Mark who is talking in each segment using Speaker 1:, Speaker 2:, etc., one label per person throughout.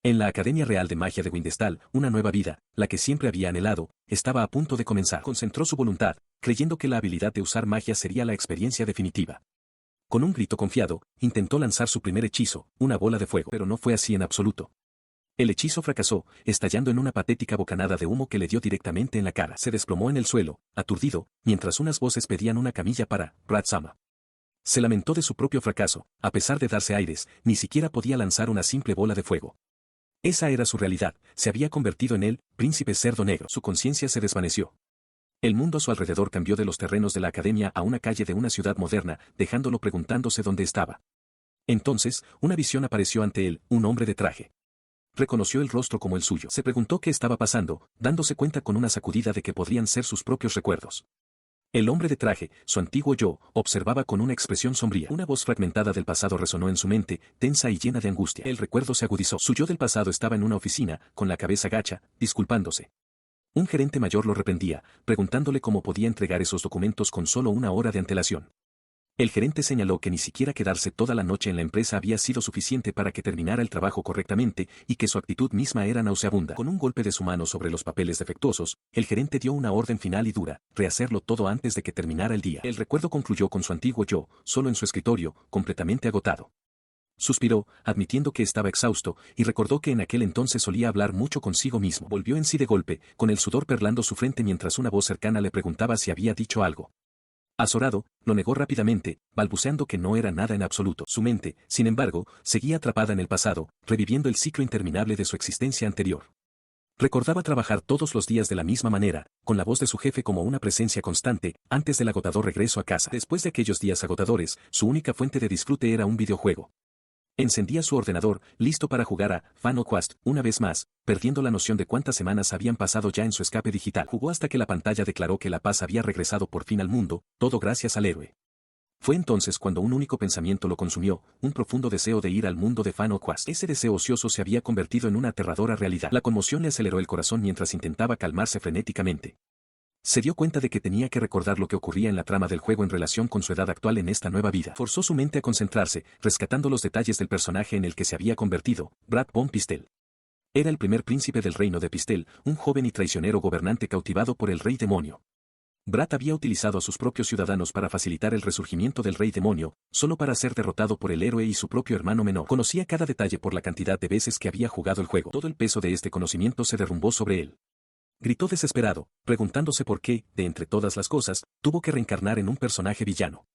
Speaker 1: En la Academia Real de Magia de Windestal, una nueva vida, la que siempre había anhelado, estaba a punto de comenzar. Concentró su voluntad, creyendo que la habilidad de usar magia sería la experiencia definitiva. Con un grito confiado, intentó lanzar su primer hechizo, una bola de fuego, pero no fue así en absoluto. El hechizo fracasó, estallando en una patética bocanada de humo que le dio directamente en la cara. Se desplomó en el suelo, aturdido, mientras unas voces pedían una camilla para Brad-sama. Se lamentó de su propio fracaso, a pesar de darse aires, ni siquiera podía lanzar una simple bola de fuego. Esa era su realidad, se había convertido en el príncipe cerdo negro. Su conciencia se desvaneció. El mundo a su alrededor cambió de los terrenos de la academia a una calle de una ciudad moderna, dejándolo preguntándose dónde estaba. Entonces, una visión apareció ante él, un hombre de traje. Reconoció el rostro como el suyo. Se preguntó qué estaba pasando, dándose cuenta con una sacudida de que podrían ser sus propios recuerdos. El hombre de traje, su antiguo yo, observaba con una expresión sombría. Una voz fragmentada del pasado resonó en su mente, tensa y llena de angustia. El recuerdo se agudizó. Su yo del pasado estaba en una oficina, con la cabeza gacha, disculpándose. Un gerente mayor lo reprendía, preguntándole cómo podía entregar esos documentos con solo una hora de antelación. El gerente señaló que ni siquiera quedarse toda la noche en la empresa había sido suficiente para que terminara el trabajo correctamente y que su actitud misma era nauseabunda. Con un golpe de su mano sobre los papeles defectuosos, el gerente dio una orden final y dura, rehacerlo todo antes de que terminara el día. El recuerdo concluyó con su antiguo yo, solo en su escritorio, completamente agotado. Suspiró, admitiendo que estaba exhausto, y recordó que en aquel entonces solía hablar mucho consigo mismo. Volvió en sí de golpe, con el sudor perlando su frente mientras una voz cercana le preguntaba si había dicho algo. Azorado, lo negó rápidamente, balbuceando que no era nada en absoluto. Su mente, sin embargo, seguía atrapada en el pasado, reviviendo el ciclo interminable de su existencia anterior. Recordaba trabajar todos los días de la misma manera, con la voz de su jefe como una presencia constante, antes del agotador regreso a casa. Después de aquellos días agotadores, su única fuente de disfrute era un videojuego. Encendía su ordenador, listo para jugar a Final Quest, una vez más, perdiendo la noción de cuántas semanas habían pasado ya en su escape digital. Jugó hasta que la pantalla declaró que la paz había regresado por fin al mundo, todo gracias al héroe. Fue entonces cuando un único pensamiento lo consumió, un profundo deseo de ir al mundo de Final Quest. Ese deseo ocioso se había convertido en una aterradora realidad. La conmoción le aceleró el corazón mientras intentaba calmarse frenéticamente. Se dio cuenta de que tenía que recordar lo que ocurría en la trama del juego en relación con su edad actual en esta nueva vida. Forzó su mente a concentrarse, rescatando los detalles del personaje en el que se había convertido, Brad von Pistel. Era el primer príncipe del reino de Pistel, un joven y traicionero gobernante cautivado por el rey demonio. Brad había utilizado a sus propios ciudadanos para facilitar el resurgimiento del rey demonio, solo para ser derrotado por el héroe y su propio hermano menor. Conocía cada detalle por la cantidad de veces que había jugado el juego. Todo el peso de este conocimiento se derrumbó sobre él. Gritó desesperado, preguntándose por qué, de entre todas las cosas, tuvo que reencarnar en un personaje villano.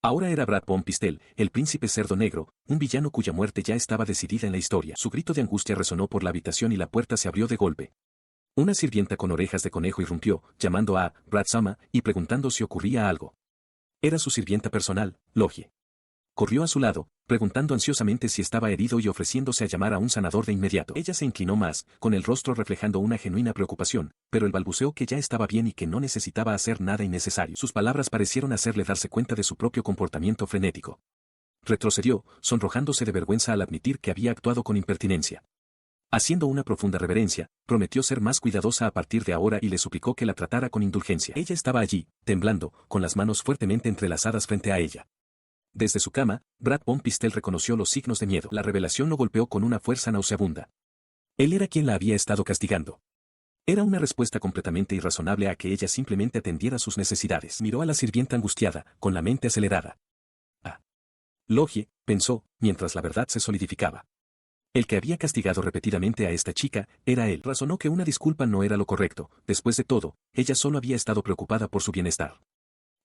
Speaker 1: Ahora era Brad von Pistel, el príncipe cerdo negro, un villano cuya muerte ya estaba decidida en la historia. Su grito de angustia resonó por la habitación y la puerta se abrió de golpe. Una sirvienta con orejas de conejo irrumpió, llamando a Brad-sama y preguntando si ocurría algo. Era su sirvienta personal, Logie. Corrió a su lado, preguntando ansiosamente si estaba herido y ofreciéndose a llamar a un sanador de inmediato. Ella se inclinó más, con el rostro reflejando una genuina preocupación, pero él balbuceó que ya estaba bien y que no necesitaba hacer nada innecesario. Sus palabras parecieron hacerle darse cuenta de su propio comportamiento frenético. Retrocedió, sonrojándose de vergüenza al admitir que había actuado con impertinencia. Haciendo una profunda reverencia, prometió ser más cuidadosa a partir de ahora y le suplicó que la tratara con indulgencia. Ella estaba allí, temblando, con las manos fuertemente entrelazadas frente a ella. Desde su cama, Brad von Pistel reconoció los signos de miedo. La revelación lo golpeó con una fuerza nauseabunda. Él era quien la había estado castigando. Era una respuesta completamente irrazonable a que ella simplemente atendiera sus necesidades. Miró a la sirvienta angustiada, con la mente acelerada. Ah. Logie, pensó, mientras la verdad se solidificaba. El que había castigado repetidamente a esta chica, era él. Razonó que una disculpa no era lo correcto, después de todo, ella solo había estado preocupada por su bienestar.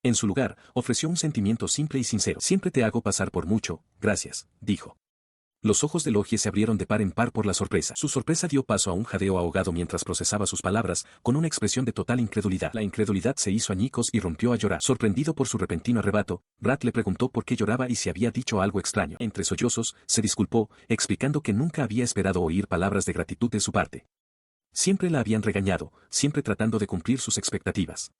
Speaker 1: En su lugar, ofreció un sentimiento simple y sincero. Siempre te hago pasar por mucho, gracias, dijo. Los ojos de Logie se abrieron de par en par por la sorpresa. Su sorpresa dio paso a un jadeo ahogado mientras procesaba sus palabras, con una expresión de total incredulidad. La incredulidad se hizo añicos y rompió a llorar. Sorprendido por su repentino arrebato, Brad le preguntó por qué lloraba y si había dicho algo extraño. Entre sollozos, se disculpó, explicando que nunca había esperado oír palabras de gratitud de su parte. Siempre la habían regañado, siempre tratando de cumplir sus expectativas.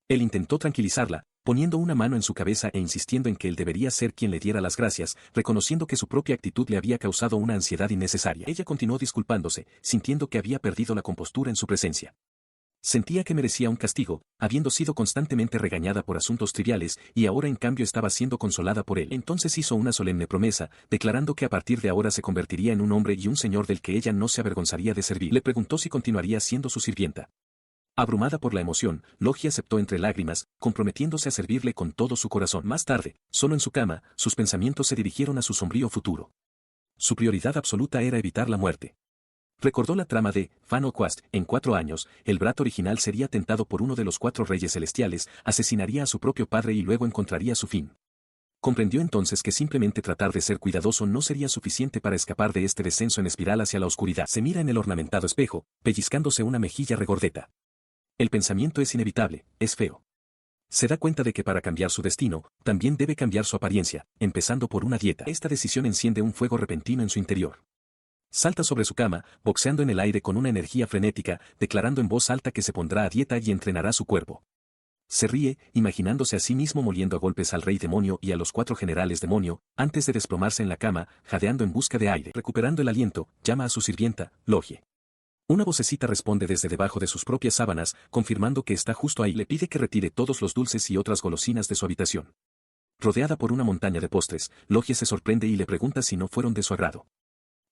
Speaker 1: Él intentó tranquilizarla, poniendo una mano en su cabeza e insistiendo en que él debería ser quien le diera las gracias, reconociendo que su propia actitud le había causado una ansiedad innecesaria. Ella continuó disculpándose, sintiendo que había perdido la compostura en su presencia. Sentía que merecía un castigo, habiendo sido constantemente regañada por asuntos triviales, y ahora en cambio estaba siendo consolada por él. Entonces hizo una solemne promesa, declarando que a partir de ahora se convertiría en un hombre y un señor del que ella no se avergonzaría de servir. Le preguntó si continuaría siendo su sirvienta. Abrumada por la emoción, Logie aceptó entre lágrimas, comprometiéndose a servirle con todo su corazón. Más tarde, solo en su cama, sus pensamientos se dirigieron a su sombrío futuro. Su prioridad absoluta era evitar la muerte. Recordó la trama de Final Quest. En 4 años, el Brat original sería tentado por uno de los 4 reyes celestiales, asesinaría a su propio padre y luego encontraría su fin. Comprendió entonces que simplemente tratar de ser cuidadoso no sería suficiente para escapar de este descenso en espiral hacia la oscuridad. Se mira en el ornamentado espejo, pellizcándose una mejilla regordeta. El pensamiento es inevitable, es feo. Se da cuenta de que para cambiar su destino, también debe cambiar su apariencia, empezando por una dieta. Esta decisión enciende un fuego repentino en su interior. Salta sobre su cama, boxeando en el aire con una energía frenética, declarando en voz alta que se pondrá a dieta y entrenará su cuerpo. Se ríe, imaginándose a sí mismo moliendo a golpes al rey demonio y a los 4 generales demonio, antes de desplomarse en la cama, jadeando en busca de aire. Recuperando el aliento, llama a su sirvienta, Logie. Una vocecita responde desde debajo de sus propias sábanas, confirmando que está justo ahí. Le pide que retire todos los dulces y otras golosinas de su habitación. Rodeada por una montaña de postres, Logie se sorprende y le pregunta si no fueron de su agrado.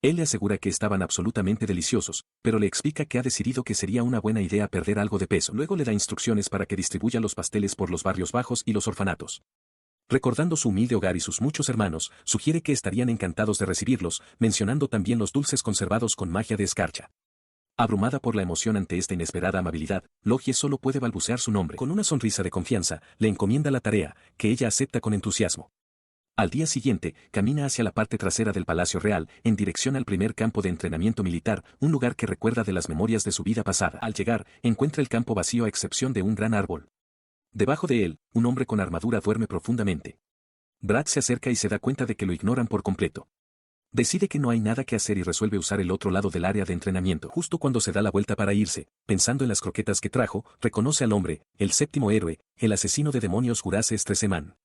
Speaker 1: Él le asegura que estaban absolutamente deliciosos, pero le explica que ha decidido que sería una buena idea perder algo de peso. Luego le da instrucciones para que distribuya los pasteles por los barrios bajos y los orfanatos. Recordando su humilde hogar y sus muchos hermanos, sugiere que estarían encantados de recibirlos, mencionando también los dulces conservados con magia de escarcha. Abrumada por la emoción ante esta inesperada amabilidad, Logie solo puede balbucear su nombre. Con una sonrisa de confianza, le encomienda la tarea, que ella acepta con entusiasmo. Al día siguiente, camina hacia la parte trasera del Palacio Real, en dirección al primer campo de entrenamiento militar, un lugar que recuerda de las memorias de su vida pasada. Al llegar, encuentra el campo vacío a excepción de un gran árbol. Debajo de él, un hombre con armadura duerme profundamente. Brat se acerca y se da cuenta de que lo ignoran por completo. Decide que no hay nada que hacer y resuelve usar el otro lado del área de entrenamiento. Justo cuando se da la vuelta para irse, pensando en las croquetas que trajo, reconoce al hombre, el 7º héroe, el asesino de demonios Gurase Stresemann.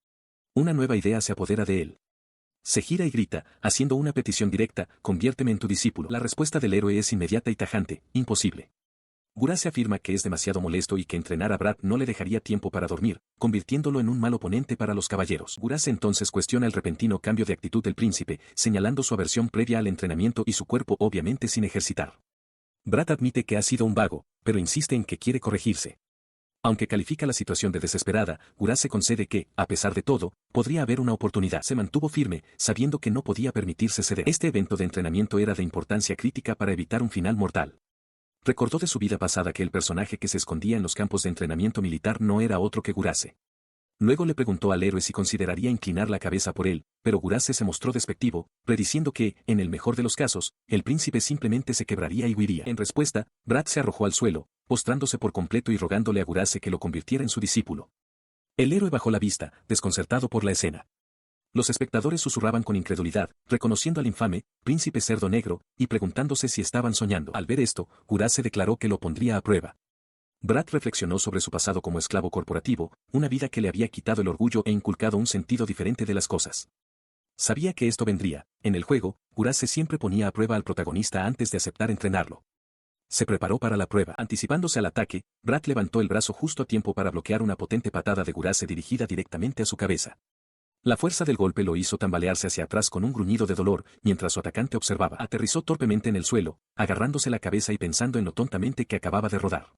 Speaker 1: Una nueva idea se apodera de él. Se gira y grita, haciendo una petición directa, conviérteme en tu discípulo. La respuesta del héroe es inmediata y tajante, imposible. Gurase afirma que es demasiado molesto y que entrenar a Brat no le dejaría tiempo para dormir, convirtiéndolo en un mal oponente para los caballeros. Gurase entonces cuestiona el repentino cambio de actitud del príncipe, señalando su aversión previa al entrenamiento y su cuerpo obviamente sin ejercitar. Brat admite que ha sido un vago, pero insiste en que quiere corregirse. Aunque califica la situación de desesperada, Gurase concede que, a pesar de todo, podría haber una oportunidad. Se mantuvo firme, sabiendo que no podía permitirse ceder. Este evento de entrenamiento era de importancia crítica para evitar un final mortal. Recordó de su vida pasada que el personaje que se escondía en los campos de entrenamiento militar no era otro que Gurase. Luego le preguntó al héroe si consideraría inclinar la cabeza por él, pero Gurase se mostró despectivo, prediciendo que, en el mejor de los casos, el príncipe simplemente se quebraría y huiría. En respuesta, Brat se arrojó al suelo, postrándose por completo y rogándole a Gurase que lo convirtiera en su discípulo. El héroe bajó la vista, desconcertado por la escena. Los espectadores susurraban con incredulidad, reconociendo al infame príncipe cerdo negro, y preguntándose si estaban soñando. Al ver esto, Gurase declaró que lo pondría a prueba. Brat reflexionó sobre su pasado como esclavo corporativo, una vida que le había quitado el orgullo e inculcado un sentido diferente de las cosas. Sabía que esto vendría. En el juego, Gurase siempre ponía a prueba al protagonista antes de aceptar entrenarlo. Se preparó para la prueba. Anticipándose al ataque, Brat levantó el brazo justo a tiempo para bloquear una potente patada de Gurase dirigida directamente a su cabeza. La fuerza del golpe lo hizo tambalearse hacia atrás con un gruñido de dolor, mientras su atacante observaba. Aterrizó torpemente en el suelo, agarrándose la cabeza y pensando en lo tontamente que acababa de rodar.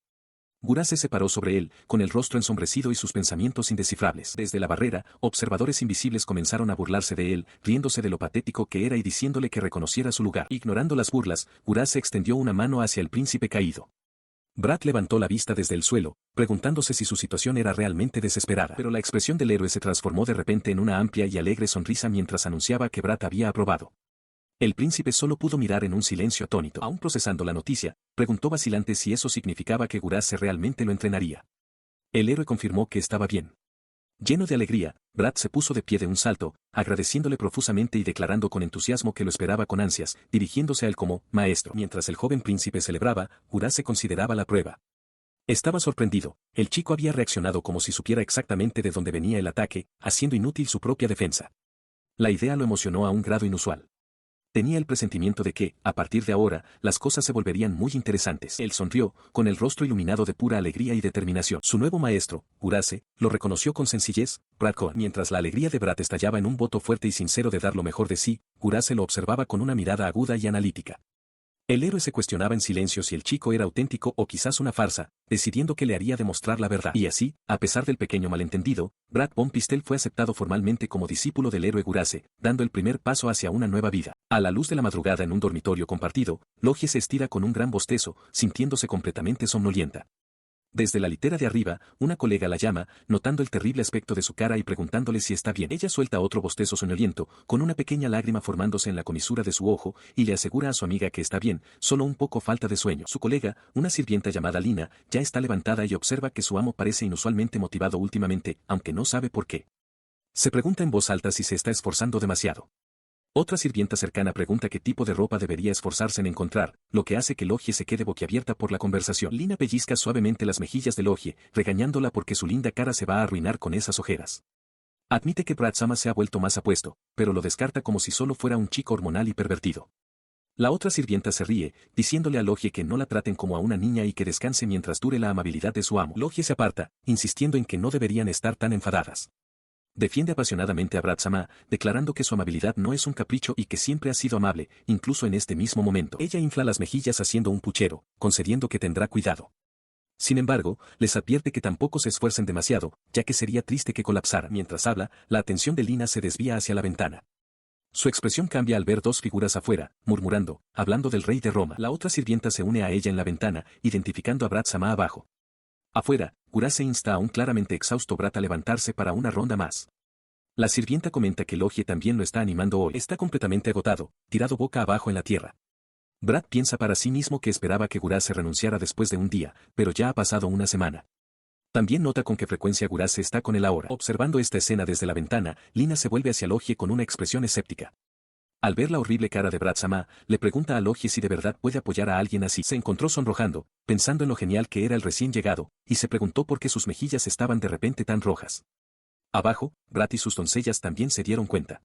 Speaker 1: Gurase se paró sobre él, con el rostro ensombrecido y sus pensamientos indescifrables. Desde la barrera, observadores invisibles comenzaron a burlarse de él, riéndose de lo patético que era y diciéndole que reconociera su lugar. Ignorando las burlas, Gurase extendió una mano hacia el príncipe caído. Brat levantó la vista desde el suelo, preguntándose si su situación era realmente desesperada. Pero la expresión del héroe se transformó de repente en una amplia y alegre sonrisa mientras anunciaba que Brat había aprobado. El príncipe solo pudo mirar en un silencio atónito. Aún procesando la noticia, preguntó vacilante si eso significaba que Gurase realmente lo entrenaría. El héroe confirmó que estaba bien. Lleno de alegría, Brat se puso de pie de un salto, agradeciéndole profusamente y declarando con entusiasmo que lo esperaba con ansias, dirigiéndose a él como maestro. Mientras el joven príncipe celebraba, Gurase consideraba la prueba. Estaba sorprendido. El chico había reaccionado como si supiera exactamente de dónde venía el ataque, haciendo inútil su propia defensa. La idea lo emocionó a un grado inusual. Tenía el presentimiento de que, a partir de ahora, las cosas se volverían muy interesantes. Él sonrió, con el rostro iluminado de pura alegría y determinación. Su nuevo maestro, Gurace, lo reconoció con sencillez, Brad Cohen. Mientras la alegría de Brad estallaba en un voto fuerte y sincero de dar lo mejor de sí, Gurace lo observaba con una mirada aguda y analítica. El héroe se cuestionaba en silencio si el chico era auténtico o quizás una farsa, decidiendo que le haría demostrar la verdad. Y así, a pesar del pequeño malentendido, Brad Von Pistel fue aceptado formalmente como discípulo del héroe Gurace, dando el primer paso hacia una nueva vida. A la luz de la madrugada en un dormitorio compartido, Logie se estira con un gran bostezo, sintiéndose completamente somnolienta. Desde la litera de arriba, una colega la llama, notando el terrible aspecto de su cara y preguntándole si está bien. Ella suelta otro bostezo soñoliento, con una pequeña lágrima formándose en la comisura de su ojo, y le asegura a su amiga que está bien, solo un poco falta de sueño. Su colega, una sirvienta llamada Lina, ya está levantada y observa que su amo parece inusualmente motivado últimamente, aunque no sabe por qué. Se pregunta en voz alta si se está esforzando demasiado. Otra sirvienta cercana pregunta qué tipo de ropa debería esforzarse en encontrar, lo que hace que Logie se quede boquiabierta por la conversación. Lina pellizca suavemente las mejillas de Logie, regañándola porque su linda cara se va a arruinar con esas ojeras. Admite que Brad Sama se ha vuelto más apuesto, pero lo descarta como si solo fuera un chico hormonal y pervertido. La otra sirvienta se ríe, diciéndole a Logie que no la traten como a una niña y que descanse mientras dure la amabilidad de su amo. Logie se aparta, insistiendo en que no deberían estar tan enfadadas. Defiende apasionadamente a Brad Sama, declarando que su amabilidad no es un capricho y que siempre ha sido amable, incluso en este mismo momento. Ella infla las mejillas haciendo un puchero, concediendo que tendrá cuidado. Sin embargo, les advierte que tampoco se esfuercen demasiado, ya que sería triste que colapsara. Mientras habla, la atención de Lina se desvía hacia la ventana. Su expresión cambia al ver dos figuras afuera, murmurando, hablando del rey de Roma. La otra sirvienta se une a ella en la ventana, identificando a Brad Sama abajo. Afuera, Gurace insta a un claramente exhausto Brad a levantarse para una ronda más. La sirvienta comenta que Logie también lo está animando hoy. Está completamente agotado, tirado boca abajo en la tierra. Brad piensa para sí mismo que esperaba que Gurace renunciara después de un día, pero ya ha pasado una semana. También nota con qué frecuencia Gurace está con él ahora. Observando esta escena desde la ventana, Lina se vuelve hacia Logie con una expresión escéptica. Al ver la horrible cara de Brad Sama, le pregunta a Logie si de verdad puede apoyar a alguien así. Se encontró sonrojando, pensando en lo genial que era el recién llegado, y se preguntó por qué sus mejillas estaban de repente tan rojas. Abajo, Brad y sus doncellas también se dieron cuenta.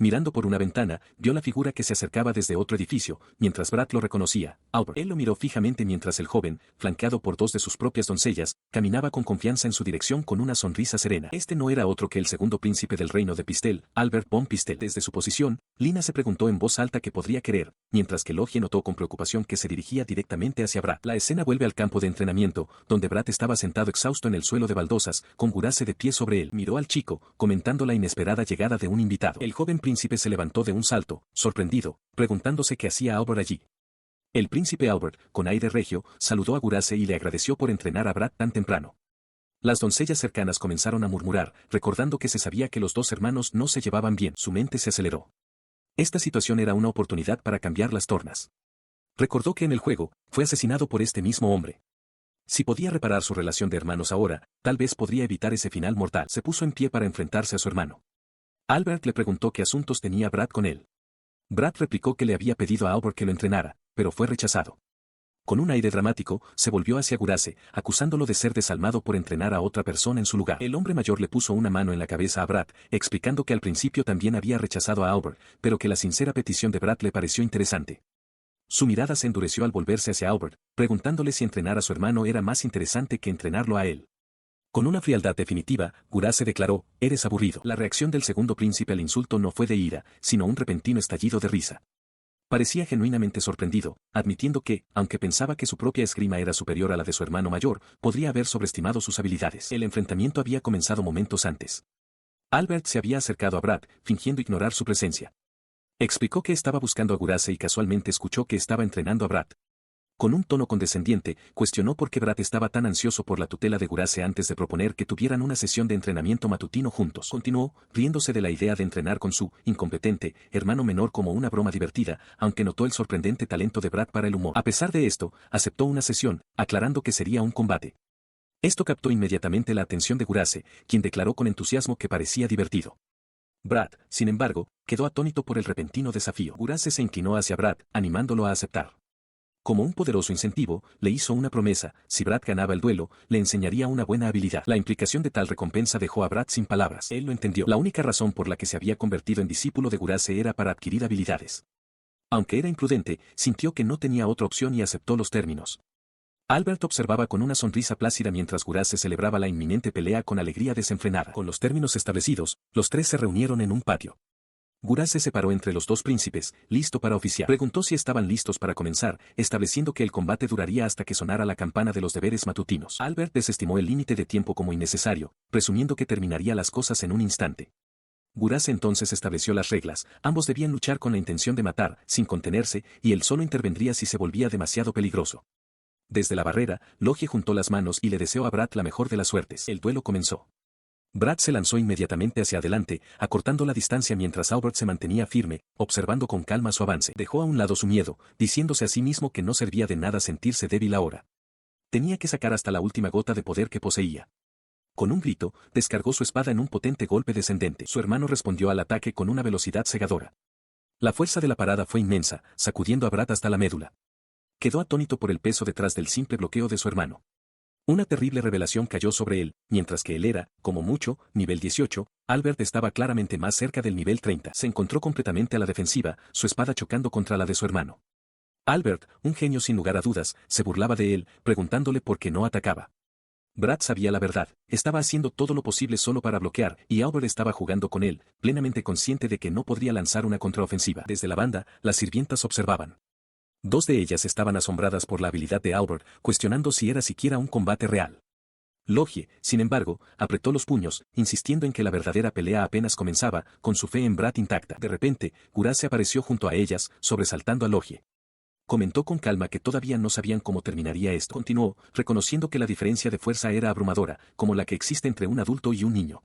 Speaker 1: Mirando por una ventana, vio la figura que se acercaba desde otro edificio, mientras Brad lo reconocía, Albert. Él lo miró fijamente mientras el joven, flanqueado por dos de sus propias doncellas, caminaba con confianza en su dirección con una sonrisa serena. Este no era otro que el segundo príncipe del reino de Pistel, Albert von Pistel. Desde su posición, Lina se preguntó en voz alta qué podría querer, mientras que Logie notó con preocupación que se dirigía directamente hacia Brad. La escena vuelve al campo de entrenamiento, donde Brad estaba sentado exhausto en el suelo de baldosas, con Gurace de pie sobre él. Miró al chico, comentando la inesperada llegada de un invitado. El joven príncipe se levantó de un salto, sorprendido, preguntándose qué hacía Albert allí. El príncipe Albert, con aire regio, saludó a Gurace y le agradeció por entrenar a Brad tan temprano. Las doncellas cercanas comenzaron a murmurar, recordando que se sabía que los dos hermanos no se llevaban bien. Su mente se aceleró. Esta situación era una oportunidad para cambiar las tornas. Recordó que en el juego, fue asesinado por este mismo hombre. Si podía reparar su relación de hermanos ahora, tal vez podría evitar ese final mortal. Se puso en pie para enfrentarse a su hermano. Albert le preguntó qué asuntos tenía Brad con él. Brad replicó que le había pedido a Albert que lo entrenara, pero fue rechazado. Con un aire dramático, se volvió hacia Gurace, acusándolo de ser desalmado por entrenar a otra persona en su lugar. El hombre mayor le puso una mano en la cabeza a Brad, explicando que al principio también había rechazado a Albert, pero que la sincera petición de Brad le pareció interesante. Su mirada se endureció al volverse hacia Albert, preguntándole si entrenar a su hermano era más interesante que entrenarlo a él. Con una frialdad definitiva, Gurace declaró, «Eres aburrido». La reacción del segundo príncipe al insulto no fue de ira, sino un repentino estallido de risa. Parecía genuinamente sorprendido, admitiendo que, aunque pensaba que su propia esgrima era superior a la de su hermano mayor, podría haber sobreestimado sus habilidades. El enfrentamiento había comenzado momentos antes. Albert se había acercado a Brad, fingiendo ignorar su presencia. Explicó que estaba buscando a Gurace y casualmente escuchó que estaba entrenando a Brad. Con un tono condescendiente, cuestionó por qué Brad estaba tan ansioso por la tutela de Gurace antes de proponer que tuvieran una sesión de entrenamiento matutino juntos. Continuó, riéndose de la idea de entrenar con su incompetente hermano menor como una broma divertida, aunque notó el sorprendente talento de Brad para el humor. A pesar de esto, aceptó una sesión, aclarando que sería un combate. Esto captó inmediatamente la atención de Gurace, quien declaró con entusiasmo que parecía divertido. Brad, sin embargo, quedó atónito por el repentino desafío. Gurace se inclinó hacia Brad, animándolo a aceptar. Como un poderoso incentivo, le hizo una promesa: si Brad ganaba el duelo, le enseñaría una buena habilidad. La implicación de tal recompensa dejó a Brad sin palabras. Él lo entendió. La única razón por la que se había convertido en discípulo de Gurace era para adquirir habilidades. Aunque era imprudente, sintió que no tenía otra opción y aceptó los términos. Albert observaba con una sonrisa plácida mientras Gurace celebraba la inminente pelea con alegría desenfrenada. Con los términos establecidos, los tres se reunieron en un patio. Gurace se paró entre los dos príncipes, listo para oficiar. Preguntó si estaban listos para comenzar, estableciendo que el combate duraría hasta que sonara la campana de los deberes matutinos. Albert desestimó el límite de tiempo como innecesario, presumiendo que terminaría las cosas en un instante. Gurace entonces estableció las reglas, ambos debían luchar con la intención de matar, sin contenerse, y él solo intervendría si se volvía demasiado peligroso. Desde la barrera, Logie juntó las manos y le deseó a Brad la mejor de las suertes. El duelo comenzó. Brad se lanzó inmediatamente hacia adelante, acortando la distancia mientras Albert se mantenía firme, observando con calma su avance. Dejó a un lado su miedo, diciéndose a sí mismo que no servía de nada sentirse débil ahora. Tenía que sacar hasta la última gota de poder que poseía. Con un grito, descargó su espada en un potente golpe descendente. Su hermano respondió al ataque con una velocidad cegadora. La fuerza de la parada fue inmensa, sacudiendo a Brad hasta la médula. Quedó atónito por el peso detrás del simple bloqueo de su hermano. Una terrible revelación cayó sobre él, mientras que él era, como mucho, nivel 18, Albert estaba claramente más cerca del nivel 30. Se encontró completamente a la defensiva, su espada chocando contra la de su hermano. Albert, un genio sin lugar a dudas, se burlaba de él, preguntándole por qué no atacaba. Brad sabía la verdad, estaba haciendo todo lo posible solo para bloquear, y Albert estaba jugando con él, plenamente consciente de que no podría lanzar una contraofensiva. Desde la banda, las sirvientas observaban. Dos de ellas estaban asombradas por la habilidad de Albert, cuestionando si era siquiera un combate real. Logie, sin embargo, apretó los puños, insistiendo en que la verdadera pelea apenas comenzaba, con su fe en Brad intacta. De repente, Gurace apareció junto a ellas, sobresaltando a Logie. Comentó con calma que todavía no sabían cómo terminaría esto. Continuó, reconociendo que la diferencia de fuerza era abrumadora, como la que existe entre un adulto y un niño.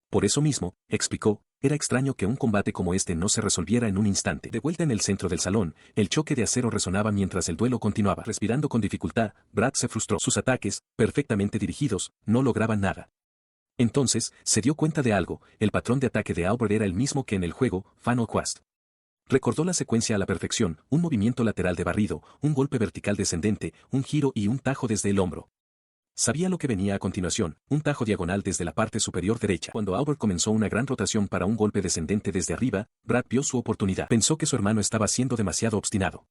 Speaker 1: Por eso mismo, explicó, era extraño que un combate como este no se resolviera en un instante. De vuelta en el centro del salón, el choque de acero resonaba mientras el duelo continuaba. Respirando con dificultad, Brad se frustró. Sus ataques, perfectamente dirigidos, no lograban nada. Entonces, se dio cuenta de algo, el patrón de ataque de Albert era el mismo que en el juego, Final Quest. Recordó la secuencia a la perfección, un movimiento lateral de barrido, un golpe vertical descendente, un giro y un tajo desde el hombro. Sabía lo que venía a continuación, un tajo diagonal desde la parte superior derecha. Cuando Albert comenzó una gran rotación para un golpe descendente desde arriba, Brad vio su oportunidad. Pensó que su hermano estaba siendo demasiado obstinado.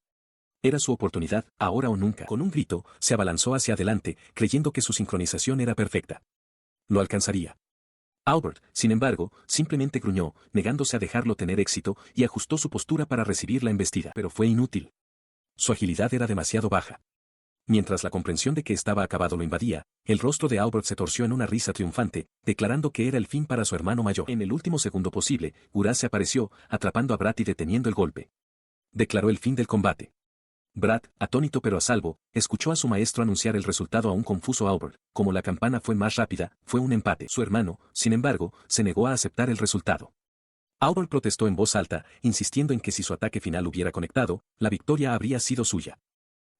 Speaker 1: Era su oportunidad, ahora o nunca. Con un grito, se abalanzó hacia adelante, creyendo que su sincronización era perfecta. Lo alcanzaría. Albert, sin embargo, simplemente gruñó, negándose a dejarlo tener éxito, y ajustó su postura para recibir la embestida. Pero fue inútil. Su agilidad era demasiado baja. Mientras la comprensión de que estaba acabado lo invadía, el rostro de Albert se torció en una risa triunfante, declarando que era el fin para su hermano mayor. En el último segundo posible, Gurace apareció, atrapando a Brad y deteniendo el golpe. Declaró el fin del combate. Brad, atónito pero a salvo, escuchó a su maestro anunciar el resultado a un confuso Albert. Como la campana fue más rápida, fue un empate. Su hermano, sin embargo, se negó a aceptar el resultado. Albert protestó en voz alta, insistiendo en que si su ataque final hubiera conectado, la victoria habría sido suya.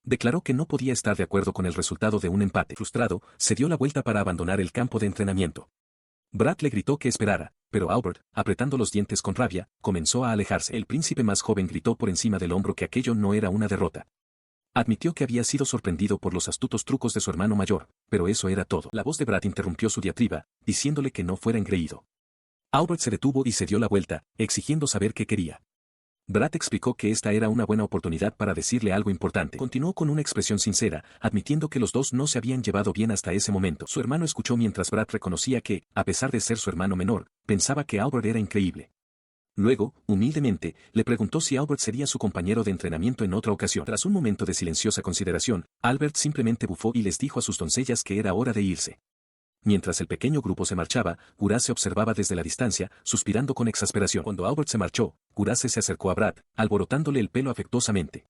Speaker 1: Declaró que no podía estar de acuerdo con el resultado de un empate. Frustrado, se dio la vuelta para abandonar el campo de entrenamiento. Brad le gritó que esperara, pero Albert, apretando los dientes con rabia, comenzó a alejarse. El príncipe más joven gritó por encima del hombro que aquello no era una derrota. Admitió que había sido sorprendido por los astutos trucos de su hermano mayor, pero eso era todo. La voz de Brad interrumpió su diatriba, diciéndole que no fuera engreído. Albert se detuvo y se dio la vuelta, exigiendo saber qué quería. Brad explicó que esta era una buena oportunidad para decirle algo importante. Continuó con una expresión sincera, admitiendo que los dos no se habían llevado bien hasta ese momento. Su hermano escuchó mientras Brad reconocía que, a pesar de ser su hermano menor, pensaba que Albert era increíble. Luego, humildemente, le preguntó si Albert sería su compañero de entrenamiento en otra ocasión. Tras un momento de silenciosa consideración, Albert simplemente bufó y les dijo a sus doncellas que era hora de irse. Mientras el pequeño grupo se marchaba, Gurace observaba desde la distancia, suspirando con exasperación. Cuando Albert se marchó, Gurace se acercó a Brad, alborotándole el pelo afectuosamente.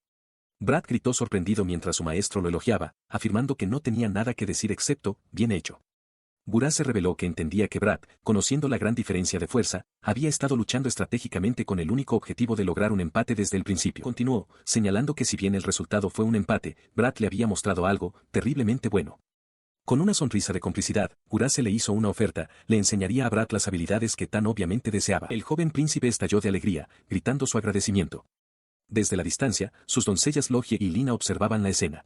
Speaker 1: Brad gritó sorprendido mientras su maestro lo elogiaba, afirmando que no tenía nada que decir excepto, bien hecho. Gurace reveló que entendía que Brad, conociendo la gran diferencia de fuerza, había estado luchando estratégicamente con el único objetivo de lograr un empate desde el principio. Continuó, señalando que si bien el resultado fue un empate, Brad le había mostrado algo, terriblemente bueno. Con una sonrisa de complicidad, Gurace le hizo una oferta, le enseñaría a Brad las habilidades que tan obviamente deseaba. El joven príncipe estalló de alegría, gritando su agradecimiento. Desde la distancia, sus doncellas Logie y Lina observaban la escena.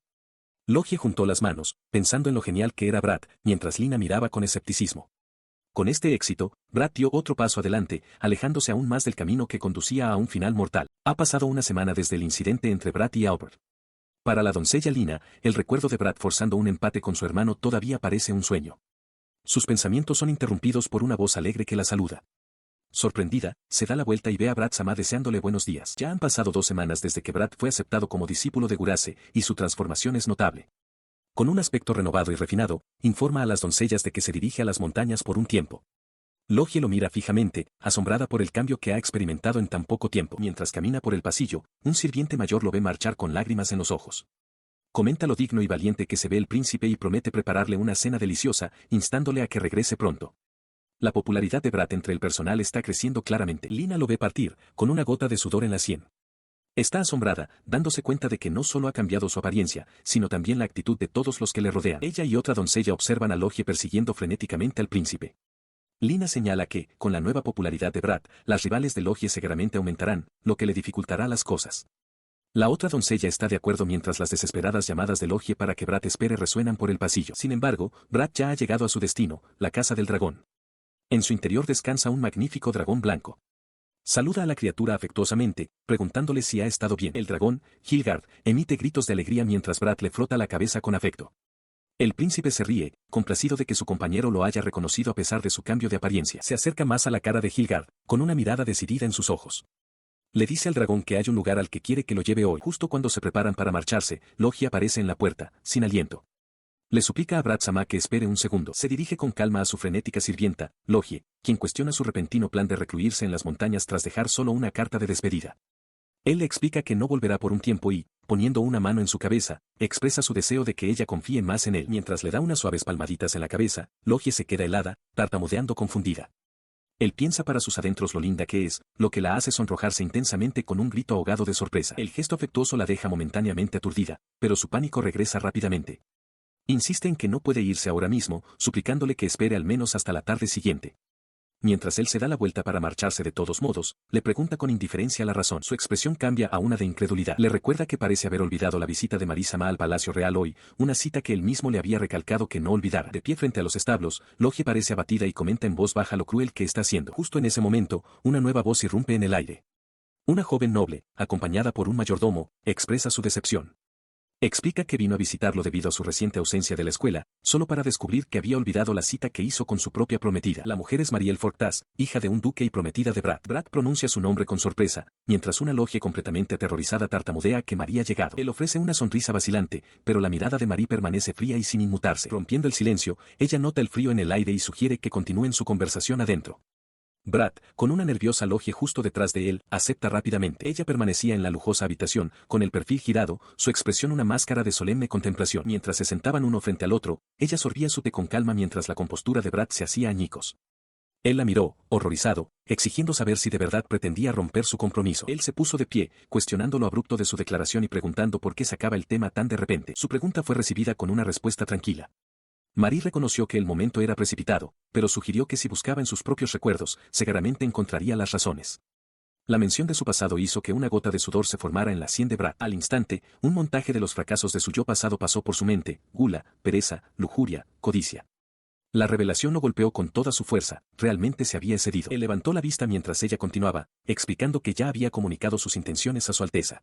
Speaker 1: Logie juntó las manos, pensando en lo genial que era Brad, mientras Lina miraba con escepticismo. Con este éxito, Brad dio otro paso adelante, alejándose aún más del camino que conducía a un final mortal. Ha pasado una semana desde el incidente entre Brad y Albert. Para la doncella Lina, el recuerdo de Brad forzando un empate con su hermano todavía parece un sueño. Sus pensamientos son interrumpidos por una voz alegre que la saluda. Sorprendida, se da la vuelta y ve a Brad Sama deseándole buenos días. Ya han pasado 2 semanas desde que Brad fue aceptado como discípulo de Gurace, y su transformación es notable. Con un aspecto renovado y refinado, informa a las doncellas de que se dirige a las montañas por un tiempo. Logie lo mira fijamente, asombrada por el cambio que ha experimentado en tan poco tiempo. Mientras camina por el pasillo, un sirviente mayor lo ve marchar con lágrimas en los ojos. Comenta lo digno y valiente que se ve el príncipe y promete prepararle una cena deliciosa, instándole a que regrese pronto. La popularidad de Brad entre el personal está creciendo claramente. Lina lo ve partir, con una gota de sudor en la sien. Está asombrada, dándose cuenta de que no solo ha cambiado su apariencia, sino también la actitud de todos los que le rodean. Ella y otra doncella observan a Logie persiguiendo frenéticamente al príncipe. Lina señala que, con la nueva popularidad de Brad, las rivales de Logie seguramente aumentarán, lo que le dificultará las cosas. La otra doncella está de acuerdo mientras las desesperadas llamadas de Logie para que Brad espere resuenan por el pasillo. Sin embargo, Brad ya ha llegado a su destino, la casa del dragón. En su interior descansa un magnífico dragón blanco. Saluda a la criatura afectuosamente, preguntándole si ha estado bien. El dragón, Hilgard, emite gritos de alegría mientras Brad le frota la cabeza con afecto. El príncipe se ríe, complacido de que su compañero lo haya reconocido a pesar de su cambio de apariencia. Se acerca más a la cara de Hilgard, con una mirada decidida en sus ojos. Le dice al dragón que hay un lugar al que quiere que lo lleve hoy. Justo cuando se preparan para marcharse, Logie aparece en la puerta, sin aliento. Le suplica a Brad Sama que espere un segundo. Se dirige con calma a su frenética sirvienta, Logie, quien cuestiona su repentino plan de recluirse en las montañas tras dejar solo una carta de despedida. Él le explica que no volverá por un tiempo y, poniendo una mano en su cabeza, expresa su deseo de que ella confíe más en él. Mientras le da unas suaves palmaditas en la cabeza, Logie se queda helada, tartamudeando confundida. Él piensa para sus adentros lo linda que es, lo que la hace sonrojarse intensamente con un grito ahogado de sorpresa. El gesto afectuoso la deja momentáneamente aturdida, pero su pánico regresa rápidamente. Insiste en que no puede irse ahora mismo, suplicándole que espere al menos hasta la tarde siguiente. Mientras él se da la vuelta para marcharse de todos modos, le pregunta con indiferencia la razón. Su expresión cambia a una de incredulidad. Le recuerda que parece haber olvidado la visita de Marisa al Palacio Real hoy, una cita que él mismo le había recalcado que no olvidara. De pie frente a los establos, Logie parece abatida y comenta en voz baja lo cruel que está haciendo. Justo en ese momento, una nueva voz irrumpe en el aire. Una joven noble, acompañada por un mayordomo, expresa su decepción. Explica que vino a visitarlo debido a su reciente ausencia de la escuela, solo para descubrir que había olvidado la cita que hizo con su propia prometida. La mujer es Marielle Fortas, hija de un duque y prometida de Brad. Brad pronuncia su nombre con sorpresa, mientras una Logie completamente aterrorizada tartamudea que María ha llegado. Él ofrece una sonrisa vacilante, pero la mirada de Marie permanece fría y sin inmutarse. Rompiendo el silencio, ella nota el frío en el aire y sugiere que continúen su conversación adentro. Brad, con una nerviosa Logie justo detrás de él, acepta rápidamente. Ella permanecía en la lujosa habitación, con el perfil girado, su expresión una máscara de solemne contemplación. Mientras se sentaban uno frente al otro, ella sorbía su té con calma mientras la compostura de Brad se hacía añicos. Él la miró, horrorizado, exigiendo saber si de verdad pretendía romper su compromiso. Él se puso de pie, cuestionando lo abrupto de su declaración y preguntando por qué sacaba el tema tan de repente. Su pregunta fue recibida con una respuesta tranquila. Marie reconoció que el momento era precipitado, pero sugirió que si buscaba en sus propios recuerdos, seguramente encontraría las razones. La mención de su pasado hizo que una gota de sudor se formara en la sien de Brad. Al instante, un montaje de los fracasos de su yo pasado pasó por su mente: gula, pereza, lujuria, codicia. La revelación lo golpeó con toda su fuerza, realmente se había excedido. Él levantó la vista mientras ella continuaba, explicando que ya había comunicado sus intenciones a su Alteza.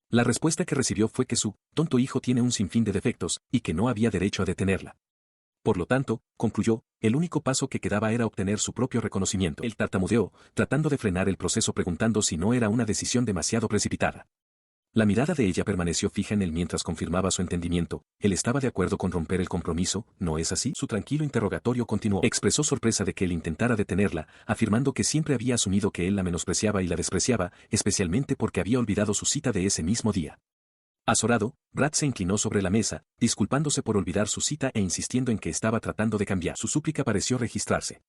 Speaker 1: La respuesta que recibió fue que su tonto hijo tiene un sinfín de defectos, y que no había derecho a detenerla. Por lo tanto, concluyó, el único paso que quedaba era obtener su propio reconocimiento. Él tartamudeó, tratando de frenar el proceso preguntando si no era una decisión demasiado precipitada. La mirada de ella permaneció fija en él mientras confirmaba su entendimiento. Él estaba de acuerdo con romper el compromiso, ¿no es así? Su tranquilo interrogatorio continuó. Expresó sorpresa de que él intentara detenerla, afirmando que siempre había asumido que él la menospreciaba y la despreciaba, especialmente porque había olvidado su cita de ese mismo día. Azorado, Brad se inclinó sobre la mesa, disculpándose por olvidar su cita e insistiendo en que estaba tratando de cambiar. Su súplica pareció registrarse.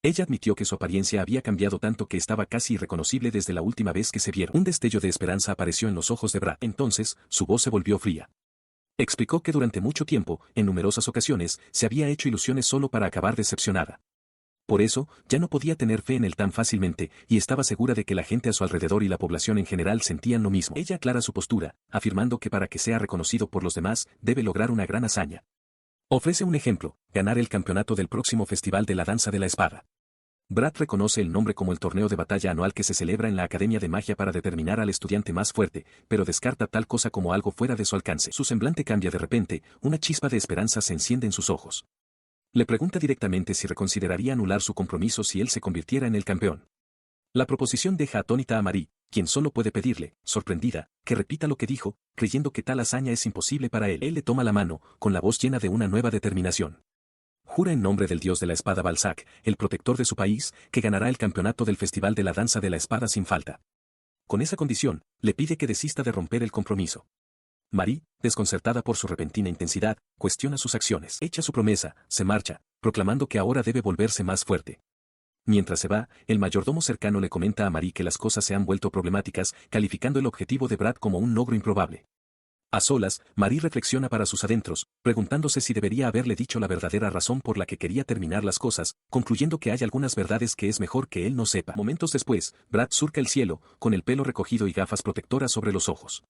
Speaker 1: Ella admitió que su apariencia había cambiado tanto que estaba casi irreconocible desde la última vez que se vieron. Un destello de esperanza apareció en los ojos de Brad. Entonces, su voz se volvió fría. Explicó que durante mucho tiempo, en numerosas ocasiones, se había hecho ilusiones solo para acabar decepcionada. Por eso, ya no podía tener fe en él tan fácilmente, y estaba segura de que la gente a su alrededor y la población en general sentían lo mismo. Ella aclara su postura, afirmando que para que sea reconocido por los demás, debe lograr una gran hazaña. Ofrece un ejemplo, ganar el campeonato del próximo Festival de la Danza de la Espada. Brad reconoce el nombre como el torneo de batalla anual que se celebra en la Academia de Magia para determinar al estudiante más fuerte, pero descarta tal cosa como algo fuera de su alcance. Su semblante cambia de repente, una chispa de esperanza se enciende en sus ojos. Le pregunta directamente si reconsideraría anular su compromiso si él se convirtiera en el campeón. La proposición deja atónita a Marie, quien solo puede pedirle, sorprendida, que repita lo que dijo, creyendo que tal hazaña es imposible para él. Él le toma la mano, con la voz llena de una nueva determinación. Jura en nombre del dios de la espada Balzac, el protector de su país, que ganará el campeonato del Festival de la Danza de la Espada sin falta. Con esa condición, le pide que desista de romper el compromiso. Marie, desconcertada por su repentina intensidad, cuestiona sus acciones. Echa su promesa, se marcha, proclamando que ahora debe volverse más fuerte. Mientras se va, el mayordomo cercano le comenta a Marie que las cosas se han vuelto problemáticas, calificando el objetivo de Brad como un logro improbable. A solas, Marie reflexiona para sus adentros, preguntándose si debería haberle dicho la verdadera razón por la que quería terminar las cosas, concluyendo que hay algunas verdades que es mejor que él no sepa. Momentos después, Brad surca el cielo, con el pelo recogido y gafas protectoras sobre los ojos.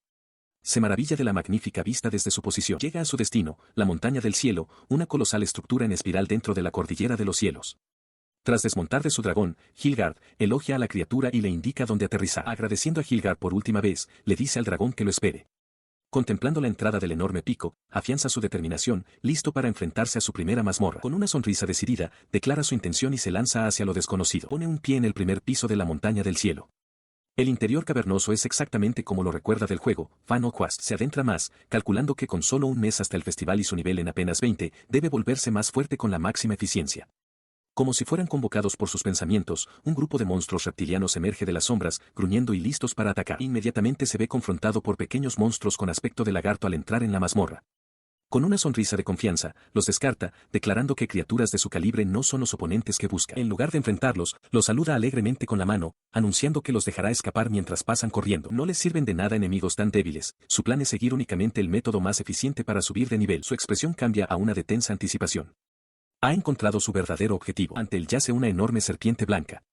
Speaker 1: Se maravilla de la magnífica vista desde su posición. Llega a su destino, la montaña del cielo, una colosal estructura en espiral dentro de la cordillera de los cielos. Tras desmontar de su dragón, Hilgard elogia a la criatura y le indica dónde aterrizar. Agradeciendo a Hilgard por última vez, le dice al dragón que lo espere. Contemplando la entrada del enorme pico, afianza su determinación, listo para enfrentarse a su primera mazmorra. Con una sonrisa decidida, declara su intención y se lanza hacia lo desconocido. Pone un pie en el primer piso de la montaña del cielo. El interior cavernoso es exactamente como lo recuerda del juego. Final Quest se adentra más, calculando que con solo un mes hasta el festival y su nivel en apenas 20, debe volverse más fuerte con la máxima eficiencia. Como si fueran convocados por sus pensamientos, un grupo de monstruos reptilianos emerge de las sombras, gruñendo y listos para atacar. Inmediatamente se ve confrontado por pequeños monstruos con aspecto de lagarto al entrar en la mazmorra. Con una sonrisa de confianza, los descarta, declarando que criaturas de su calibre no son los oponentes que busca. En lugar de enfrentarlos, los saluda alegremente con la mano, anunciando que los dejará escapar mientras pasan corriendo. No les sirven de nada enemigos tan débiles, su plan es seguir únicamente el método más eficiente para subir de nivel. Su expresión cambia a una de tensa anticipación. Ha encontrado su verdadero objetivo. Ante él yace una enorme serpiente blanca.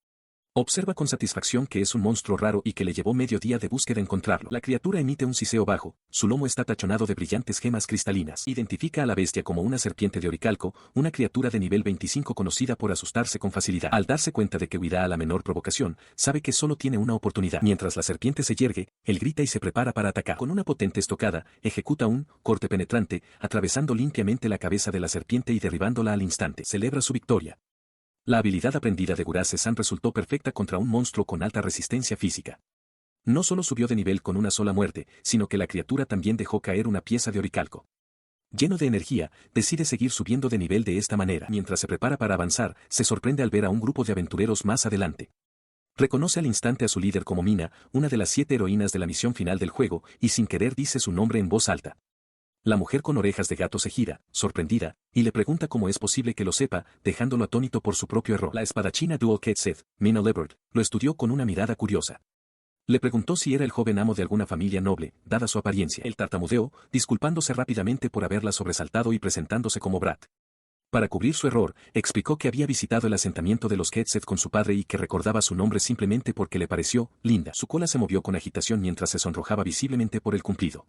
Speaker 1: Observa con satisfacción que es un monstruo raro y que le llevó medio día de búsqueda encontrarlo. La criatura emite un siseo bajo, su lomo está tachonado de brillantes gemas cristalinas. Identifica a la bestia como una serpiente de oricalco, una criatura de nivel 25 conocida por asustarse con facilidad. Al darse cuenta de que huirá a la menor provocación, sabe que solo tiene una oportunidad. Mientras la serpiente se yergue, él grita y se prepara para atacar. Con una potente estocada, ejecuta un corte penetrante, atravesando limpiamente la cabeza de la serpiente y derribándola al instante. Celebra su victoria. La habilidad aprendida de Gurace-san resultó perfecta contra un monstruo con alta resistencia física. No solo subió de nivel con una sola muerte, sino que la criatura también dejó caer una pieza de oricalco. Lleno de energía, decide seguir subiendo de nivel de esta manera. Mientras se prepara para avanzar, se sorprende al ver a un grupo de aventureros más adelante. Reconoce al instante a su líder como Mina, una de las 7 heroínas de la misión final del juego, y sin querer dice su nombre en voz alta. La mujer con orejas de gato se gira, sorprendida, y le pregunta cómo es posible que lo sepa, dejándolo atónito por su propio error. La espadachina Dual Seth, Mina Lebert, lo estudió con una mirada curiosa. Le preguntó si era el joven amo de alguna familia noble, dada su apariencia. Él tartamudeó, disculpándose rápidamente por haberla sobresaltado y presentándose como Brad. Para cubrir su error, explicó que había visitado el asentamiento de los Ketset con su padre y que recordaba su nombre simplemente porque le pareció linda. Su cola se movió con agitación mientras se sonrojaba visiblemente por el cumplido.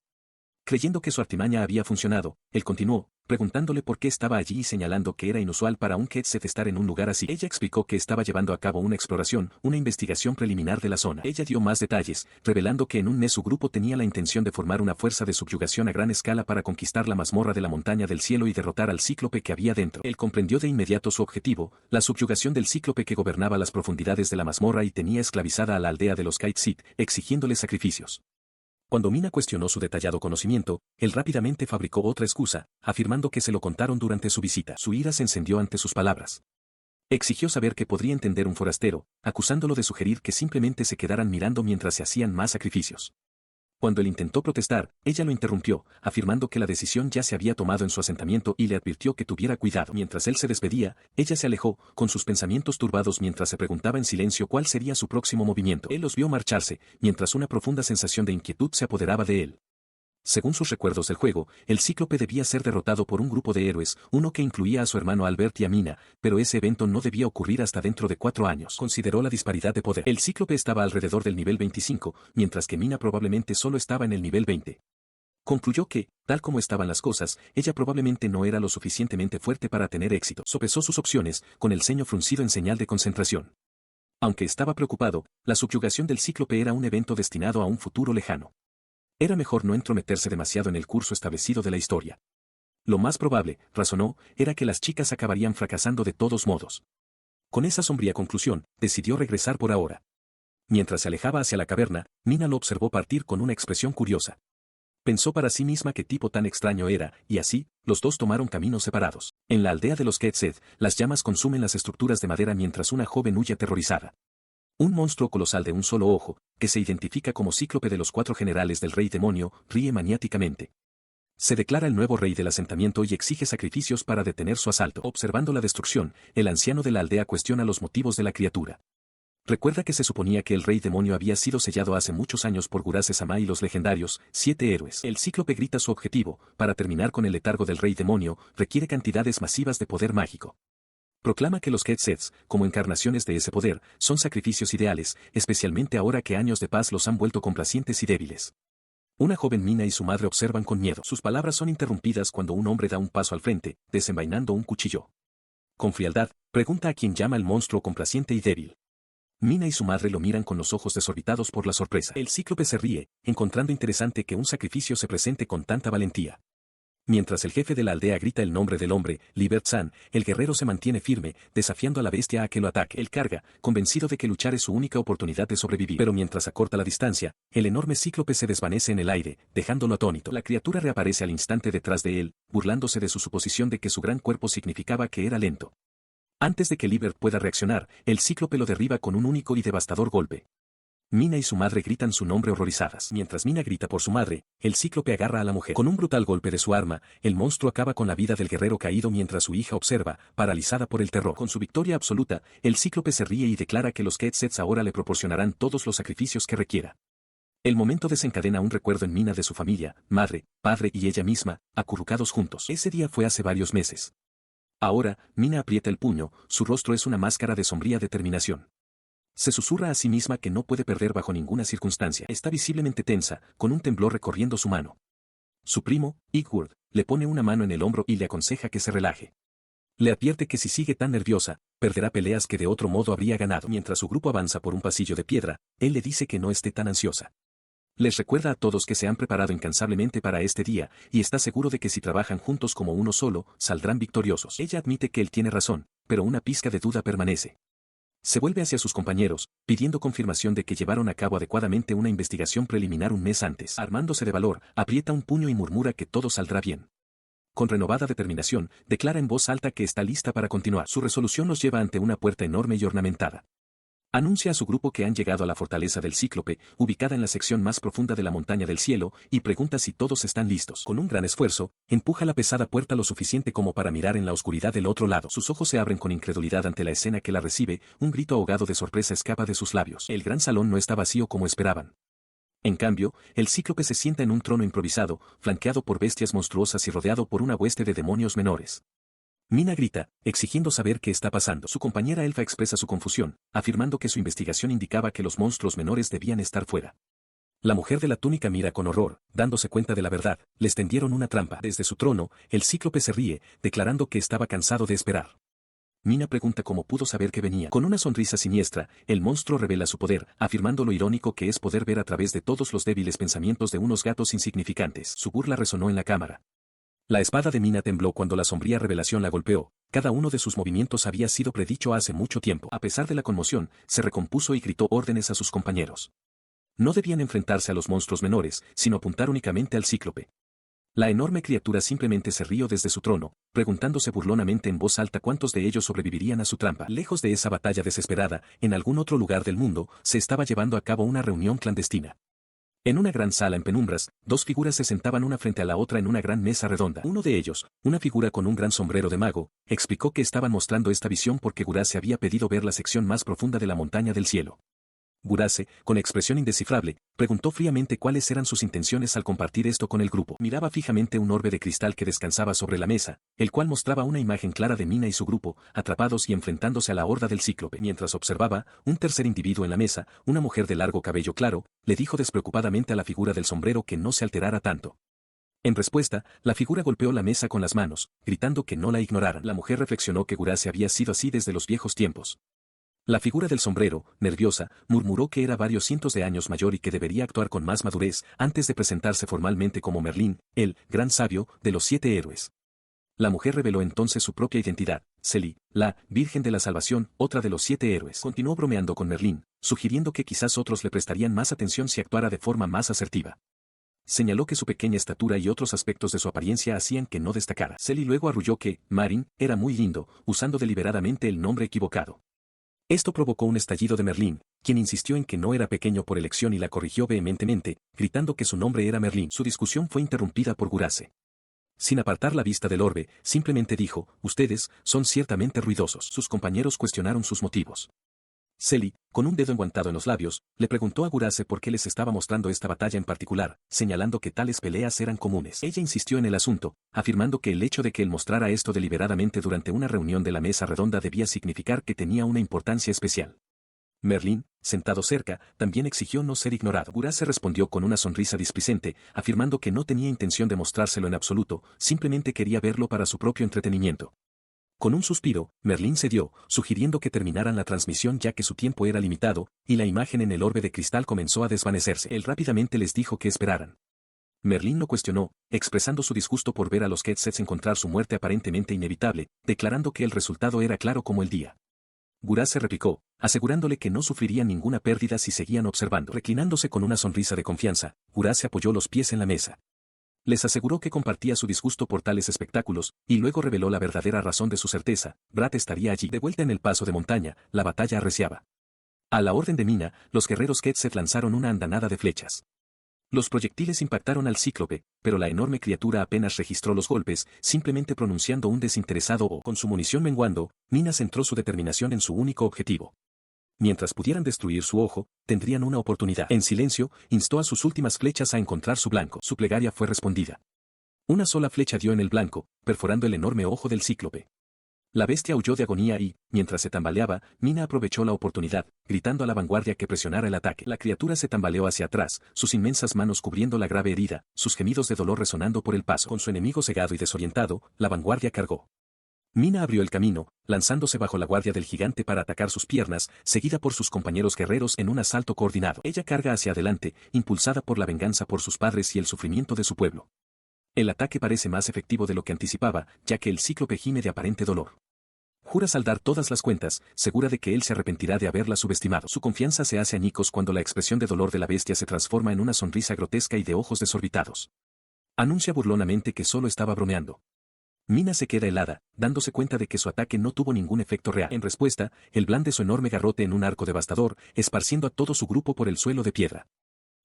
Speaker 1: Creyendo que su artimaña había funcionado, él continuó, preguntándole por qué estaba allí y señalando que era inusual para un Ketset estar en un lugar así. Ella explicó que estaba llevando a cabo una exploración, una investigación preliminar de la zona. Ella dio más detalles, revelando que en un mes su grupo tenía la intención de formar una fuerza de subyugación a gran escala para conquistar la mazmorra de la montaña del cielo y derrotar al cíclope que había dentro. Él comprendió de inmediato su objetivo, la subyugación del cíclope que gobernaba las profundidades de la mazmorra y tenía esclavizada a la aldea de los Kaitsit, exigiéndole sacrificios. Cuando Mina cuestionó su detallado conocimiento, él rápidamente fabricó otra excusa, afirmando que se lo contaron durante su visita. Su ira se encendió ante sus palabras. Exigió saber qué podría entender un forastero, acusándolo de sugerir que simplemente se quedaran mirando mientras se hacían más sacrificios. Cuando él intentó protestar, ella lo interrumpió, afirmando que la decisión ya se había tomado en su asentamiento y le advirtió que tuviera cuidado. Mientras él se despedía, ella se alejó, con sus pensamientos turbados mientras se preguntaba en silencio cuál sería su próximo movimiento. Él los vio marcharse, mientras una profunda sensación de inquietud se apoderaba de él. Según sus recuerdos del juego, el cíclope debía ser derrotado por un grupo de héroes, uno que incluía a su hermano Albert y a Mina, pero ese evento no debía ocurrir hasta dentro de 4 años. Consideró la disparidad de poder. El cíclope estaba alrededor del nivel 25, mientras que Mina probablemente solo estaba en el nivel 20. Concluyó que, tal como estaban las cosas, ella probablemente no era lo suficientemente fuerte para tener éxito. Sopesó sus opciones, con el ceño fruncido en señal de concentración. Aunque estaba preocupado, la subyugación del cíclope era un evento destinado a un futuro lejano. Era mejor no entrometerse demasiado en el curso establecido de la historia. Lo más probable, razonó, era que las chicas acabarían fracasando de todos modos. Con esa sombría conclusión, decidió regresar por ahora. Mientras se alejaba hacia la caverna, Mina lo observó partir con una expresión curiosa. Pensó para sí misma qué tipo tan extraño era, y así, los dos tomaron caminos separados. En la aldea de los Quetzet, las llamas consumen las estructuras de madera mientras una joven huye aterrorizada. Un monstruo colosal de un solo ojo, que se identifica como cíclope de los 4 generales del rey demonio, ríe maniáticamente. Se declara el nuevo rey del asentamiento y exige sacrificios para detener su asalto. Observando la destrucción, el anciano de la aldea cuestiona los motivos de la criatura. Recuerda que se suponía que el rey demonio había sido sellado hace muchos años por Gurace Sama y los legendarios 7 héroes. El cíclope grita su objetivo: para terminar con el letargo del rey demonio, requiere cantidades masivas de poder mágico. Proclama que los Quetzets, como encarnaciones de ese poder, son sacrificios ideales, especialmente ahora que años de paz los han vuelto complacientes y débiles. Una joven Mina y su madre observan con miedo. Sus palabras son interrumpidas cuando un hombre da un paso al frente, desenvainando un cuchillo. Con frialdad, pregunta a quien llama el monstruo complaciente y débil. Mina y su madre lo miran con los ojos desorbitados por la sorpresa. El cíclope se ríe, encontrando interesante que un sacrificio se presente con tanta valentía. Mientras el jefe de la aldea grita el nombre del hombre, Libert-san, el guerrero se mantiene firme, desafiando a la bestia a que lo ataque. Él carga, convencido de que luchar es su única oportunidad de sobrevivir. Pero mientras acorta la distancia, el enorme cíclope se desvanece en el aire, dejándolo atónito. La criatura reaparece al instante detrás de él, burlándose de su suposición de que su gran cuerpo significaba que era lento. Antes de que Libert pueda reaccionar, el cíclope lo derriba con un único y devastador golpe. Mina y su madre gritan su nombre horrorizadas. Mientras Mina grita por su madre, el cíclope agarra a la mujer. Con un brutal golpe de su arma, el monstruo acaba con la vida del guerrero caído mientras su hija observa, paralizada por el terror. Con su victoria absoluta, el cíclope se ríe y declara que los Quetzets ahora le proporcionarán todos los sacrificios que requiera. El momento desencadena un recuerdo en Mina de su familia, madre, padre y ella misma, acurrucados juntos. Ese día fue hace varios meses. Ahora, Mina aprieta el puño, su rostro es una máscara de sombría determinación. Se susurra a sí misma que no puede perder bajo ninguna circunstancia. Está visiblemente tensa, con un temblor recorriendo su mano. Su primo, Igward, le pone una mano en el hombro y le aconseja que se relaje. Le advierte que si sigue tan nerviosa, perderá peleas que de otro modo habría ganado. Mientras su grupo avanza por un pasillo de piedra, él le dice que no esté tan ansiosa. Les recuerda a todos que se han preparado incansablemente para este día, y está seguro de que si trabajan juntos como uno solo, saldrán victoriosos. Ella admite que él tiene razón, pero una pizca de duda permanece. Se vuelve hacia sus compañeros, pidiendo confirmación de que llevaron a cabo adecuadamente una investigación preliminar un mes antes. Armándose de valor, aprieta un puño y murmura que todo saldrá bien. Con renovada determinación, declara en voz alta que está lista para continuar. Su resolución los lleva ante una puerta enorme y ornamentada. Anuncia a su grupo que han llegado a la fortaleza del Cíclope, ubicada en la sección más profunda de la montaña del cielo, y pregunta si todos están listos. Con un gran esfuerzo, empuja la pesada puerta lo suficiente como para mirar en la oscuridad del otro lado. Sus ojos se abren con incredulidad ante la escena que la recibe, un grito ahogado de sorpresa escapa de sus labios. El gran salón no está vacío como esperaban. En cambio, el Cíclope se sienta en un trono improvisado, flanqueado por bestias monstruosas y rodeado por una hueste de demonios menores. Mina grita, exigiendo saber qué está pasando. Su compañera elfa expresa su confusión, afirmando que su investigación indicaba que los monstruos menores debían estar fuera. La mujer de la túnica mira con horror, dándose cuenta de la verdad. Les tendieron una trampa. Desde su trono, el Cíclope se ríe, declarando que estaba cansado de esperar. Mina pregunta cómo pudo saber que venía. Con una sonrisa siniestra, el monstruo revela su poder, afirmando lo irónico que es poder ver a través de todos los débiles pensamientos de unos gatos insignificantes. Su burla resonó en la cámara. La espada de Mina tembló cuando la sombría revelación la golpeó. Cada uno de sus movimientos había sido predicho hace mucho tiempo. A pesar de la conmoción, se recompuso y gritó órdenes a sus compañeros. No debían enfrentarse a los monstruos menores, sino apuntar únicamente al Cíclope. La enorme criatura simplemente se rió desde su trono, preguntándose burlonamente en voz alta cuántos de ellos sobrevivirían a su trampa. Lejos de esa batalla desesperada, en algún otro lugar del mundo, se estaba llevando a cabo una reunión clandestina. En una gran sala en penumbras, dos figuras se sentaban una frente a la otra en una gran mesa redonda. Uno de ellos, una figura con un gran sombrero de mago, explicó que estaban mostrando esta visión porque Gurace había pedido ver la sección más profunda de la montaña del cielo. Gurace, con expresión indescifrable, preguntó fríamente cuáles eran sus intenciones al compartir esto con el grupo. Miraba fijamente un orbe de cristal que descansaba sobre la mesa, el cual mostraba una imagen clara de Mina y su grupo, atrapados y enfrentándose a la horda del Cíclope. Mientras observaba, un tercer individuo en la mesa, una mujer de largo cabello claro, le dijo despreocupadamente a la figura del sombrero que no se alterara tanto. En respuesta, la figura golpeó la mesa con las manos, gritando que no la ignoraran. La mujer reflexionó que Gurace había sido así desde los viejos tiempos. La figura del sombrero, nerviosa, murmuró que era varios cientos de años mayor y que debería actuar con más madurez antes de presentarse formalmente como Merlín, el gran sabio de los 7 héroes. La mujer reveló entonces su propia identidad, Selly, la Virgen de la Salvación, otra de los 7 héroes. Continuó bromeando con Merlín, sugiriendo que quizás otros le prestarían más atención si actuara de forma más asertiva. Señaló que su pequeña estatura y otros aspectos de su apariencia hacían que no destacara. Selly luego arrulló que Marin era muy lindo, usando deliberadamente el nombre equivocado. Esto provocó un estallido de Merlín, quien insistió en que no era pequeño por elección y la corrigió vehementemente, gritando que su nombre era Merlín. Su discusión fue interrumpida por Gurace. Sin apartar la vista del orbe, simplemente dijo, ustedes son ciertamente ruidosos. Sus compañeros cuestionaron sus motivos. Selly, con un dedo enguantado en los labios, le preguntó a Gurace por qué les estaba mostrando esta batalla en particular, señalando que tales peleas eran comunes. Ella insistió en el asunto, afirmando que el hecho de que él mostrara esto deliberadamente durante una reunión de la mesa redonda debía significar que tenía una importancia especial. Merlín, sentado cerca, también exigió no ser ignorado. Gurace respondió con una sonrisa displicente, afirmando que no tenía intención de mostrárselo en absoluto, simplemente quería verlo para su propio entretenimiento. Con un suspiro, Merlín cedió, sugiriendo que terminaran la transmisión ya que su tiempo era limitado, y la imagen en el orbe de cristal comenzó a desvanecerse. Él rápidamente les dijo que esperaran. Merlín lo cuestionó, expresando su disgusto por ver a los Quetzals encontrar su muerte aparentemente inevitable, declarando que el resultado era claro como el día. Gurace replicó, asegurándole que no sufriría ninguna pérdida si seguían observando. Reclinándose con una sonrisa de confianza, Gurace apoyó los pies en la mesa. Les aseguró que compartía su disgusto por tales espectáculos, y luego reveló la verdadera razón de su certeza, Brat estaría allí. De vuelta en el paso de montaña, la batalla arreciaba. A la orden de Mina, los guerreros Quetzal lanzaron una andanada de flechas. Los proyectiles impactaron al cíclope, pero la enorme criatura apenas registró los golpes, simplemente pronunciando un desinteresado "oh". Con su munición menguando, Mina centró su determinación en su único objetivo. Mientras pudieran destruir su ojo, tendrían una oportunidad. En silencio, instó a sus últimas flechas a encontrar su blanco. Su plegaria fue respondida. Una sola flecha dio en el blanco, perforando el enorme ojo del cíclope. La bestia huyó de agonía y, mientras se tambaleaba, Mina aprovechó la oportunidad, gritando a la vanguardia que presionara el ataque. La criatura se tambaleó hacia atrás, sus inmensas manos cubriendo la grave herida, sus gemidos de dolor resonando por el paso. Con su enemigo cegado y desorientado, la vanguardia cargó. Mina abrió el camino, lanzándose bajo la guardia del gigante para atacar sus piernas, seguida por sus compañeros guerreros en un asalto coordinado. Ella carga hacia adelante, impulsada por la venganza por sus padres y el sufrimiento de su pueblo. El ataque parece más efectivo de lo que anticipaba, ya que el cíclope gime de aparente dolor. Jura saldar todas las cuentas, segura de que él se arrepentirá de haberla subestimado. Su confianza se hace añicos cuando la expresión de dolor de la bestia se transforma en una sonrisa grotesca y de ojos desorbitados. Anuncia burlonamente que solo estaba bromeando. Mina se queda helada, dándose cuenta de que su ataque no tuvo ningún efecto real. En respuesta, él blande su enorme garrote en un arco devastador, esparciendo a todo su grupo por el suelo de piedra.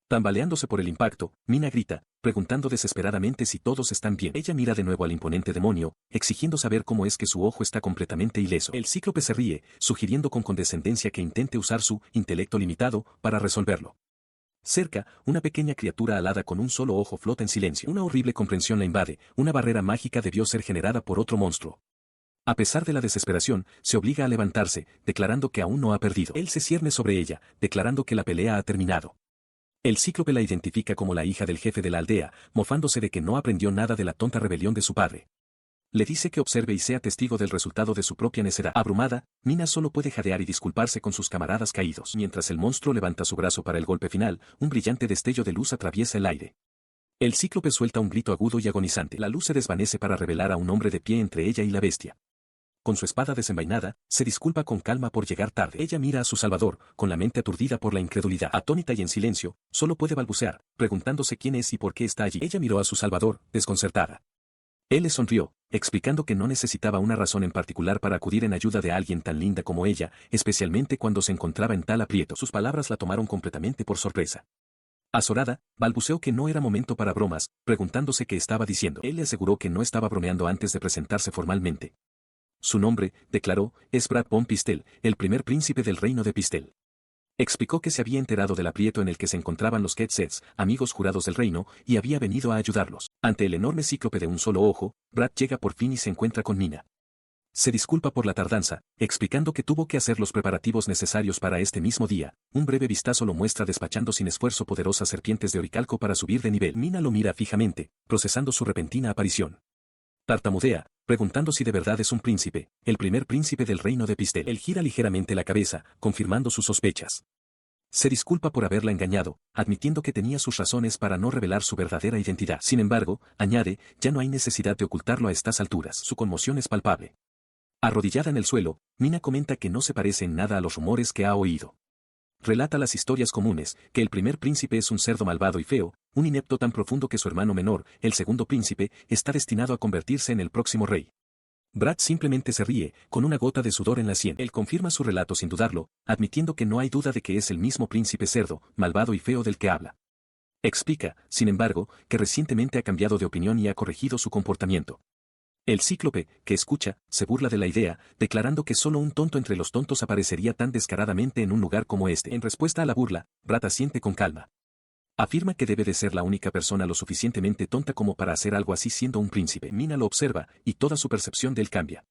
Speaker 1: Tambaleándose por el impacto, Mina grita, preguntando desesperadamente si todos están bien. Ella mira de nuevo al imponente demonio, exigiendo saber cómo es que su ojo está completamente ileso. El cíclope se ríe, sugiriendo con condescendencia que intente usar su intelecto limitado para resolverlo. Cerca, una pequeña criatura alada con un solo ojo flota en silencio. Una horrible comprensión la invade, una barrera mágica debió ser generada por otro monstruo. A pesar de la desesperación, se obliga a levantarse, declarando que aún no ha perdido. Él se cierne sobre ella, declarando que la pelea ha terminado. El cíclope la identifica como la hija del jefe de la aldea, mofándose de que no aprendió nada de la tonta rebelión de su padre. Le dice que observe y sea testigo del resultado de su propia necedad. Abrumada, Mina solo puede jadear y disculparse con sus camaradas caídos. Mientras el monstruo levanta su brazo para el golpe final, un brillante destello de luz atraviesa el aire. El cíclope suelta un grito agudo y agonizante. La luz se desvanece para revelar a un hombre de pie entre ella y la bestia. Con su espada desenvainada, se disculpa con calma por llegar tarde. Ella mira a su salvador, con la mente aturdida por la incredulidad. Atónita y en silencio, solo puede balbucear, preguntándose quién es y por qué está allí. Ella miró a su salvador, desconcertada. Él le sonrió, explicando que no necesitaba una razón en particular para acudir en ayuda de alguien tan linda como ella, especialmente cuando se encontraba en tal aprieto. Sus palabras la tomaron completamente por sorpresa. Azorada, balbuceó que no era momento para bromas, preguntándose qué estaba diciendo. Él le aseguró que no estaba bromeando antes de presentarse formalmente. Su nombre, declaró, es Brat von Pistel, el primer príncipe del reino de Pistel. Explicó que se había enterado del aprieto en el que se encontraban los Quetzals, amigos jurados del reino, y había venido a ayudarlos. Ante el enorme cíclope de un solo ojo, Brat llega por fin y se encuentra con Mina. Se disculpa por la tardanza, explicando que tuvo que hacer los preparativos necesarios para este mismo día. Un breve vistazo lo muestra despachando sin esfuerzo poderosas serpientes de oricalco para subir de nivel. Mina lo mira fijamente, procesando su repentina aparición. Tartamudea, preguntando si de verdad es un príncipe, el primer príncipe del reino de Pistel. Él gira ligeramente la cabeza, confirmando sus sospechas. Se disculpa por haberla engañado, admitiendo que tenía sus razones para no revelar su verdadera identidad. Sin embargo, añade, ya no hay necesidad de ocultarlo a estas alturas. Su conmoción es palpable. Arrodillada en el suelo, Mina comenta que no se parece en nada a los rumores que ha oído. Relata las historias comunes, que el primer príncipe es un cerdo malvado y feo, un inepto tan profundo que su hermano menor, el segundo príncipe, está destinado a convertirse en el próximo rey. Brad simplemente se ríe, con una gota de sudor en la sien. Él confirma su relato sin dudarlo, admitiendo que no hay duda de que es el mismo príncipe cerdo, malvado y feo del que habla. Explica, sin embargo, que recientemente ha cambiado de opinión y ha corregido su comportamiento. El cíclope, que escucha, se burla de la idea, declarando que solo un tonto entre los tontos aparecería tan descaradamente en un lugar como este. En respuesta a la burla, Brad asiente con calma. Afirma que debe de ser la única persona lo suficientemente tonta como para hacer algo así siendo un príncipe. Mina lo observa, y toda su percepción de él cambia.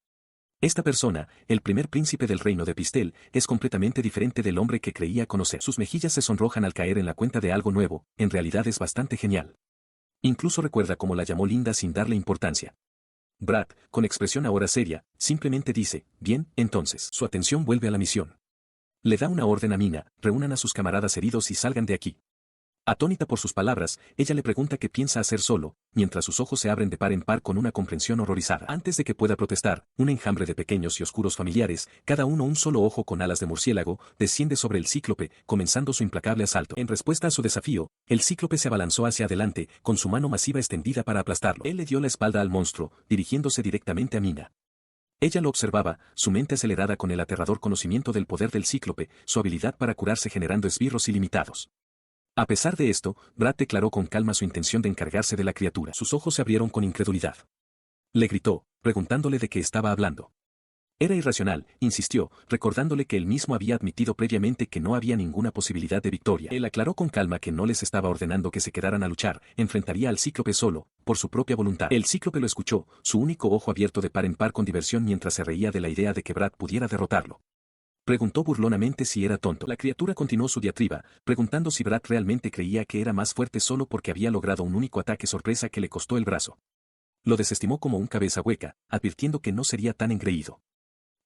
Speaker 1: Esta persona, el primer príncipe del reino de Pistel, es completamente diferente del hombre que creía conocer. Sus mejillas se sonrojan al caer en la cuenta de algo nuevo, en realidad es bastante genial. Incluso recuerda cómo la llamó linda sin darle importancia. Brad, con expresión ahora seria, simplemente dice, bien, entonces. Su atención vuelve a la misión. Le da una orden a Mina, reúnan a sus camaradas heridos y salgan de aquí. Atónita por sus palabras, ella le pregunta qué piensa hacer solo, mientras sus ojos se abren de par en par con una comprensión horrorizada. Antes de que pueda protestar, un enjambre de pequeños y oscuros familiares, cada uno un solo ojo con alas de murciélago, desciende sobre el cíclope, comenzando su implacable asalto. En respuesta a su desafío, el cíclope se abalanzó hacia adelante, con su mano masiva extendida para aplastarlo. Él le dio la espalda al monstruo, dirigiéndose directamente a Mina. Ella lo observaba, su mente acelerada con el aterrador conocimiento del poder del cíclope, su habilidad para curarse generando esbirros ilimitados. A pesar de esto, Brad declaró con calma su intención de encargarse de la criatura. Sus ojos se abrieron con incredulidad. Le gritó, preguntándole de qué estaba hablando. Era irracional, insistió, recordándole que él mismo había admitido previamente que no había ninguna posibilidad de victoria. Él aclaró con calma que no les estaba ordenando que se quedaran a luchar, enfrentaría al cíclope solo, por su propia voluntad. El cíclope lo escuchó, su único ojo abierto de par en par con diversión mientras se reía de la idea de que Brad pudiera derrotarlo. Preguntó burlonamente si era tonto. La criatura continuó su diatriba, preguntando si Brad realmente creía que era más fuerte solo porque había logrado un único ataque sorpresa que le costó el brazo. Lo desestimó como un cabeza hueca, advirtiendo que no sería tan engreído.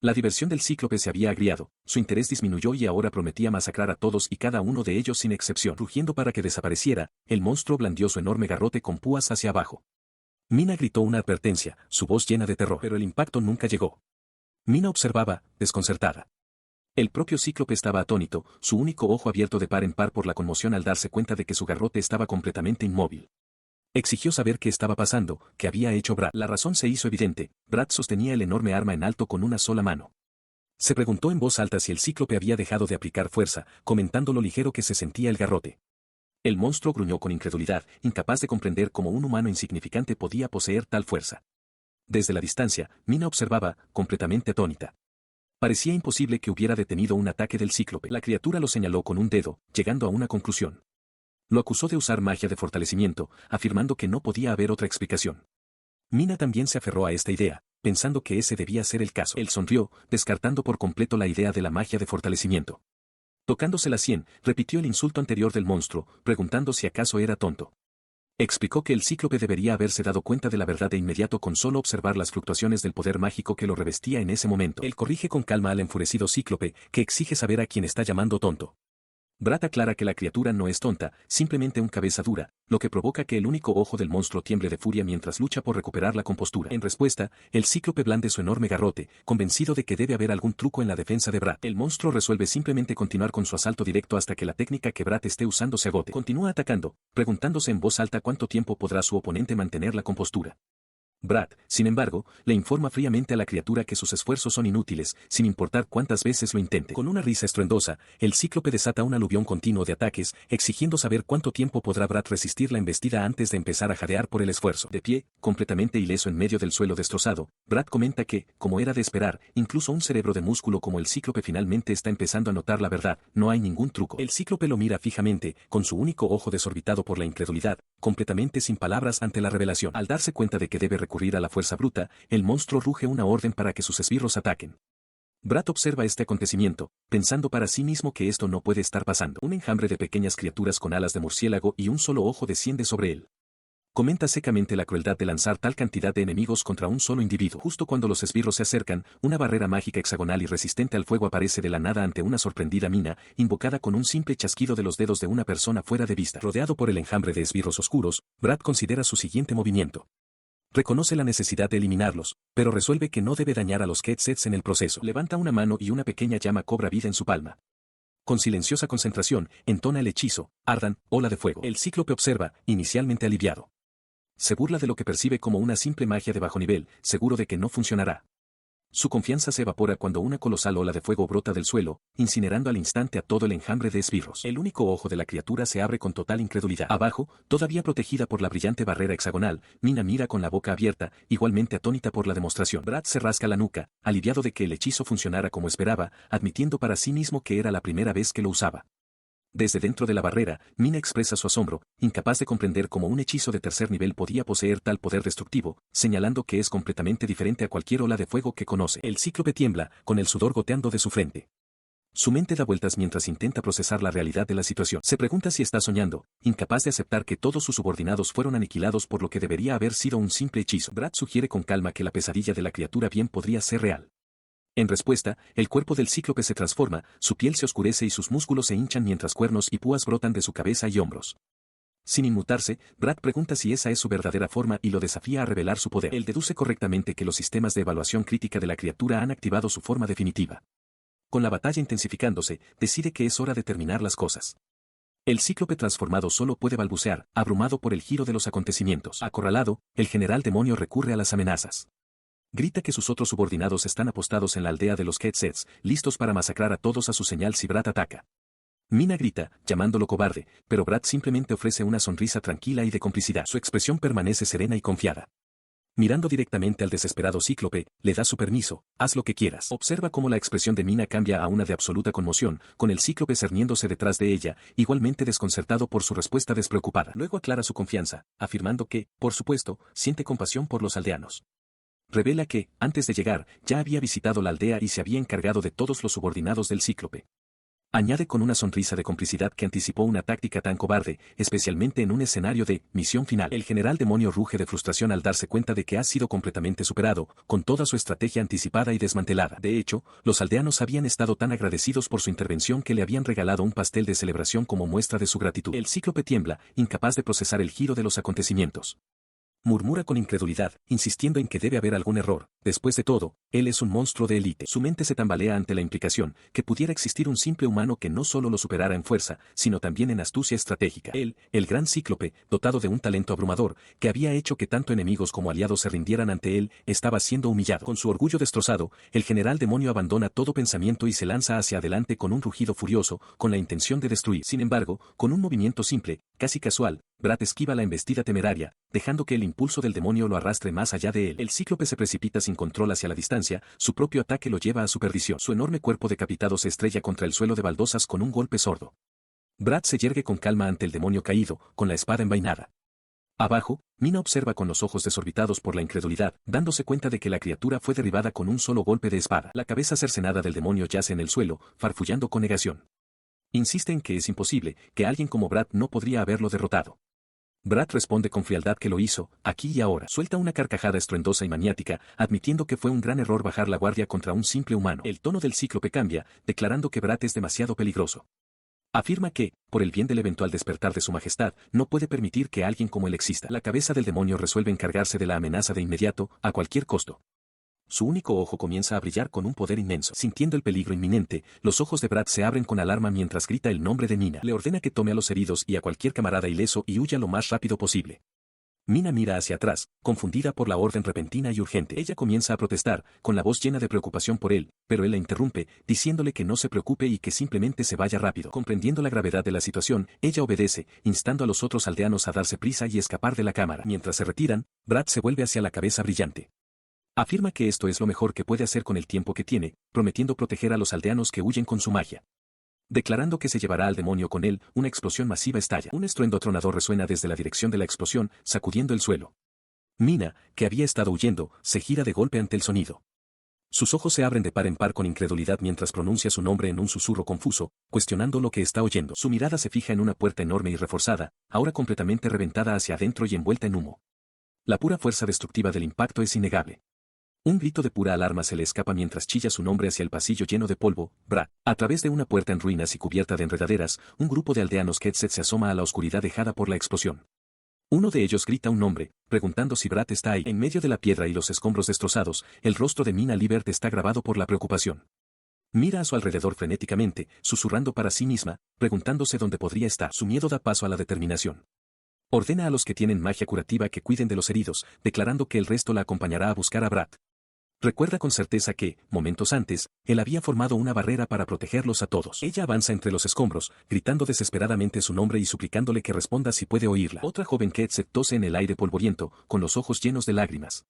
Speaker 1: La diversión del cíclope se había agriado, su interés disminuyó y ahora prometía masacrar a todos y cada uno de ellos sin excepción. Rugiendo para que desapareciera, el monstruo blandió su enorme garrote con púas hacia abajo. Mina gritó una advertencia, su voz llena de terror, pero el impacto nunca llegó. Mina observaba, desconcertada. El propio cíclope estaba atónito, su único ojo abierto de par en par por la conmoción al darse cuenta de que su garrote estaba completamente inmóvil. Exigió saber qué estaba pasando, qué había hecho Brad. La razón se hizo evidente, Brad sostenía el enorme arma en alto con una sola mano. Se preguntó en voz alta si el cíclope había dejado de aplicar fuerza, comentando lo ligero que se sentía el garrote. El monstruo gruñó con incredulidad, incapaz de comprender cómo un humano insignificante podía poseer tal fuerza. Desde la distancia, Mina observaba, completamente atónita. Parecía imposible que hubiera detenido un ataque del cíclope. La criatura lo señaló con un dedo, llegando a una conclusión. Lo acusó de usar magia de fortalecimiento, afirmando que no podía haber otra explicación. Mina también se aferró a esta idea, pensando que ese debía ser el caso. Él sonrió, descartando por completo la idea de la magia de fortalecimiento. Tocándose la sien, repitió el insulto anterior del monstruo, preguntando si acaso era tonto. Explicó que el cíclope debería haberse dado cuenta de la verdad de inmediato con solo observar las fluctuaciones del poder mágico que lo revestía en ese momento. Él corrige con calma al enfurecido cíclope, que exige saber a quién está llamando tonto. Brad aclara que la criatura no es tonta, simplemente un cabeza dura, lo que provoca que el único ojo del monstruo tiemble de furia mientras lucha por recuperar la compostura. En respuesta, el cíclope blande su enorme garrote, convencido de que debe haber algún truco en la defensa de Brad. El monstruo resuelve simplemente continuar con su asalto directo hasta que la técnica que Brad esté usando se agote. Continúa atacando, preguntándose en voz alta cuánto tiempo podrá su oponente mantener la compostura. Brad, sin embargo, le informa fríamente a la criatura que sus esfuerzos son inútiles, sin importar cuántas veces lo intente. Con una risa estruendosa, el cíclope desata un aluvión continuo de ataques, exigiendo saber cuánto tiempo podrá Brad resistir la embestida antes de empezar a jadear por el esfuerzo. De pie, completamente ileso en medio del suelo destrozado, Brad comenta que, como era de esperar, incluso un cerebro de músculo como el cíclope finalmente está empezando a notar la verdad, no hay ningún truco. El cíclope lo mira fijamente, con su único ojo desorbitado por la incredulidad, completamente sin palabras ante la revelación. Al darse cuenta de que debe recurrir a la fuerza bruta, el monstruo ruge una orden para que sus esbirros ataquen. Brad observa este acontecimiento, pensando para sí mismo que esto no puede estar pasando. Un enjambre de pequeñas criaturas con alas de murciélago y un solo ojo desciende sobre él. Comenta secamente la crueldad de lanzar tal cantidad de enemigos contra un solo individuo. Justo cuando los esbirros se acercan, una barrera mágica hexagonal y resistente al fuego aparece de la nada ante una sorprendida Mina, invocada con un simple chasquido de los dedos de una persona fuera de vista. Rodeado por el enjambre de esbirros oscuros, Brad considera su siguiente movimiento. Reconoce la necesidad de eliminarlos, pero resuelve que no debe dañar a los Quetzals en el proceso. Levanta una mano y una pequeña llama cobra vida en su palma. Con silenciosa concentración, entona el hechizo, Ardan, ola de fuego. El cíclope observa, inicialmente aliviado. Se burla de lo que percibe como una simple magia de bajo nivel, seguro de que no funcionará. Su confianza se evapora cuando una colosal ola de fuego brota del suelo, incinerando al instante a todo el enjambre de esbirros. El único ojo de la criatura se abre con total incredulidad. Abajo, todavía protegida por la brillante barrera hexagonal, Mina mira con la boca abierta, igualmente atónita por la demostración. Brad se rasca la nuca, aliviado de que el hechizo funcionara como esperaba, admitiendo para sí mismo que era la primera vez que lo usaba. Desde dentro de la barrera, Mina expresa su asombro, incapaz de comprender cómo un hechizo de tercer nivel podía poseer tal poder destructivo, señalando que es completamente diferente a cualquier ola de fuego que conoce. El cíclope tiembla, con el sudor goteando de su frente. Su mente da vueltas mientras intenta procesar la realidad de la situación. Se pregunta si está soñando, incapaz de aceptar que todos sus subordinados fueron aniquilados por lo que debería haber sido un simple hechizo. Brad sugiere con calma que la pesadilla de la criatura bien podría ser real. En respuesta, el cuerpo del cíclope se transforma, su piel se oscurece y sus músculos se hinchan mientras cuernos y púas brotan de su cabeza y hombros. Sin inmutarse, Brad pregunta si esa es su verdadera forma y lo desafía a revelar su poder. Él deduce correctamente que los sistemas de evaluación crítica de la criatura han activado su forma definitiva. Con la batalla intensificándose, decide que es hora de terminar las cosas. El cíclope transformado solo puede balbucear, abrumado por el giro de los acontecimientos. Acorralado, el general demonio recurre a las amenazas. Grita que sus otros subordinados están apostados en la aldea de los Quetzals, listos para masacrar a todos a su señal si Brad ataca. Mina grita, llamándolo cobarde, pero Brad simplemente ofrece una sonrisa tranquila y de complicidad. Su expresión permanece serena y confiada. Mirando directamente al desesperado cíclope, le da su permiso, haz lo que quieras. Observa cómo la expresión de Mina cambia a una de absoluta conmoción, con el cíclope cerniéndose detrás de ella, igualmente desconcertado por su respuesta despreocupada. Luego aclara su confianza, afirmando que, por supuesto, siente compasión por los aldeanos. Revela que, antes de llegar, ya había visitado la aldea y se había encargado de todos los subordinados del cíclope. Añade con una sonrisa de complicidad que anticipó una táctica tan cobarde, especialmente en un escenario de misión final. El general demonio ruge de frustración al darse cuenta de que ha sido completamente superado, con toda su estrategia anticipada y desmantelada. De hecho, los aldeanos habían estado tan agradecidos por su intervención que le habían regalado un pastel de celebración como muestra de su gratitud. El cíclope tiembla, incapaz de procesar el giro de los acontecimientos. Murmura con incredulidad, insistiendo en que debe haber algún error. Después de todo, él es un monstruo de élite. Su mente se tambalea ante la implicación que pudiera existir un simple humano que no solo lo superara en fuerza, sino también en astucia estratégica. Él, el gran cíclope, dotado de un talento abrumador, que había hecho que tanto enemigos como aliados se rindieran ante él, estaba siendo humillado. Con su orgullo destrozado, el general demonio abandona todo pensamiento y se lanza hacia adelante con un rugido furioso, con la intención de destruir. Sin embargo, con un movimiento simple, casi casual, Brad esquiva la embestida temeraria, dejando que el impulso del demonio lo arrastre más allá de él. El cíclope se precipita sin control hacia la distancia, su propio ataque lo lleva a su perdición. Su enorme cuerpo decapitado se estrella contra el suelo de baldosas con un golpe sordo. Brad se yergue con calma ante el demonio caído, con la espada envainada. Abajo, Mina observa con los ojos desorbitados por la incredulidad, dándose cuenta de que la criatura fue derribada con un solo golpe de espada. La cabeza cercenada del demonio yace en el suelo, farfullando con negación. Insiste en que es imposible, que alguien como Brad no podría haberlo derrotado. Brad responde con frialdad que lo hizo, aquí y ahora. Suelta una carcajada estruendosa y maniática, admitiendo que fue un gran error bajar la guardia contra un simple humano. El tono del cíclope cambia, declarando que Brad es demasiado peligroso. Afirma que, por el bien del eventual despertar de su majestad, no puede permitir que alguien como él exista. La cabeza del demonio resuelve encargarse de la amenaza de inmediato, a cualquier costo. Su único ojo comienza a brillar con un poder inmenso. Sintiendo el peligro inminente, los ojos de Brad se abren con alarma mientras grita el nombre de Mina. Le ordena que tome a los heridos y a cualquier camarada ileso y huya lo más rápido posible. Mina mira hacia atrás, confundida por la orden repentina y urgente. Ella comienza a protestar, con la voz llena de preocupación por él, pero él la interrumpe, diciéndole que no se preocupe y que simplemente se vaya rápido. Comprendiendo la gravedad de la situación, ella obedece, instando a los otros aldeanos a darse prisa y escapar de la cámara. Mientras se retiran, Brad se vuelve hacia la cabeza brillante. Afirma que esto es lo mejor que puede hacer con el tiempo que tiene, prometiendo proteger a los aldeanos que huyen con su magia. Declarando que se llevará al demonio con él, una explosión masiva estalla. Un estruendo tronador resuena desde la dirección de la explosión, sacudiendo el suelo. Mina, que había estado huyendo, se gira de golpe ante el sonido. Sus ojos se abren de par en par con incredulidad mientras pronuncia su nombre en un susurro confuso, cuestionando lo que está oyendo. Su mirada se fija en una puerta enorme y reforzada, ahora completamente reventada hacia adentro y envuelta en humo. La pura fuerza destructiva del impacto es innegable. Un grito de pura alarma se le escapa mientras chilla su nombre hacia el pasillo lleno de polvo. Brad. A través de una puerta en ruinas y cubierta de enredaderas, un grupo de aldeanos Quetzet se asoma a la oscuridad dejada por la explosión. Uno de ellos grita un nombre, preguntando si Brad está ahí. En medio de la piedra y los escombros destrozados, el rostro de Mina Libert está grabado por la preocupación. Mira a su alrededor frenéticamente, susurrando para sí misma, preguntándose dónde podría estar. Su miedo da paso a la determinación. Ordena a los que tienen magia curativa que cuiden de los heridos, declarando que el resto la acompañará a buscar a Brad. Recuerda con certeza que, momentos antes, él había formado una barrera para protegerlos a todos. Ella avanza entre los escombros, gritando desesperadamente su nombre y suplicándole que responda si puede oírla. Otra joven Quetzet tose en el aire polvoriento, con los ojos llenos de lágrimas.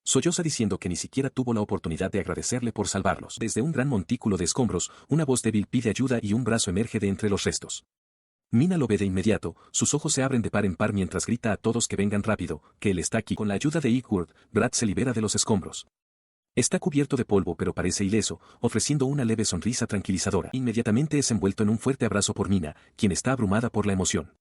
Speaker 1: Solloza diciendo que ni siquiera tuvo la oportunidad de agradecerle por salvarlos. Desde un gran montículo de escombros, una voz débil pide ayuda y un brazo emerge de entre los restos. Mina lo ve de inmediato, sus ojos se abren de par en par mientras grita a todos que vengan rápido, que él está aquí. Con la ayuda de Igward, Brad se libera de los escombros. Está cubierto de polvo pero parece ileso, ofreciendo una leve sonrisa tranquilizadora. Inmediatamente es envuelto en un fuerte abrazo por Mina, quien está abrumada por la emoción.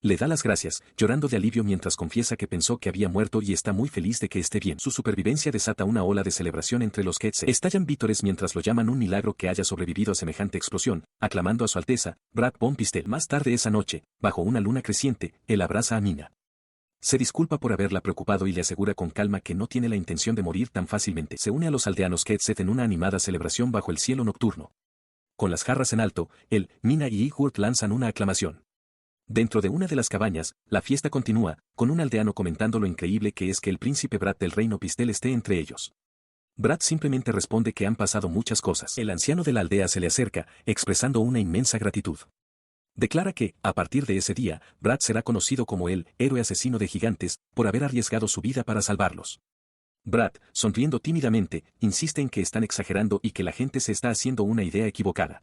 Speaker 1: Le da las gracias, llorando de alivio mientras confiesa que pensó que había muerto y está muy feliz de que esté bien. Su supervivencia desata una ola de celebración entre los Quetzet. Estallan vítores mientras lo llaman un milagro que haya sobrevivido a semejante explosión, aclamando a su alteza, Brad von Pistel. Más tarde esa noche, bajo una luna creciente, él abraza a Mina. Se disculpa por haberla preocupado y le asegura con calma que no tiene la intención de morir tan fácilmente. Se une a los aldeanos Quetzet en una animada celebración bajo el cielo nocturno. Con las jarras en alto, él, Mina y Igward lanzan una aclamación. Dentro de una de las cabañas, la fiesta continúa, con un aldeano comentando lo increíble que es que el príncipe Brad del reino Pistel esté entre ellos. Brad simplemente responde que han pasado muchas cosas. El anciano de la aldea se le acerca, expresando una inmensa gratitud. Declara que, a partir de ese día, Brad será conocido como el héroe asesino de gigantes, por haber arriesgado su vida para salvarlos. Brad, sonriendo tímidamente, insiste en que están exagerando y que la gente se está haciendo una idea equivocada.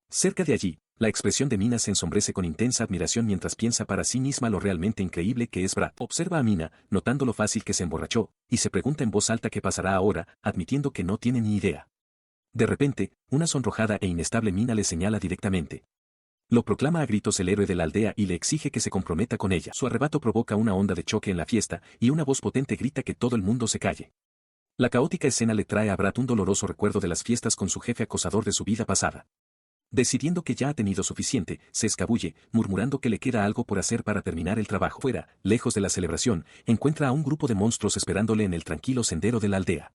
Speaker 1: Cerca de allí, la expresión de Mina se ensombrece con intensa admiración mientras piensa para sí misma lo realmente increíble que es Brad. Observa a Mina, notando lo fácil que se emborrachó, y se pregunta en voz alta qué pasará ahora, admitiendo que no tiene ni idea. De repente, una sonrojada e inestable Mina le señala directamente. Lo proclama a gritos el héroe de la aldea y le exige que se comprometa con ella. Su arrebato provoca una onda de choque en la fiesta, y una voz potente grita que todo el mundo se calle. La caótica escena le trae a Brad un doloroso recuerdo de las fiestas con su jefe acosador de su vida pasada. Decidiendo que ya ha tenido suficiente, se escabulle, murmurando que le queda algo por hacer para terminar el trabajo. Fuera, lejos de la celebración, encuentra a un grupo de monstruos esperándole en el tranquilo sendero de la aldea.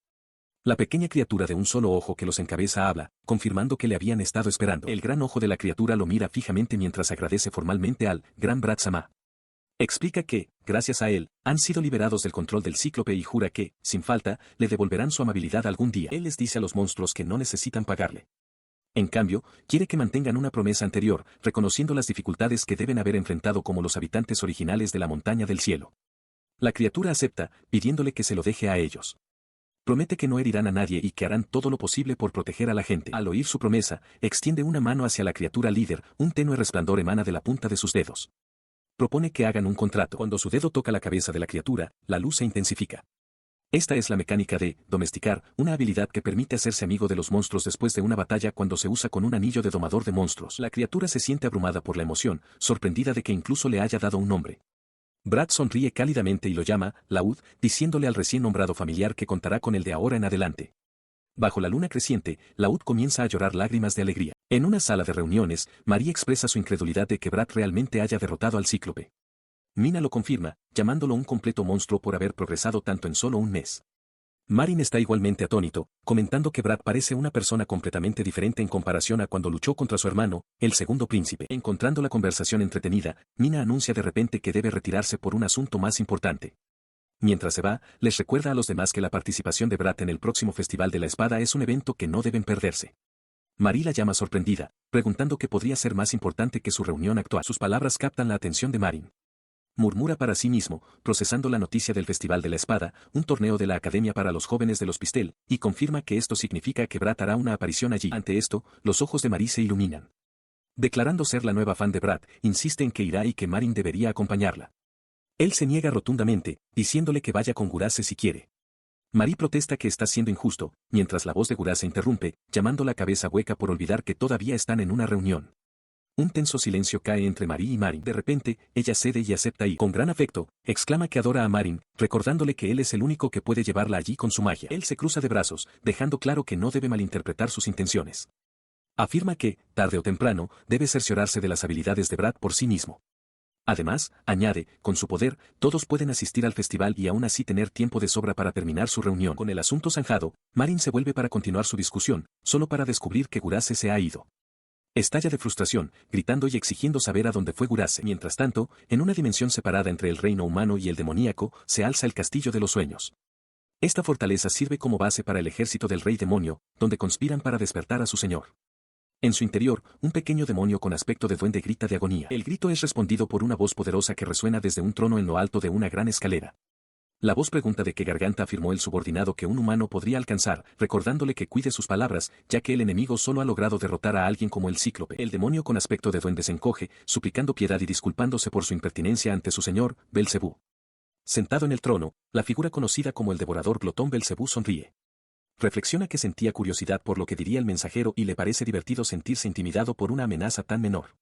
Speaker 1: La pequeña criatura de un solo ojo que los encabeza habla, confirmando que le habían estado esperando. El gran ojo de la criatura lo mira fijamente mientras agradece formalmente al gran Brad Sama. Explica que, gracias a él, han sido liberados del control del cíclope y jura que, sin falta, le devolverán su amabilidad algún día. Él les dice a los monstruos que no necesitan pagarle. En cambio, quiere que mantengan una promesa anterior, reconociendo las dificultades que deben haber enfrentado como los habitantes originales de la montaña del cielo. La criatura acepta, pidiéndole que se lo deje a ellos. Promete que no herirán a nadie y que harán todo lo posible por proteger a la gente. Al oír su promesa, extiende una mano hacia la criatura líder, un tenue resplandor emana de la punta de sus dedos. Propone que hagan un contrato. Cuando su dedo toca la cabeza de la criatura, la luz se intensifica. Esta es la mecánica de domesticar, una habilidad que permite hacerse amigo de los monstruos después de una batalla cuando se usa con un anillo de domador de monstruos. La criatura se siente abrumada por la emoción, sorprendida de que incluso le haya dado un nombre. Brad sonríe cálidamente y lo llama, Laud, diciéndole al recién nombrado familiar que contará con él de ahora en adelante. Bajo la luna creciente, Laud comienza a llorar lágrimas de alegría. En una sala de reuniones, Marie expresa su incredulidad de que Brad realmente haya derrotado al cíclope. Mina lo confirma, llamándolo un completo monstruo por haber progresado tanto en solo un mes. Marin está igualmente atónito, comentando que Brad parece una persona completamente diferente en comparación a cuando luchó contra su hermano, el segundo príncipe. Encontrando la conversación entretenida, Mina anuncia de repente que debe retirarse por un asunto más importante. Mientras se va, les recuerda a los demás que la participación de Brad en el próximo Festival de la Espada es un evento que no deben perderse. Marie la llama sorprendida, preguntando qué podría ser más importante que su reunión actual. Sus palabras captan la atención de Marin. Murmura para sí mismo, procesando la noticia del Festival de la Espada, un torneo de la Academia para los jóvenes de los Pistel, y confirma que esto significa que Brad hará una aparición allí. Ante esto, los ojos de Marie se iluminan. Declarando ser la nueva fan de Brad, insiste en que irá y que Marin debería acompañarla. Él se niega rotundamente, diciéndole que vaya con Gurace si quiere. Marie protesta que está siendo injusto, mientras la voz de Gurace interrumpe, llamando la cabeza hueca por olvidar que todavía están en una reunión. Un tenso silencio cae entre Marie y Marin. De repente, ella cede y acepta y, con gran afecto, exclama que adora a Marin, recordándole que él es el único que puede llevarla allí con su magia. Él se cruza de brazos, dejando claro que no debe malinterpretar sus intenciones. Afirma que, tarde o temprano, debe cerciorarse de las habilidades de Brad por sí mismo. Además, añade, con su poder, todos pueden asistir al festival y aún así tener tiempo de sobra para terminar su reunión. Con el asunto zanjado, Marin se vuelve para continuar su discusión, solo para descubrir que Gurace se ha ido. Estalla de frustración, gritando y exigiendo saber a dónde fue Gurace. Mientras tanto, en una dimensión separada entre el reino humano y el demoníaco, se alza el Castillo de los Sueños. Esta fortaleza sirve como base para el ejército del Rey Demonio, donde conspiran para despertar a su señor. En su interior, un pequeño demonio con aspecto de duende grita de agonía. El grito es respondido por una voz poderosa que resuena desde un trono en lo alto de una gran escalera. La voz pregunta de qué garganta afirmó el subordinado que un humano podría alcanzar, recordándole que cuide sus palabras, ya que el enemigo solo ha logrado derrotar a alguien como el Cíclope. El demonio con aspecto de duende se encoge, suplicando piedad y disculpándose por su impertinencia ante su señor, Belcebú. Sentado en el trono, la figura conocida como el devorador glotón Belcebú sonríe. Reflexiona que sentía curiosidad por lo que diría el mensajero y le parece divertido sentirse intimidado por una amenaza tan menor.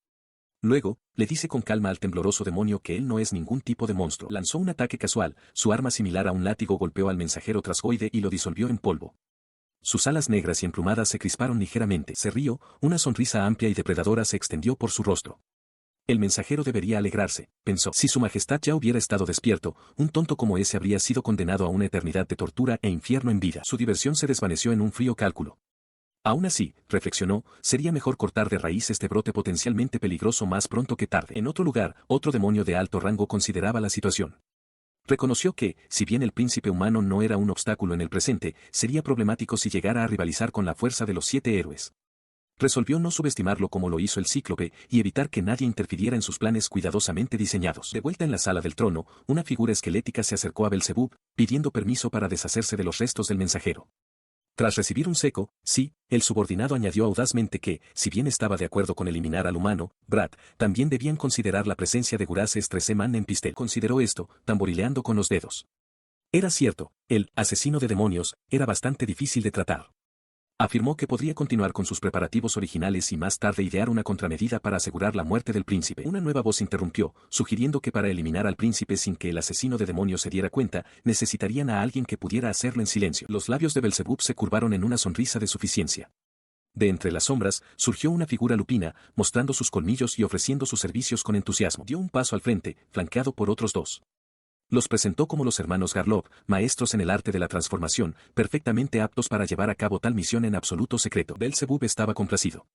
Speaker 1: Luego, le dice con calma al tembloroso demonio que él no es ningún tipo de monstruo. Lanzó un ataque casual, su arma similar a un látigo golpeó al mensajero trasgoide y lo disolvió en polvo. Sus alas negras y emplumadas se crisparon ligeramente. Se rió, una sonrisa amplia y depredadora se extendió por su rostro. El mensajero debería alegrarse, pensó. Si su majestad ya hubiera estado despierto, un tonto como ese habría sido condenado a una eternidad de tortura e infierno en vida. Su diversión se desvaneció en un frío cálculo. Aún así, reflexionó, sería mejor cortar de raíz este brote potencialmente peligroso más pronto que tarde. En otro lugar, otro demonio de alto rango consideraba la situación. Reconoció que, si bien el príncipe humano no era un obstáculo en el presente, sería problemático si llegara a rivalizar con la fuerza de los 7 héroes. Resolvió no subestimarlo como lo hizo el Cíclope y evitar que nadie interfiriera en sus planes cuidadosamente diseñados. De vuelta en la sala del trono, una figura esquelética se acercó a Belcebú, pidiendo permiso para deshacerse de los restos del mensajero. Tras recibir un seco, sí, el subordinado añadió audazmente que, si bien estaba de acuerdo con eliminar al humano, Brad, también debían considerar la presencia de Gurace Stresemann en Pistel. Consideró esto, tamborileando con los dedos. Era cierto, el asesino de demonios era bastante difícil de tratar. Afirmó que podría continuar con sus preparativos originales y más tarde idear una contramedida para asegurar la muerte del príncipe. Una nueva voz interrumpió, sugiriendo que para eliminar al príncipe sin que el asesino de demonios se diera cuenta, necesitarían a alguien que pudiera hacerlo en silencio. Los labios de Belcebú se curvaron en una sonrisa de suficiencia. De entre las sombras, surgió una figura lupina, mostrando sus colmillos y ofreciendo sus servicios con entusiasmo. Dio un paso al frente, flanqueado por otros 2. Los presentó como los hermanos Garlov, maestros en el arte de la transformación, perfectamente aptos para llevar a cabo tal misión en absoluto secreto. Belcebú estaba complacido.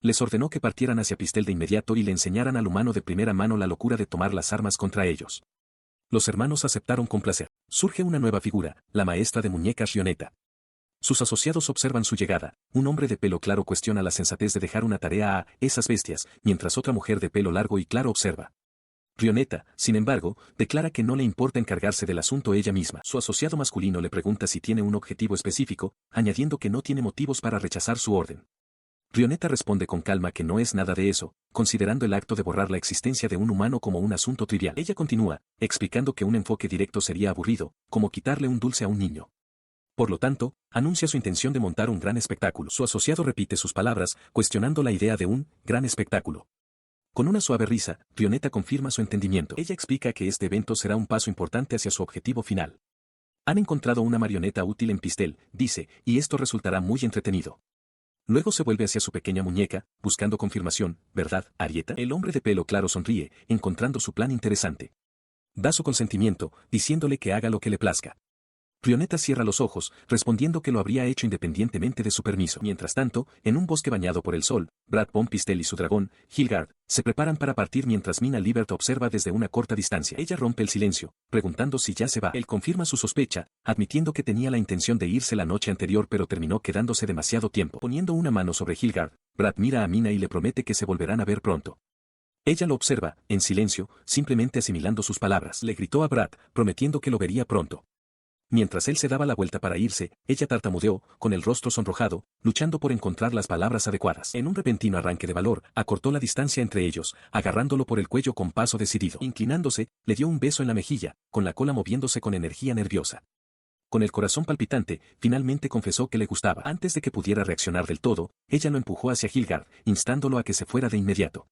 Speaker 1: Les ordenó que partieran hacia Pistel de inmediato y le enseñaran al humano de primera mano la locura de tomar las armas contra ellos. Los hermanos aceptaron con placer. Surge una nueva figura, la maestra de muñecas Rioneta. Sus asociados observan su llegada. Un hombre de pelo claro cuestiona la sensatez de dejar una tarea a esas bestias, mientras otra mujer de pelo largo y claro observa. Rioneta, sin embargo, declara que no le importa encargarse del asunto ella misma. Su asociado masculino le pregunta si tiene un objetivo específico, añadiendo que no tiene motivos para rechazar su orden. Rioneta responde con calma que no es nada de eso, considerando el acto de borrar la existencia de un humano como un asunto trivial. Ella continúa, explicando que un enfoque directo sería aburrido, como quitarle un dulce a un niño. Por lo tanto, anuncia su intención de montar un gran espectáculo. Su asociado repite sus palabras, cuestionando la idea de un gran espectáculo. Con una suave risa, Rioneta confirma su entendimiento. Ella explica que este evento será un paso importante hacia su objetivo final. Han encontrado una marioneta útil en Pistel, dice, y esto resultará muy entretenido. Luego se vuelve hacia su pequeña muñeca, buscando confirmación, ¿verdad, Arieta? El hombre de pelo claro sonríe, encontrando su plan interesante. Da su consentimiento, diciéndole que haga lo que le plazca. Rioneta cierra los ojos, respondiendo que lo habría hecho independientemente de su permiso. Mientras tanto, en un bosque bañado por el sol, Brad von Pistel y su dragón, Hilgard, se preparan para partir mientras Mina Libert observa desde una corta distancia. Ella rompe el silencio, preguntando si ya se va. Él confirma su sospecha, admitiendo que tenía la intención de irse la noche anterior pero terminó quedándose demasiado tiempo. Poniendo una mano sobre Hilgard, Brad mira a Mina y le promete que se volverán a ver pronto. Ella lo observa, en silencio, simplemente asimilando sus palabras. Le gritó a Brad, prometiendo que lo vería pronto. Mientras él se daba la vuelta para irse, ella tartamudeó, con el rostro sonrojado, luchando por encontrar las palabras adecuadas. En un repentino arranque de valor, acortó la distancia entre ellos, agarrándolo por el cuello con paso decidido. Inclinándose, le dio un beso en la mejilla, con la cola moviéndose con energía nerviosa. Con el corazón palpitante, finalmente confesó que le gustaba. Antes de que pudiera reaccionar del todo, ella lo empujó hacia Hildegard, instándolo a que se fuera de inmediato.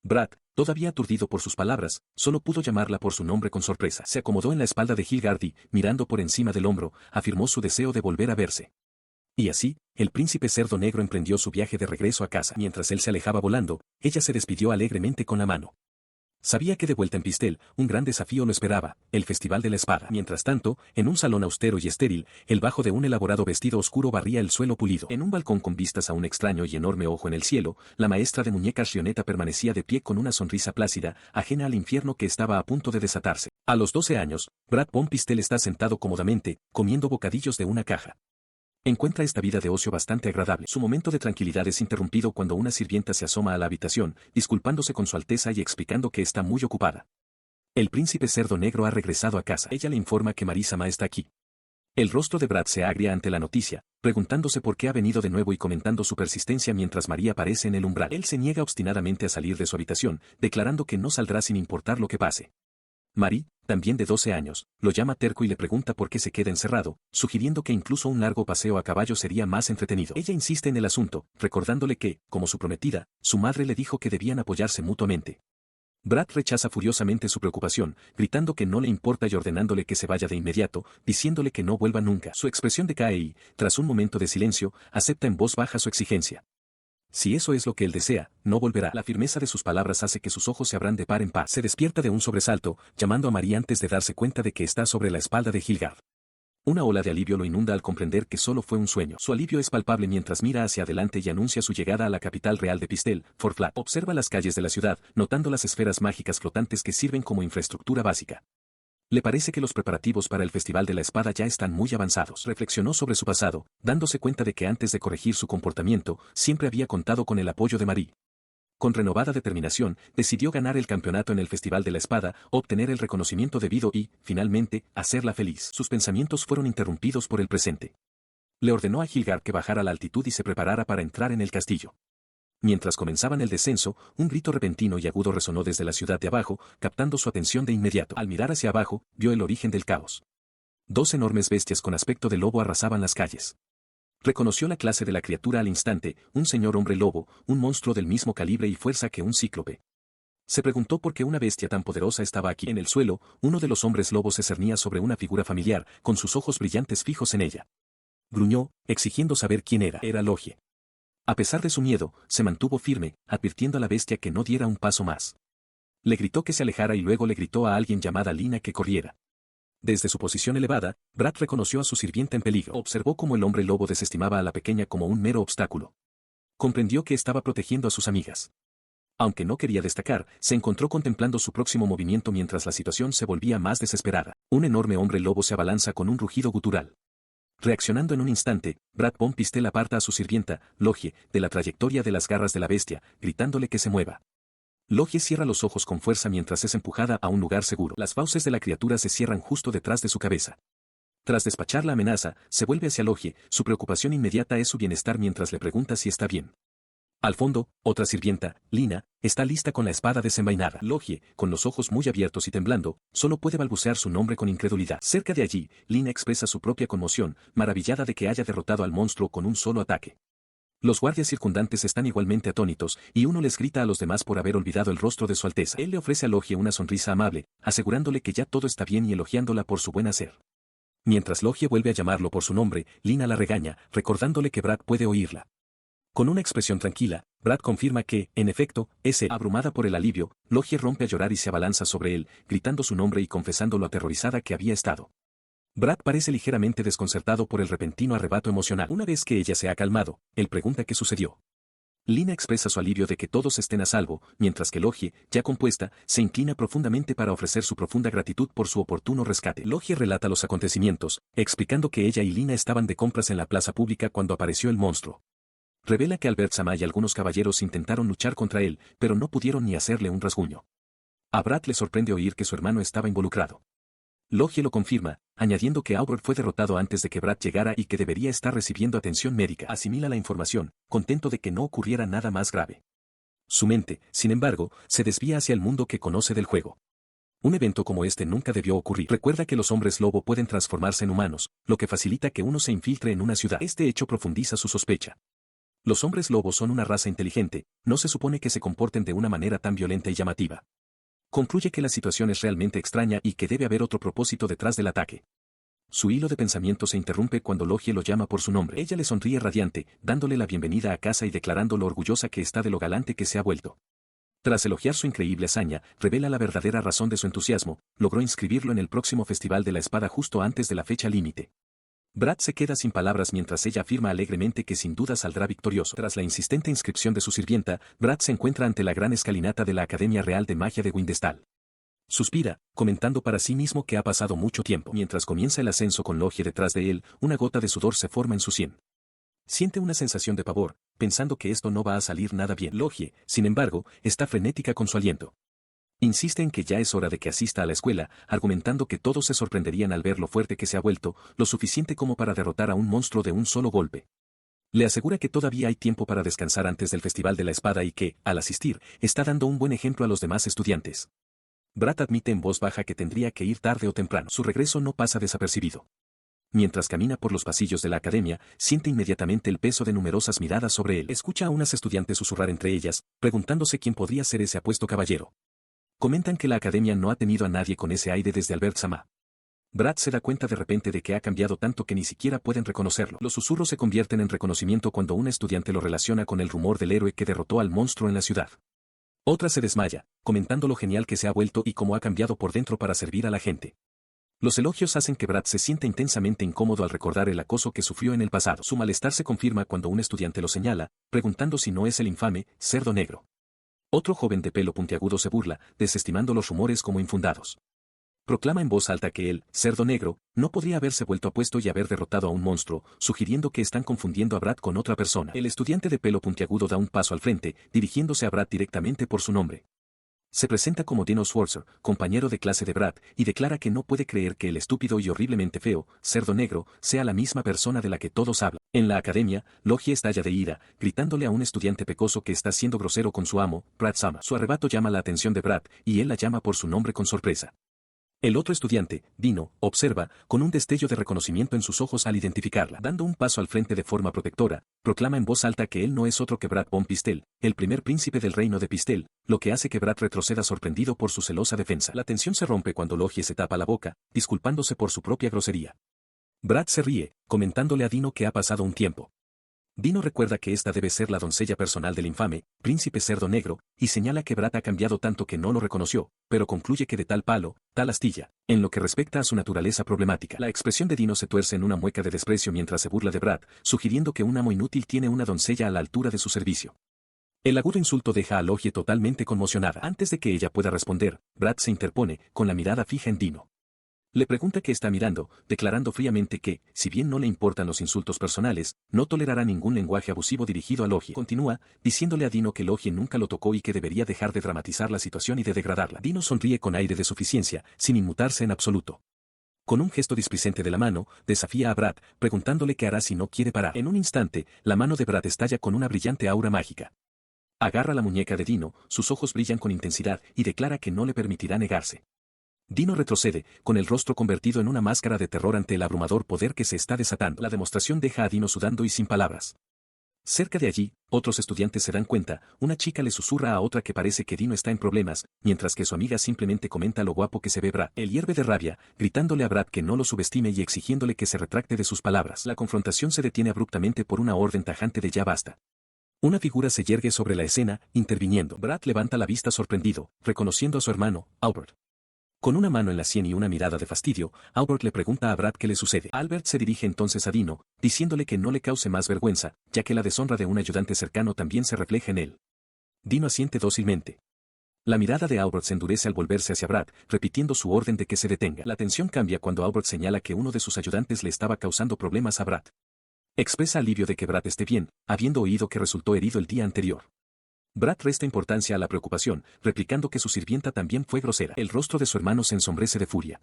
Speaker 1: Brad, todavía aturdido por sus palabras, solo pudo llamarla por su nombre con sorpresa. Se acomodó en la espalda de Hildegard y, mirando por encima del hombro, afirmó su deseo de volver a verse. Y así, el príncipe cerdo negro emprendió su viaje de regreso a casa. Mientras él se alejaba volando, ella se despidió alegremente con la mano. Sabía que de vuelta en Pistel, un gran desafío lo esperaba, el Festival de la Espada. Mientras tanto, en un salón austero y estéril, el bajo de un elaborado vestido oscuro barría el suelo pulido. En un balcón con vistas a un extraño y enorme ojo en el cielo, la maestra de muñecas Rioneta permanecía de pie con una sonrisa plácida, ajena al infierno que estaba a punto de desatarse. A los 12 años, Brad von Pistel está sentado cómodamente, comiendo bocadillos de una caja. Encuentra esta vida de ocio bastante agradable. Su momento de tranquilidad es interrumpido cuando una sirvienta se asoma a la habitación, disculpándose con su alteza y explicando que está muy ocupada. El príncipe cerdo negro ha regresado a casa. Ella le informa que Marisama está aquí. El rostro de Brad se agria ante la noticia, preguntándose por qué ha venido de nuevo y comentando su persistencia mientras María aparece en el umbral. Él se niega obstinadamente a salir de su habitación, declarando que no saldrá sin importar lo que pase. Marie, también de 12 años, lo llama terco y le pregunta por qué se queda encerrado, sugiriendo que incluso un largo paseo a caballo sería más entretenido. Ella insiste en el asunto, recordándole que, como su prometida, su madre le dijo que debían apoyarse mutuamente. Brad rechaza furiosamente su preocupación, gritando que no le importa y ordenándole que se vaya de inmediato, diciéndole que no vuelva nunca. Su expresión decae y, tras un momento de silencio, acepta en voz baja su exigencia. Si eso es lo que él desea, no volverá. La firmeza de sus palabras hace que sus ojos se abran de par en par. Se despierta de un sobresalto, llamando a María antes de darse cuenta de que está sobre la espalda de Hildegard. Una ola de alivio lo inunda al comprender que solo fue un sueño. Su alivio es palpable mientras mira hacia adelante y anuncia su llegada a la capital real de Pistel, Forflat. Observa las calles de la ciudad, notando las esferas mágicas flotantes que sirven como infraestructura básica. Le parece que los preparativos para el Festival de la Espada ya están muy avanzados. Reflexionó sobre su pasado, dándose cuenta de que antes de corregir su comportamiento, siempre había contado con el apoyo de Marie. Con renovada determinación, decidió ganar el campeonato en el Festival de la Espada, obtener el reconocimiento debido y, finalmente, hacerla feliz. Sus pensamientos fueron interrumpidos por el presente. Le ordenó a Hildegard que bajara a la altitud y se preparara para entrar en el castillo. Mientras comenzaban el descenso, un grito repentino y agudo resonó desde la ciudad de abajo, captando su atención de inmediato. Al mirar hacia abajo, vio el origen del caos. 2 enormes bestias con aspecto de lobo arrasaban las calles. Reconoció la clase de la criatura al instante, un señor hombre lobo, un monstruo del mismo calibre y fuerza que un cíclope. Se preguntó por qué una bestia tan poderosa estaba aquí. En el suelo, uno de los hombres lobos se cernía sobre una figura familiar, con sus ojos brillantes fijos en ella. Gruñó, exigiendo saber quién era. Era Logie. A pesar de su miedo, se mantuvo firme, advirtiendo a la bestia que no diera un paso más. Le gritó que se alejara y luego le gritó a alguien llamada Lina que corriera. Desde su posición elevada, Brad reconoció a su sirvienta en peligro. Observó cómo el hombre lobo desestimaba a la pequeña como un mero obstáculo. Comprendió que estaba protegiendo a sus amigas. Aunque no quería destacar, se encontró contemplando su próximo movimiento mientras la situación se volvía más desesperada. Un enorme hombre lobo se abalanza con un rugido gutural. Reaccionando en un instante, Brad von Pistel aparta a su sirvienta, Logie, de la trayectoria de las garras de la bestia, gritándole que se mueva. Logie cierra los ojos con fuerza mientras es empujada a un lugar seguro. Las fauces de la criatura se cierran justo detrás de su cabeza. Tras despachar la amenaza, se vuelve hacia Logie, su preocupación inmediata es su bienestar mientras le pregunta si está bien. Al fondo, otra sirvienta, Lina, está lista con la espada desenvainada. Logie, con los ojos muy abiertos y temblando, solo puede balbucear su nombre con incredulidad. Cerca de allí, Lina expresa su propia conmoción, maravillada de que haya derrotado al monstruo con un solo ataque. Los guardias circundantes están igualmente atónitos, y uno les grita a los demás por haber olvidado el rostro de su alteza. Él le ofrece a Logie una sonrisa amable, asegurándole que ya todo está bien y elogiándola por su buen hacer. Mientras Logie vuelve a llamarlo por su nombre, Lina la regaña, recordándole que Brad puede oírla. Con una expresión tranquila, Brad confirma que, en efecto, es él. Abrumada por el alivio, Logie rompe a llorar y se abalanza sobre él, gritando su nombre y confesando lo aterrorizada que había estado. Brad parece ligeramente desconcertado por el repentino arrebato emocional. Una vez que ella se ha calmado, él pregunta qué sucedió. Lina expresa su alivio de que todos estén a salvo, mientras que Logie, ya compuesta, se inclina profundamente para ofrecer su profunda gratitud por su oportuno rescate. Logie relata los acontecimientos, explicando que ella y Lina estaban de compras en la plaza pública cuando apareció el monstruo. Revela que Albert Sama y algunos caballeros intentaron luchar contra él, pero no pudieron ni hacerle un rasguño. A Brad le sorprende oír que su hermano estaba involucrado. Logie lo confirma, añadiendo que Albert fue derrotado antes de que Brad llegara y que debería estar recibiendo atención médica. Asimila la información, contento de que no ocurriera nada más grave. Su mente, sin embargo, se desvía hacia el mundo que conoce del juego. Un evento como este nunca debió ocurrir. Recuerda que los hombres lobo pueden transformarse en humanos, lo que facilita que uno se infiltre en una ciudad. Este hecho profundiza su sospecha. Los hombres lobo son una raza inteligente, no se supone que se comporten de una manera tan violenta y llamativa. Concluye que la situación es realmente extraña y que debe haber otro propósito detrás del ataque. Su hilo de pensamiento se interrumpe cuando Logie lo llama por su nombre. Ella le sonríe radiante, dándole la bienvenida a casa y declarando lo orgullosa que está de lo galante que se ha vuelto. Tras elogiar su increíble hazaña, revela la verdadera razón de su entusiasmo, logró inscribirlo en el próximo Festival de la Espada justo antes de la fecha límite. Brad se queda sin palabras mientras ella afirma alegremente que sin duda saldrá victorioso. Tras la insistente inscripción de su sirvienta, Brad se encuentra ante la gran escalinata de la Academia Real de Magia de Windestall. Suspira, comentando para sí mismo que ha pasado mucho tiempo. Mientras comienza el ascenso con Logie detrás de él, una gota de sudor se forma en su sien. Siente una sensación de pavor, pensando que esto no va a salir nada bien. Logie, sin embargo, está frenética con su aliento. Insiste en que ya es hora de que asista a la escuela, argumentando que todos se sorprenderían al ver lo fuerte que se ha vuelto, lo suficiente como para derrotar a un monstruo de un solo golpe. Le asegura que todavía hay tiempo para descansar antes del Festival de la Espada y que, al asistir, está dando un buen ejemplo a los demás estudiantes. Brad admite en voz baja que tendría que ir tarde o temprano. Su regreso no pasa desapercibido. Mientras camina por los pasillos de la academia, siente inmediatamente el peso de numerosas miradas sobre él. Escucha a unas estudiantes susurrar entre ellas, preguntándose quién podría ser ese apuesto caballero. Comentan que la academia no ha tenido a nadie con ese aire desde Albert Sama. Brad se da cuenta de repente de que ha cambiado tanto que ni siquiera pueden reconocerlo. Los susurros se convierten en reconocimiento cuando una estudiante lo relaciona con el rumor del héroe que derrotó al monstruo en la ciudad. Otra se desmaya, comentando lo genial que se ha vuelto y cómo ha cambiado por dentro para servir a la gente. Los elogios hacen que Brad se sienta intensamente incómodo al recordar el acoso que sufrió en el pasado. Su malestar se confirma cuando un estudiante lo señala, preguntando si no es el infame Cerdo Negro. Otro joven de pelo puntiagudo se burla, desestimando los rumores como infundados. Proclama en voz alta que él, Cerdo Negro, no podría haberse vuelto apuesto y haber derrotado a un monstruo, sugiriendo que están confundiendo a Brad con otra persona. El estudiante de pelo puntiagudo da un paso al frente, dirigiéndose a Brad directamente por su nombre. Se presenta como Dino Schwarzer, compañero de clase de Brad, y declara que no puede creer que el estúpido y horriblemente feo, Cerdo Negro, sea la misma persona de la que todos hablan. En la academia, Logie estalla de ira, gritándole a un estudiante pecoso que está siendo grosero con su amo, Brad Sama. Su arrebato llama la atención de Brad, y él la llama por su nombre con sorpresa. El otro estudiante, Dino, observa, con un destello de reconocimiento en sus ojos al identificarla. Dando un paso al frente de forma protectora, proclama en voz alta que él no es otro que Brad von Pistel, el primer príncipe del reino de Pistel, lo que hace que Brad retroceda sorprendido por su celosa defensa. La tensión se rompe cuando Logie se tapa la boca, disculpándose por su propia grosería. Brad se ríe, comentándole a Dino que ha pasado un tiempo. Dino recuerda que esta debe ser la doncella personal del infame, príncipe Cerdo Negro, y señala que Brad ha cambiado tanto que no lo reconoció, pero concluye que de tal palo, tal astilla, en lo que respecta a su naturaleza problemática. La expresión de Dino se tuerce en una mueca de desprecio mientras se burla de Brad, sugiriendo que un amo inútil tiene una doncella a la altura de su servicio. El agudo insulto deja a Logie totalmente conmocionada. Antes de que ella pueda responder, Brad se interpone, con la mirada fija en Dino. Le pregunta qué está mirando, declarando fríamente que, si bien no le importan los insultos personales, no tolerará ningún lenguaje abusivo dirigido a Logie. Continúa, diciéndole a Dino que Logie nunca lo tocó y que debería dejar de dramatizar la situación y de degradarla. Dino sonríe con aire de suficiencia, sin inmutarse en absoluto. Con un gesto displicente de la mano, desafía a Brad, preguntándole qué hará si no quiere parar. En un instante, la mano de Brad estalla con una brillante aura mágica. Agarra la muñeca de Dino, sus ojos brillan con intensidad y declara que no le permitirá negarse. Dino retrocede, con el rostro convertido en una máscara de terror ante el abrumador poder que se está desatando. La demostración deja a Dino sudando y sin palabras. Cerca de allí, otros estudiantes se dan cuenta, una chica le susurra a otra que parece que Dino está en problemas, mientras que su amiga simplemente comenta lo guapo que se ve Brad. Él hierve de rabia, gritándole a Brad que no lo subestime y exigiéndole que se retracte de sus palabras. La confrontación se detiene abruptamente por una orden tajante de ya basta. Una figura se yergue sobre la escena, interviniendo. Brad levanta la vista sorprendido, reconociendo a su hermano, Albert. Con una mano en la sien y una mirada de fastidio, Albert le pregunta a Brad qué le sucede. Albert se dirige entonces a Dino, diciéndole que no le cause más vergüenza, ya que la deshonra de un ayudante cercano también se refleja en él. Dino asiente dócilmente. La mirada de Albert se endurece al volverse hacia Brad, repitiendo su orden de que se detenga. La tensión cambia cuando Albert señala que uno de sus ayudantes le estaba causando problemas a Brad. Expresa alivio de que Brad esté bien, habiendo oído que resultó herido el día anterior. Brad resta importancia a la preocupación, replicando que su sirvienta también fue grosera. El rostro de su hermano se ensombrece de furia.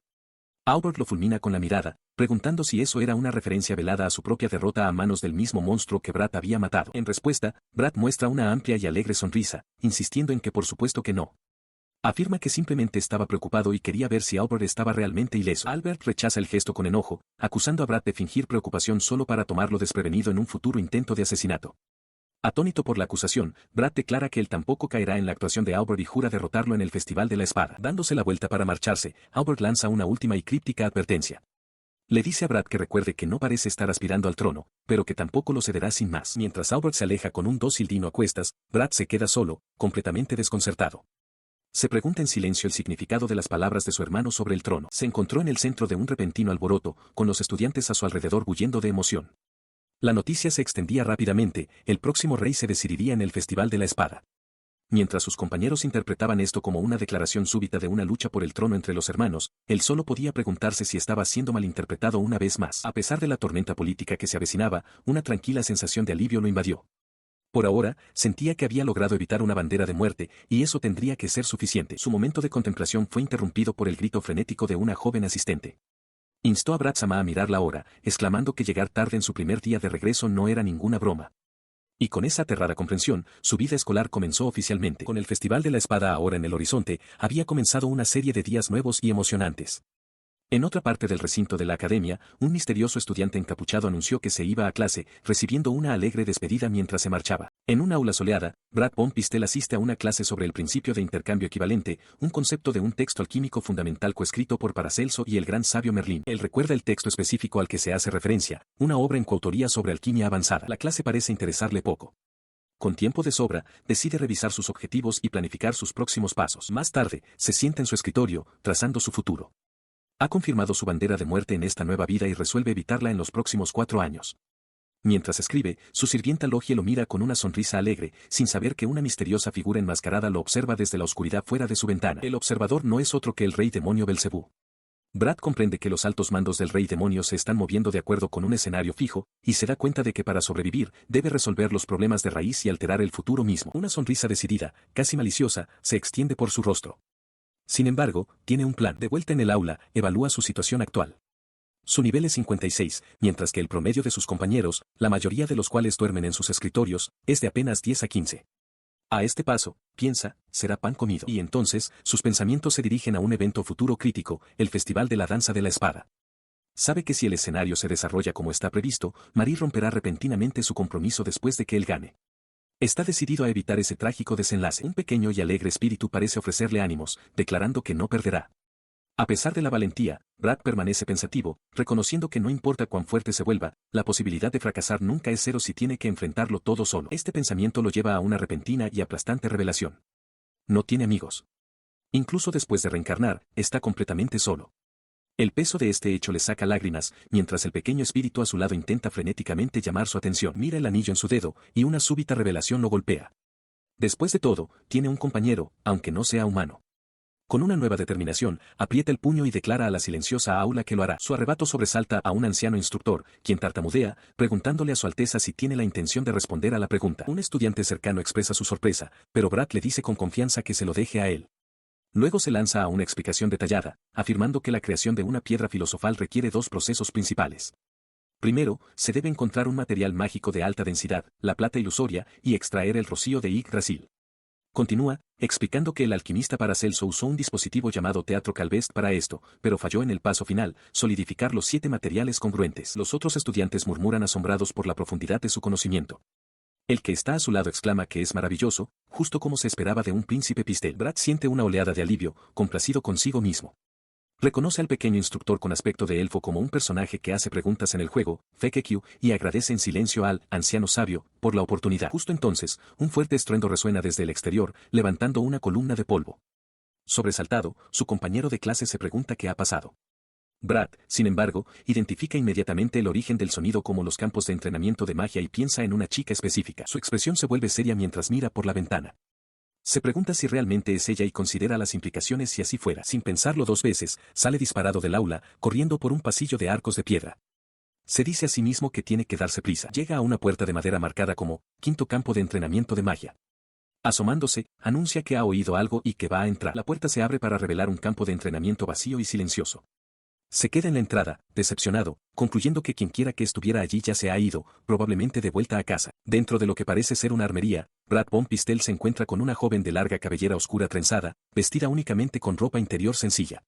Speaker 1: Albert lo fulmina con la mirada, preguntando si eso era una referencia velada a su propia derrota a manos del mismo monstruo que Brad había matado. En respuesta, Brad muestra una amplia y alegre sonrisa, insistiendo en que por supuesto que no. Afirma que simplemente estaba preocupado y quería ver si Albert estaba realmente ileso. Albert rechaza el gesto con enojo, acusando a Brad de fingir preocupación solo para tomarlo desprevenido en un futuro intento de asesinato. Atónito por la acusación, Brad declara que él tampoco caerá en la actuación de Albert y jura derrotarlo en el Festival de la Espada. Dándose la vuelta para marcharse, Albert lanza una última y críptica advertencia. Le dice a Brad que recuerde que no parece estar aspirando al trono, pero que tampoco lo cederá sin más. Mientras Albert se aleja con un dócil Dino a cuestas, Brad se queda solo, completamente desconcertado. Se pregunta en silencio el significado de las palabras de su hermano sobre el trono. Se encontró en el centro de un repentino alboroto, con los estudiantes a su alrededor bulliendo de emoción. La noticia se extendía rápidamente, el próximo rey se decidiría en el Festival de la Espada. Mientras sus compañeros interpretaban esto como una declaración súbita de una lucha por el trono entre los hermanos, él solo podía preguntarse si estaba siendo malinterpretado una vez más. A pesar de la tormenta política que se avecinaba, una tranquila sensación de alivio lo invadió. Por ahora, sentía que había logrado evitar una bandera de muerte, y eso tendría que ser suficiente. Su momento de contemplación fue interrumpido por el grito frenético de una joven asistente. Instó a Brad Sama a mirar la hora, exclamando que llegar tarde en su primer día de regreso no era ninguna broma. Y con esa aterrada comprensión, su vida escolar comenzó oficialmente. Con el Festival de la Espada ahora en el horizonte, había comenzado una serie de días nuevos y emocionantes. En otra parte del recinto de la academia, un misterioso estudiante encapuchado anunció que se iba a clase, recibiendo una alegre despedida mientras se marchaba. En una aula soleada, Brad von Pistel asiste a una clase sobre el principio de intercambio equivalente, un concepto de un texto alquímico fundamental coescrito por Paracelso y el gran sabio Merlín. Él recuerda el texto específico al que se hace referencia, una obra en coautoría sobre alquimia avanzada. La clase parece interesarle poco. Con tiempo de sobra, decide revisar sus objetivos y planificar sus próximos pasos. Más tarde, se sienta en su escritorio, trazando su futuro. Ha confirmado su bandera de muerte en esta nueva vida y resuelve evitarla en los próximos 4 años. Mientras escribe, su sirvienta Logie lo mira con una sonrisa alegre, sin saber que una misteriosa figura enmascarada lo observa desde la oscuridad fuera de su ventana. El observador no es otro que el rey demonio Belcebú. Brad comprende que los altos mandos del rey demonio se están moviendo de acuerdo con un escenario fijo, y se da cuenta de que para sobrevivir, debe resolver los problemas de raíz y alterar el futuro mismo. Una sonrisa decidida, casi maliciosa, se extiende por su rostro. Sin embargo, tiene un plan. De vuelta en el aula, evalúa su situación actual. Su nivel es 56, mientras que el promedio de sus compañeros, la mayoría de los cuales duermen en sus escritorios, es de apenas 10 a 15. A este paso, piensa, será pan comido. Y entonces, sus pensamientos se dirigen a un evento futuro crítico, el Festival de la Danza de la Espada. Sabe que si el escenario se desarrolla como está previsto, Marie romperá repentinamente su compromiso después de que él gane. Está decidido a evitar ese trágico desenlace. Un pequeño y alegre espíritu parece ofrecerle ánimos, declarando que no perderá. A pesar de la valentía, Brad permanece pensativo, reconociendo que no importa cuán fuerte se vuelva, la posibilidad de fracasar nunca es cero si tiene que enfrentarlo todo solo. Este pensamiento lo lleva a una repentina y aplastante revelación. No tiene amigos. Incluso después de reencarnar, está completamente solo. El peso de este hecho le saca lágrimas, mientras el pequeño espíritu a su lado intenta frenéticamente llamar su atención. Mira el anillo en su dedo, y una súbita revelación lo golpea. Después de todo, tiene un compañero, aunque no sea humano. Con una nueva determinación, aprieta el puño y declara a la silenciosa aula que lo hará. Su arrebato sobresalta a un anciano instructor, quien tartamudea, preguntándole a su alteza si tiene la intención de responder a la pregunta. Un estudiante cercano expresa su sorpresa, pero Brad le dice con confianza que se lo deje a él. Luego se lanza a una explicación detallada, afirmando que la creación de una piedra filosofal requiere 2 procesos principales. Primero, se debe encontrar un material mágico de alta densidad, la plata ilusoria, y extraer el rocío de Yggdrasil. Continúa, explicando que el alquimista Paracelso usó un dispositivo llamado Teatro Calvest para esto, pero falló en el paso final, solidificar los 7 materiales congruentes. Los otros estudiantes murmuran asombrados por la profundidad de su conocimiento. El que está a su lado exclama que es maravilloso, justo como se esperaba de un príncipe Pistel. Brad siente una oleada de alivio, complacido consigo mismo. Reconoce al pequeño instructor con aspecto de elfo como un personaje que hace preguntas en el juego, FAQ, y agradece en silencio al anciano sabio por la oportunidad. Justo entonces, un fuerte estruendo resuena desde el exterior, levantando una columna de polvo. Sobresaltado, su compañero de clase se pregunta qué ha pasado. Brad, sin embargo, identifica inmediatamente el origen del sonido como los campos de entrenamiento de magia y piensa en una chica específica. Su expresión se vuelve seria mientras mira por la ventana. Se pregunta si realmente es ella y considera las implicaciones si así fuera. Sin pensarlo 2 veces, sale disparado del aula, corriendo por un pasillo de arcos de piedra. Se dice a sí mismo que tiene que darse prisa. Llega a una puerta de madera marcada como quinto campo de entrenamiento de magia. Asomándose, anuncia que ha oído algo y que va a entrar. La puerta se abre para revelar un campo de entrenamiento vacío y silencioso. Se queda en la entrada, decepcionado, concluyendo que quienquiera que estuviera allí ya se ha ido, probablemente de vuelta a casa. Dentro de lo que parece ser una armería, Brad Von Pistel se encuentra con una joven de larga cabellera oscura trenzada, vestida únicamente con ropa interior sencilla.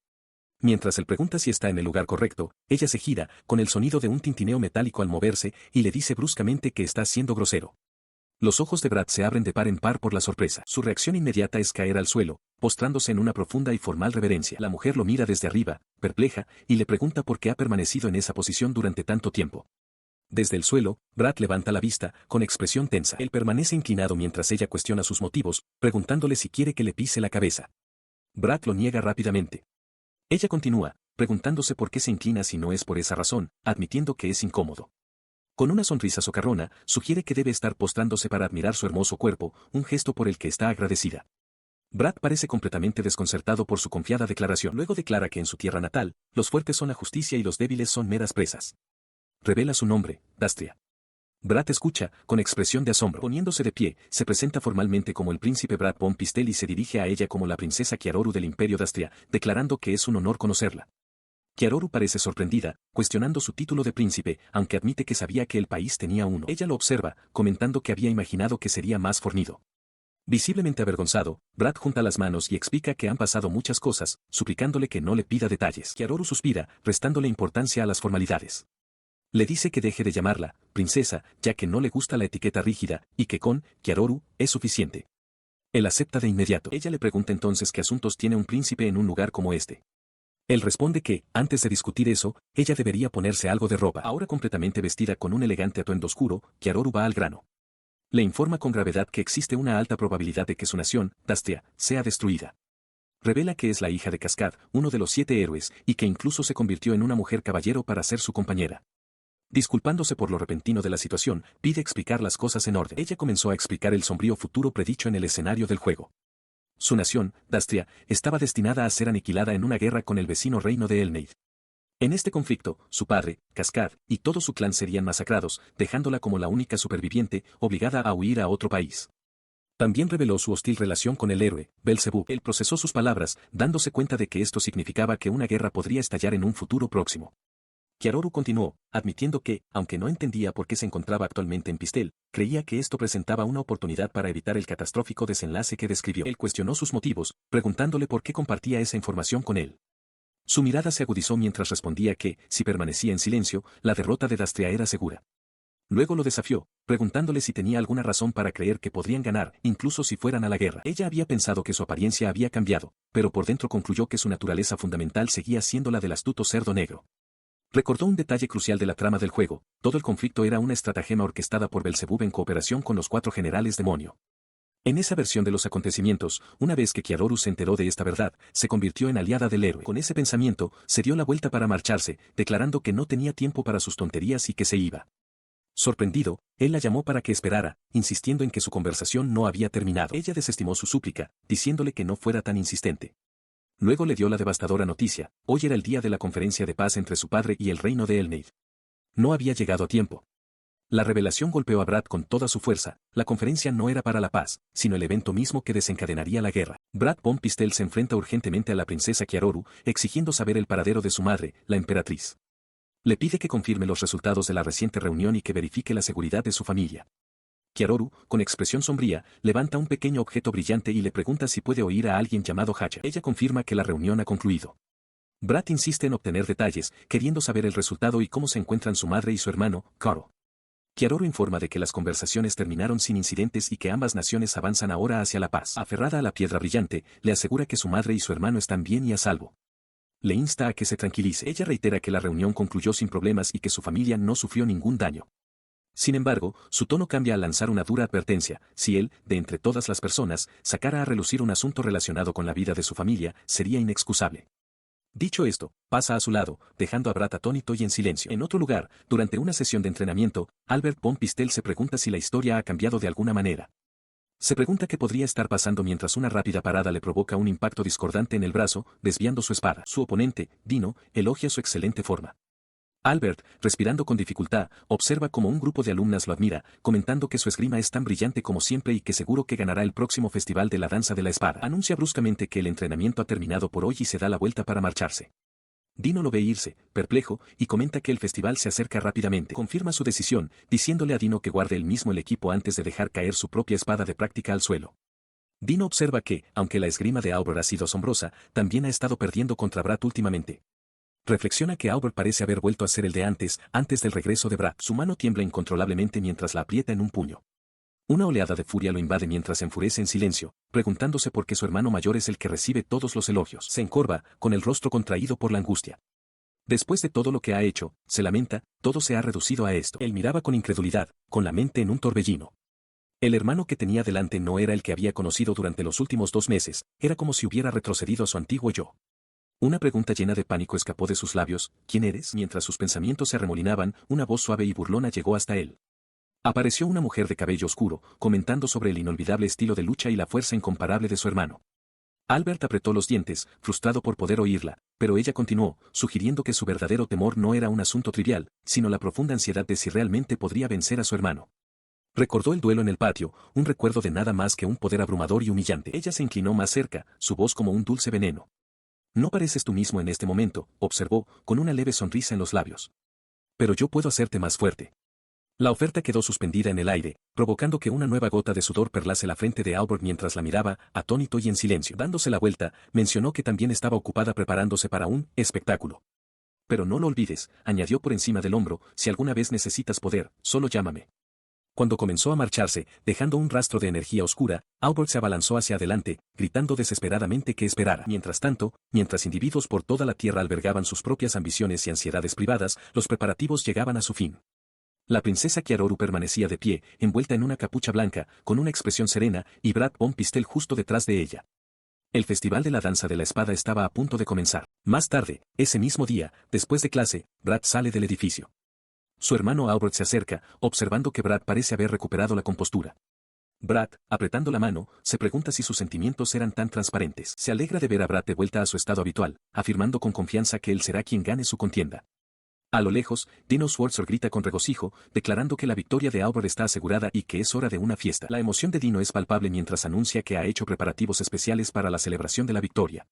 Speaker 1: Mientras él pregunta si está en el lugar correcto, ella se gira, con el sonido de un tintineo metálico al moverse, y le dice bruscamente que está siendo grosero. Los ojos de Brad se abren de par en par por la sorpresa. Su reacción inmediata es caer al suelo, postrándose en una profunda y formal reverencia. La mujer lo mira desde arriba, perpleja, y le pregunta por qué ha permanecido en esa posición durante tanto tiempo. Desde el suelo, Brad levanta la vista, con expresión tensa. Él permanece inclinado mientras ella cuestiona sus motivos, preguntándole si quiere que le pise la cabeza. Brad lo niega rápidamente. Ella continúa, preguntándose por qué se inclina si no es por esa razón, admitiendo que es incómodo. Con una sonrisa socarrona, sugiere que debe estar postrándose para admirar su hermoso cuerpo, un gesto por el que está agradecida. Brad parece completamente desconcertado por su confiada declaración. Luego declara que en su tierra natal, los fuertes son la justicia y los débiles son meras presas. Revela su nombre, Dastria. Brad escucha, con expresión de asombro. Poniéndose de pie, se presenta formalmente como el príncipe Brad Von Pistel y se dirige a ella como la princesa Kiaroru del Imperio Dastria, declarando que es un honor conocerla. Kiaroru parece sorprendida, cuestionando su título de príncipe, aunque admite que sabía que el país tenía uno. Ella lo observa, comentando que había imaginado que sería más fornido. Visiblemente avergonzado, Brad junta las manos y explica que han pasado muchas cosas, suplicándole que no le pida detalles. Kiaroru suspira, restándole importancia a las formalidades. Le dice que deje de llamarla princesa, ya que no le gusta la etiqueta rígida, y que con Kiaroru es suficiente. Él acepta de inmediato. Ella le pregunta entonces qué asuntos tiene un príncipe en un lugar como este. Él responde que, antes de discutir eso, ella debería ponerse algo de ropa. Ahora completamente vestida con un elegante atuendo oscuro, Kiaroru va al grano. Le informa con gravedad que existe una alta probabilidad de que su nación, Dastria, sea destruida. Revela que es la hija de Cascad, uno de los 7 héroes, y que incluso se convirtió en una mujer caballero para ser su compañera. Disculpándose por lo repentino de la situación, pide explicar las cosas en orden. Ella comenzó a explicar el sombrío futuro predicho en el escenario del juego. Su nación, Dastria, estaba destinada a ser aniquilada en una guerra con el vecino reino de Elneid. En este conflicto, su padre, Cascad, y todo su clan serían masacrados, dejándola como la única superviviente, obligada a huir a otro país. También reveló su hostil relación con el héroe, Belzebub. Él procesó sus palabras, dándose cuenta de que esto significaba que una guerra podría estallar en un futuro próximo. Kiaroru continuó, admitiendo que, aunque no entendía por qué se encontraba actualmente en Pistel, creía que esto presentaba una oportunidad para evitar el catastrófico desenlace que describió. Él cuestionó sus motivos, preguntándole por qué compartía esa información con él. Su mirada se agudizó mientras respondía que, si permanecía en silencio, la derrota de Dastria era segura. Luego lo desafió, preguntándole si tenía alguna razón para creer que podrían ganar, incluso si fueran a la guerra. Ella había pensado que su apariencia había cambiado, pero por dentro concluyó que su naturaleza fundamental seguía siendo la del astuto cerdo negro. Recordó un detalle crucial de la trama del juego: todo el conflicto era una estratagema orquestada por Belzebub en cooperación con los 4 generales demonio. En esa versión de los acontecimientos, una vez que Kiaroru se enteró de esta verdad, se convirtió en aliada del héroe. Con ese pensamiento, se dio la vuelta para marcharse, declarando que no tenía tiempo para sus tonterías y que se iba. Sorprendido, él la llamó para que esperara, insistiendo en que su conversación no había terminado. Ella desestimó su súplica, diciéndole que no fuera tan insistente. Luego le dio la devastadora noticia: hoy era el día de la conferencia de paz entre su padre y el reino de Elneid. No había llegado a tiempo. La revelación golpeó a Brad con toda su fuerza. La conferencia no era para la paz, sino el evento mismo que desencadenaría la guerra. Brad Von Pistel se enfrenta urgentemente a la princesa Kiaroru, exigiendo saber el paradero de su madre, la emperatriz. Le pide que confirme los resultados de la reciente reunión y que verifique la seguridad de su familia. Kiaroru, con expresión sombría, levanta un pequeño objeto brillante y le pregunta si puede oír a alguien llamado Hacha. Ella confirma que la reunión ha concluido. Brad insiste en obtener detalles, queriendo saber el resultado y cómo se encuentran su madre y su hermano, Karo. Kiaroru informa de que las conversaciones terminaron sin incidentes y que ambas naciones avanzan ahora hacia la paz. Aferrada a la piedra brillante, le asegura que su madre y su hermano están bien y a salvo. Le insta a que se tranquilice. Ella reitera que la reunión concluyó sin problemas y que su familia no sufrió ningún daño. Sin embargo, su tono cambia al lanzar una dura advertencia: si él, de entre todas las personas, sacara a relucir un asunto relacionado con la vida de su familia, sería inexcusable. Dicho esto, pasa a su lado, dejando a Brad atónito y en silencio. En otro lugar, durante una sesión de entrenamiento, Albert Von Pistel se pregunta si la historia ha cambiado de alguna manera. Se pregunta qué podría estar pasando mientras una rápida parada le provoca un impacto discordante en el brazo, desviando su espada. Su oponente, Dino, elogia su excelente forma. Albert, respirando con dificultad, observa cómo un grupo de alumnas lo admira, comentando que su esgrima es tan brillante como siempre y que seguro que ganará el próximo festival de la danza de la espada. Anuncia bruscamente que el entrenamiento ha terminado por hoy y se da la vuelta para marcharse. Dino lo ve irse, perplejo, y comenta que el festival se acerca rápidamente. Confirma su decisión, diciéndole a Dino que guarde él mismo el equipo antes de dejar caer su propia espada de práctica al suelo. Dino observa que, aunque la esgrima de Albert ha sido asombrosa, también ha estado perdiendo contra Brad últimamente. Reflexiona que Albert parece haber vuelto a ser el de antes del regreso de Brad. Su mano tiembla incontrolablemente mientras la aprieta en un puño. Una oleada de furia lo invade mientras se enfurece en silencio, preguntándose por qué su hermano mayor es el que recibe todos los elogios. Se encorva, con el rostro contraído por la angustia. Después de todo lo que ha hecho, se lamenta, todo se ha reducido a esto. Él miraba con incredulidad, con la mente en un torbellino. El hermano que tenía delante no era el que había conocido durante los últimos 2 meses, era como si hubiera retrocedido a su antiguo yo. Una pregunta llena de pánico escapó de sus labios, ¿quién eres? Mientras sus pensamientos se arremolinaban, una voz suave y burlona llegó hasta él. Apareció una mujer de cabello oscuro, comentando sobre el inolvidable estilo de lucha y la fuerza incomparable de su hermano. Albert apretó los dientes, frustrado por poder oírla, pero ella continuó, sugiriendo que su verdadero temor no era un asunto trivial, sino la profunda ansiedad de si realmente podría vencer a su hermano. Recordó el duelo en el patio, un recuerdo de nada más que un poder abrumador y humillante. Ella se inclinó más cerca, su voz como un dulce veneno. No pareces tú mismo en este momento, observó, con una leve sonrisa en los labios. Pero yo puedo hacerte más fuerte. La oferta quedó suspendida en el aire, provocando que una nueva gota de sudor perlase la frente de Albert mientras la miraba, atónito y en silencio. Dándose la vuelta, mencionó que también estaba ocupada preparándose para un espectáculo. Pero no lo olvides, añadió por encima del hombro, si alguna vez necesitas poder, solo llámame. Cuando comenzó a marcharse, dejando un rastro de energía oscura, Albert se abalanzó hacia adelante, gritando desesperadamente que esperara. Mientras tanto, mientras individuos por toda la tierra albergaban sus propias ambiciones y ansiedades privadas, los preparativos llegaban a su fin. La princesa Kiaroru permanecía de pie, envuelta en una capucha blanca, con una expresión serena, y Brad Von Pistel justo detrás de ella. El festival de la danza de la espada estaba a punto de comenzar. Más tarde, ese mismo día, después de clase, Brad sale del edificio. Su hermano Albert se acerca, observando que Brad parece haber recuperado la compostura. Brad, apretando la mano, se pregunta si sus sentimientos eran tan transparentes. Se alegra de ver a Brad de vuelta a su estado habitual, afirmando con confianza que él será quien gane su contienda. A lo lejos, Dino Schwarzer grita con regocijo, declarando que la victoria de Albert está asegurada y que es hora de una fiesta. La emoción de Dino es palpable mientras anuncia que ha hecho preparativos especiales para la celebración de la victoria.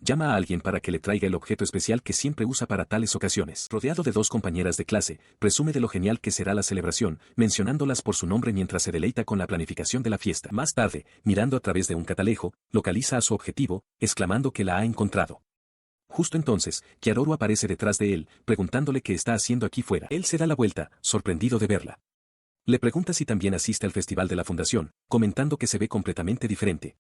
Speaker 1: Llama a alguien para que le traiga el objeto especial que siempre usa para tales ocasiones. Rodeado de 2 compañeras de clase, presume de lo genial que será la celebración, mencionándolas por su nombre mientras se deleita con la planificación de la fiesta. Más tarde, mirando a través de un catalejo, localiza a su objetivo, exclamando que la ha encontrado. Justo entonces, Kiaroru aparece detrás de él, preguntándole qué está haciendo aquí fuera. Él se da la vuelta, sorprendido de verla. Le pregunta si también asiste al festival de la fundación, comentando que se ve completamente diferente.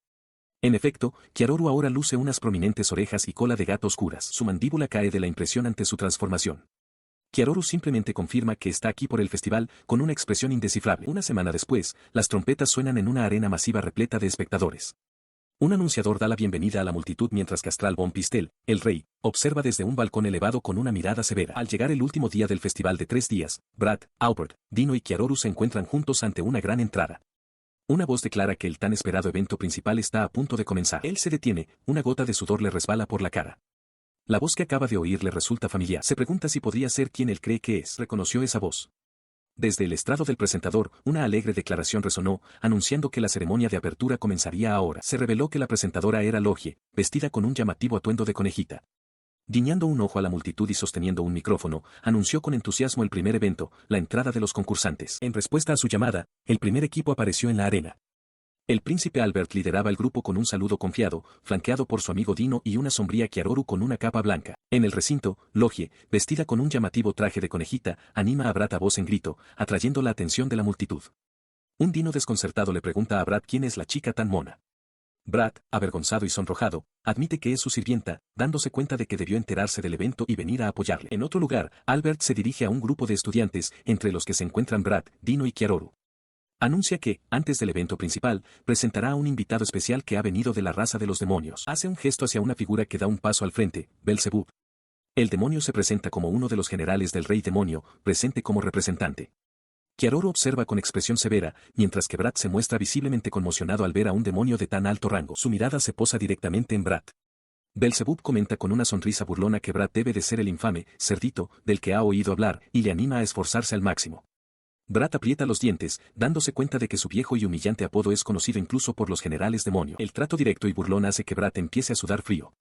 Speaker 1: En efecto, Kiaroru ahora luce unas prominentes orejas y cola de gato oscuras. Su mandíbula cae de la impresión ante su transformación. Kiaroru simplemente confirma que está aquí por el festival, con una expresión indescifrable. Una semana después, las trompetas suenan en una arena masiva repleta de espectadores. Un anunciador da la bienvenida a la multitud mientras que Astral Von Pistel, el rey, observa desde un balcón elevado con una mirada severa. Al llegar el último día del festival de 3 días, Brad, Albert, Dino y Kiaroru se encuentran juntos ante una gran entrada. Una voz declara que el tan esperado evento principal está a punto de comenzar. Él se detiene, una gota de sudor le resbala por la cara. La voz que acaba de oír le resulta familiar. Se pregunta si podría ser quien él cree que es. Reconoció esa voz. Desde el estrado del presentador, una alegre declaración resonó, anunciando que la ceremonia de apertura comenzaría ahora. Se reveló que la presentadora era Logie, vestida con un llamativo atuendo de conejita. Guiñando un ojo a la multitud y sosteniendo un micrófono, anunció con entusiasmo el primer evento, la entrada de los concursantes. En respuesta a su llamada, el primer equipo apareció en la arena. El príncipe Albert lideraba el grupo con un saludo confiado, flanqueado por su amigo Dino y una sombría Kiaroru con una capa blanca. En el recinto, Logie, vestida con un llamativo traje de conejita, anima a Brad a voz en grito, atrayendo la atención de la multitud. Un Dino desconcertado le pregunta a Brad quién es la chica tan mona. Brad, avergonzado y sonrojado, admite que es su sirvienta, dándose cuenta de que debió enterarse del evento y venir a apoyarle. En otro lugar, Albert se dirige a un grupo de estudiantes, entre los que se encuentran Brad, Dino y Kiaroru. Anuncia que, antes del evento principal, presentará a un invitado especial que ha venido de la raza de los demonios. Hace un gesto hacia una figura que da un paso al frente, Belzebub. El demonio se presenta como uno de los generales del rey demonio, presente como representante. Kiaroru observa con expresión severa, mientras que Brad se muestra visiblemente conmocionado al ver a un demonio de tan alto rango. Su mirada se posa directamente en Brad. Belzebub comenta con una sonrisa burlona que Brad debe de ser el infame cerdito del que ha oído hablar y le anima a esforzarse al máximo. Brad aprieta los dientes, dándose cuenta de que su viejo y humillante apodo es conocido incluso por los generales demonio. El trato directo y burlón hace que Brad empiece a sudar frío.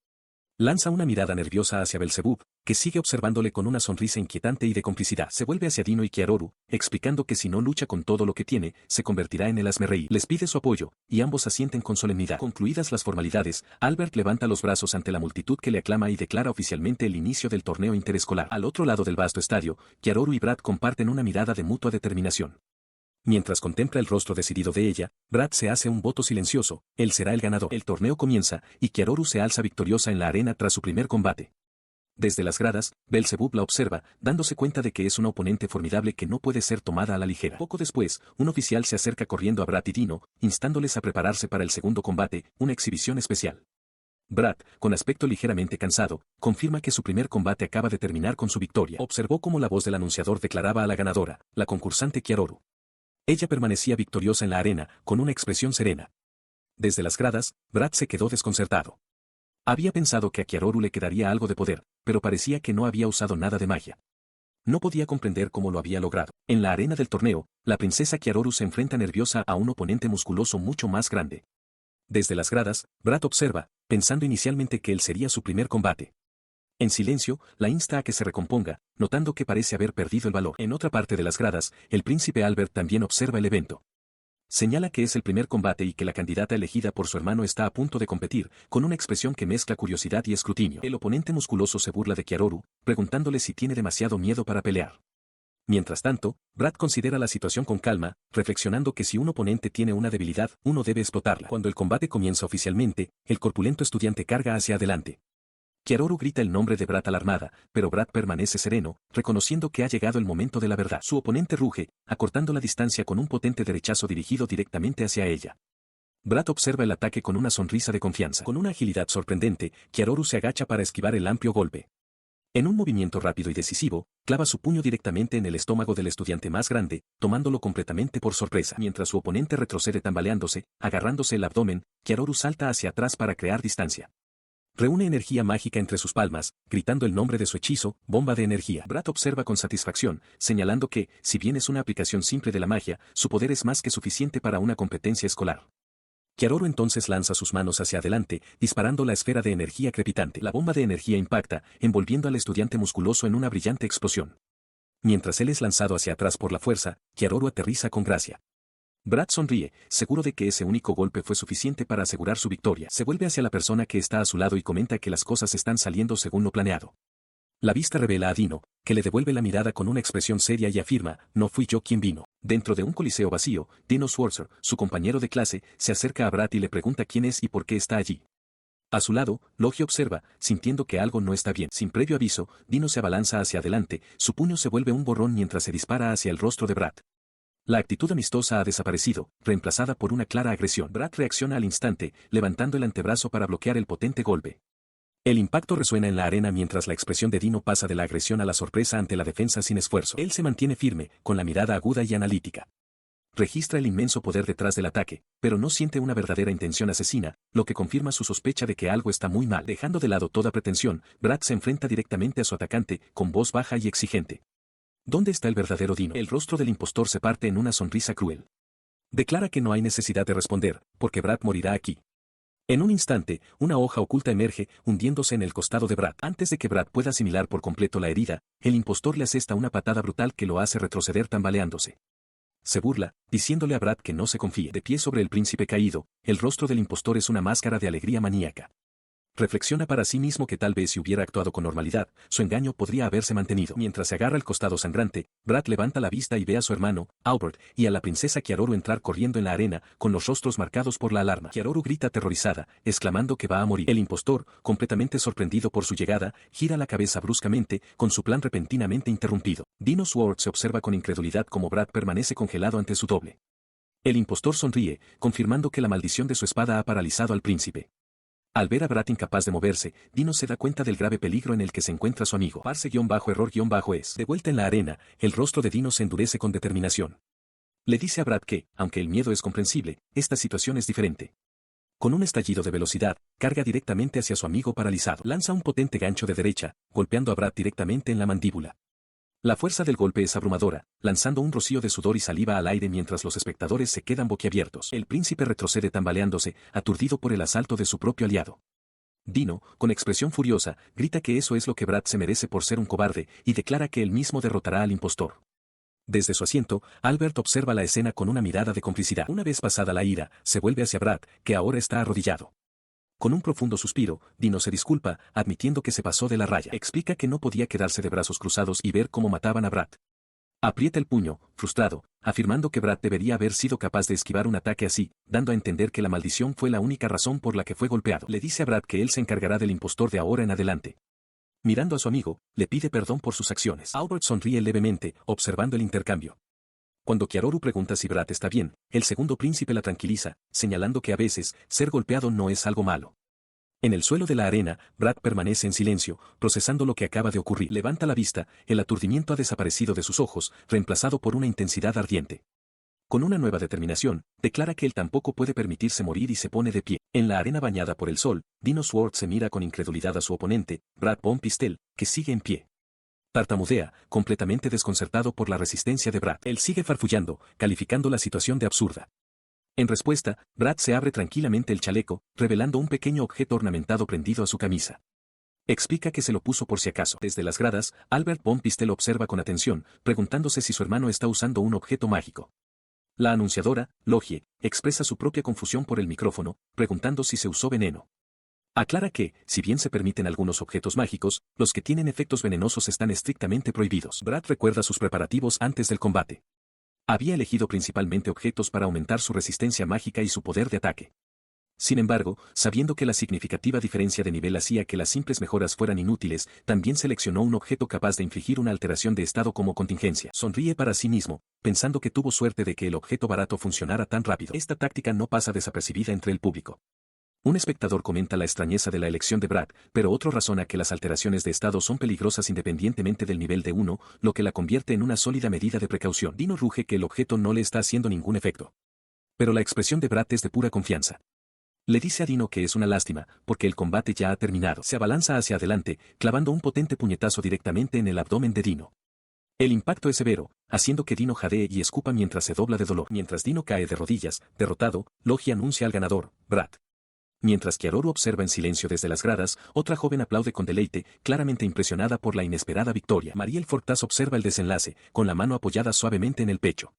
Speaker 1: Lanza una mirada nerviosa hacia Belzebub, que sigue observándole con una sonrisa inquietante y de complicidad. Se vuelve hacia Dino y Kiaroru, explicando que si no lucha con todo lo que tiene, se convertirá en el hazmerreír. Les pide su apoyo, y ambos asienten con solemnidad. Concluidas las formalidades, Albert levanta los brazos ante la multitud que le aclama y declara oficialmente el inicio del torneo interescolar. Al otro lado del vasto estadio, Kiaroru y Brad comparten una mirada de mutua determinación. Mientras contempla el rostro decidido de ella, Brad se hace un voto silencioso, él será el ganador. El torneo comienza, y Kiaroru se alza victoriosa en la arena tras su primer combate. Desde las gradas, Belzebub la observa, dándose cuenta de que es una oponente formidable que no puede ser tomada a la ligera. Poco después, un oficial se acerca corriendo a Brad y Dino, instándoles a prepararse para el segundo combate, una exhibición especial. Brad, con aspecto ligeramente cansado, confirma que su primer combate acaba de terminar con su victoria. Observó cómo la voz del anunciador declaraba a la ganadora, la concursante Kiaroru. Ella permanecía victoriosa en la arena, con una expresión serena. Desde las gradas, Brad se quedó desconcertado. Había pensado que a Kiaroru le quedaría algo de poder, pero parecía que no había usado nada de magia. No podía comprender cómo lo había logrado. En la arena del torneo, la princesa Kiaroru se enfrenta nerviosa a un oponente musculoso mucho más grande. Desde las gradas, Brad observa, pensando inicialmente que él sería su primer combate. En silencio, la insta a que se recomponga, notando que parece haber perdido el valor. En otra parte de las gradas, el príncipe Albert también observa el evento. Señala que es el primer combate y que la candidata elegida por su hermano está a punto de competir, con una expresión que mezcla curiosidad y escrutinio. El oponente musculoso se burla de Kiaroru, preguntándole si tiene demasiado miedo para pelear. Mientras tanto, Brad considera la situación con calma, reflexionando que si un oponente tiene una debilidad, uno debe explotarla. Cuando el combate comienza oficialmente, el corpulento estudiante carga hacia adelante. Kiaroru grita el nombre de Brad alarmada, pero Brad permanece sereno, reconociendo que ha llegado el momento de la verdad. Su oponente ruge, acortando la distancia con un potente derechazo dirigido directamente hacia ella. Brad observa el ataque con una sonrisa de confianza. Con una agilidad sorprendente, Kiaroru se agacha para esquivar el amplio golpe. En un movimiento rápido y decisivo, clava su puño directamente en el estómago del estudiante más grande, tomándolo completamente por sorpresa. Mientras su oponente retrocede tambaleándose, agarrándose el abdomen, Kiaroru salta hacia atrás para crear distancia. Reúne energía mágica entre sus palmas, gritando el nombre de su hechizo, bomba de energía. Brad observa con satisfacción, señalando que, si bien es una aplicación simple de la magia, su poder es más que suficiente para una competencia escolar. Kiaroru entonces lanza sus manos hacia adelante, disparando la esfera de energía crepitante. La bomba de energía impacta, envolviendo al estudiante musculoso en una brillante explosión. Mientras él es lanzado hacia atrás por la fuerza, Kiaroru aterriza con gracia. Brad sonríe, seguro de que ese único golpe fue suficiente para asegurar su victoria. Se vuelve hacia la persona que está a su lado y comenta que las cosas están saliendo según lo planeado. La vista revela a Dino, que le devuelve la mirada con una expresión seria y afirma, no fui yo quien vino. Dentro de un coliseo vacío, Dino Schwarzer, su compañero de clase, se acerca a Brad y le pregunta quién es y por qué está allí. A su lado, Logie observa, sintiendo que algo no está bien. Sin previo aviso, Dino se abalanza hacia adelante, su puño se vuelve un borrón mientras se dispara hacia el rostro de Brad. La actitud amistosa ha desaparecido, reemplazada por una clara agresión. Brad reacciona al instante, levantando el antebrazo para bloquear el potente golpe. El impacto resuena en la arena mientras la expresión de Dino pasa de la agresión a la sorpresa ante la defensa sin esfuerzo. Él se mantiene firme, con la mirada aguda y analítica. Registra el inmenso poder detrás del ataque, pero no siente una verdadera intención asesina, lo que confirma su sospecha de que algo está muy mal. Dejando de lado toda pretensión, Brad se enfrenta directamente a su atacante, con voz baja y exigente. ¿Dónde está el verdadero Dino? El rostro del impostor se parte en una sonrisa cruel. Declara que no hay necesidad de responder, porque Brad morirá aquí. En un instante, una hoja oculta emerge, hundiéndose en el costado de Brad. Antes de que Brad pueda asimilar por completo la herida, el impostor le asesta una patada brutal que lo hace retroceder tambaleándose. Se burla, diciéndole a Brad que no se confíe. De pie sobre el príncipe caído, el rostro del impostor es una máscara de alegría maníaca. Reflexiona para sí mismo que tal vez si hubiera actuado con normalidad, su engaño podría haberse mantenido. Mientras se agarra el costado sangrante, Brad levanta la vista y ve a su hermano, Albert, y a la princesa Kiaroru entrar corriendo en la arena, con los rostros marcados por la alarma. Kiaroru grita aterrorizada, exclamando que va a morir. El impostor, completamente sorprendido por su llegada, gira la cabeza bruscamente, con su plan repentinamente interrumpido. Dino Sword se observa con incredulidad como Brad permanece congelado ante su doble. El impostor sonríe, confirmando que la maldición de su espada ha paralizado al príncipe. Al ver a Brad incapaz de moverse, Dino se da cuenta del grave peligro en el que se encuentra su amigo. Parse-error-es. De vuelta en la arena, el rostro de Dino se endurece con determinación. Le dice a Brad que, aunque el miedo es comprensible, esta situación es diferente. Con un estallido de velocidad, carga directamente hacia su amigo paralizado. Lanza un potente gancho de derecha, golpeando a Brad directamente en la mandíbula. La fuerza del golpe es abrumadora, lanzando un rocío de sudor y saliva al aire mientras los espectadores se quedan boquiabiertos. El príncipe retrocede tambaleándose, aturdido por el asalto de su propio aliado. Dino, con expresión furiosa, grita que eso es lo que Brad se merece por ser un cobarde, y declara que él mismo derrotará al impostor. Desde su asiento, Albert observa la escena con una mirada de complicidad. Una vez pasada la ira, se vuelve hacia Brad, que ahora está arrodillado. Con un profundo suspiro, Dino se disculpa, admitiendo que se pasó de la raya. Explica que no podía quedarse de brazos cruzados y ver cómo mataban a Brad. Aprieta el puño, frustrado, afirmando que Brad debería haber sido capaz de esquivar un ataque así, dando a entender que la maldición fue la única razón por la que fue golpeado. Le dice a Brad que él se encargará del impostor de ahora en adelante. Mirando a su amigo, le pide perdón por sus acciones. Albert sonríe levemente, observando el intercambio. Cuando Kiaroru pregunta si Brad está bien, el segundo príncipe la tranquiliza, señalando que a veces, ser golpeado no es algo malo. En el suelo de la arena, Brad permanece en silencio, procesando lo que acaba de ocurrir. Levanta la vista, el aturdimiento ha desaparecido de sus ojos, reemplazado por una intensidad ardiente. Con una nueva determinación, declara que él tampoco puede permitirse morir y se pone de pie. En la arena bañada por el sol, Dino Sword se mira con incredulidad a su oponente, Brad Von Pistel, que sigue en pie. Tartamudea, completamente desconcertado por la resistencia de Brad. Él sigue farfullando, calificando la situación de absurda. En respuesta, Brad se abre tranquilamente el chaleco, revelando un pequeño objeto ornamentado prendido a su camisa. Explica que se lo puso por si acaso. Desde las gradas, Albert Von Pistel observa con atención, preguntándose si su hermano está usando un objeto mágico. La anunciadora, Logie, expresa su propia confusión por el micrófono, preguntando si se usó veneno. Aclara que, si bien se permiten algunos objetos mágicos, los que tienen efectos venenosos están estrictamente prohibidos. Brad recuerda sus preparativos antes del combate. Había elegido principalmente objetos para aumentar su resistencia mágica y su poder de ataque. Sin embargo, sabiendo que la significativa diferencia de nivel hacía que las simples mejoras fueran inútiles, también seleccionó un objeto capaz de infligir una alteración de estado como contingencia. Sonríe para sí mismo, pensando que tuvo suerte de que el objeto barato funcionara tan rápido. Esta táctica no pasa desapercibida entre el público. Un espectador comenta la extrañeza de la elección de Brad, pero otro razona que las alteraciones de estado son peligrosas independientemente del nivel de uno, lo que la convierte en una sólida medida de precaución. Dino ruge que el objeto no le está haciendo ningún efecto. Pero la expresión de Brad es de pura confianza. Le dice a Dino que es una lástima, porque el combate ya ha terminado. Se abalanza hacia adelante, clavando un potente puñetazo directamente en el abdomen de Dino. El impacto es severo, haciendo que Dino jadee y escupa mientras se dobla de dolor. Mientras Dino cae de rodillas, derrotado, Logie anuncia al ganador, Brad. Mientras Kiaroru observa en silencio desde las gradas, otra joven aplaude con deleite, claramente impresionada por la inesperada victoria. Mariel Fortas observa el desenlace, con la mano apoyada suavemente en el pecho.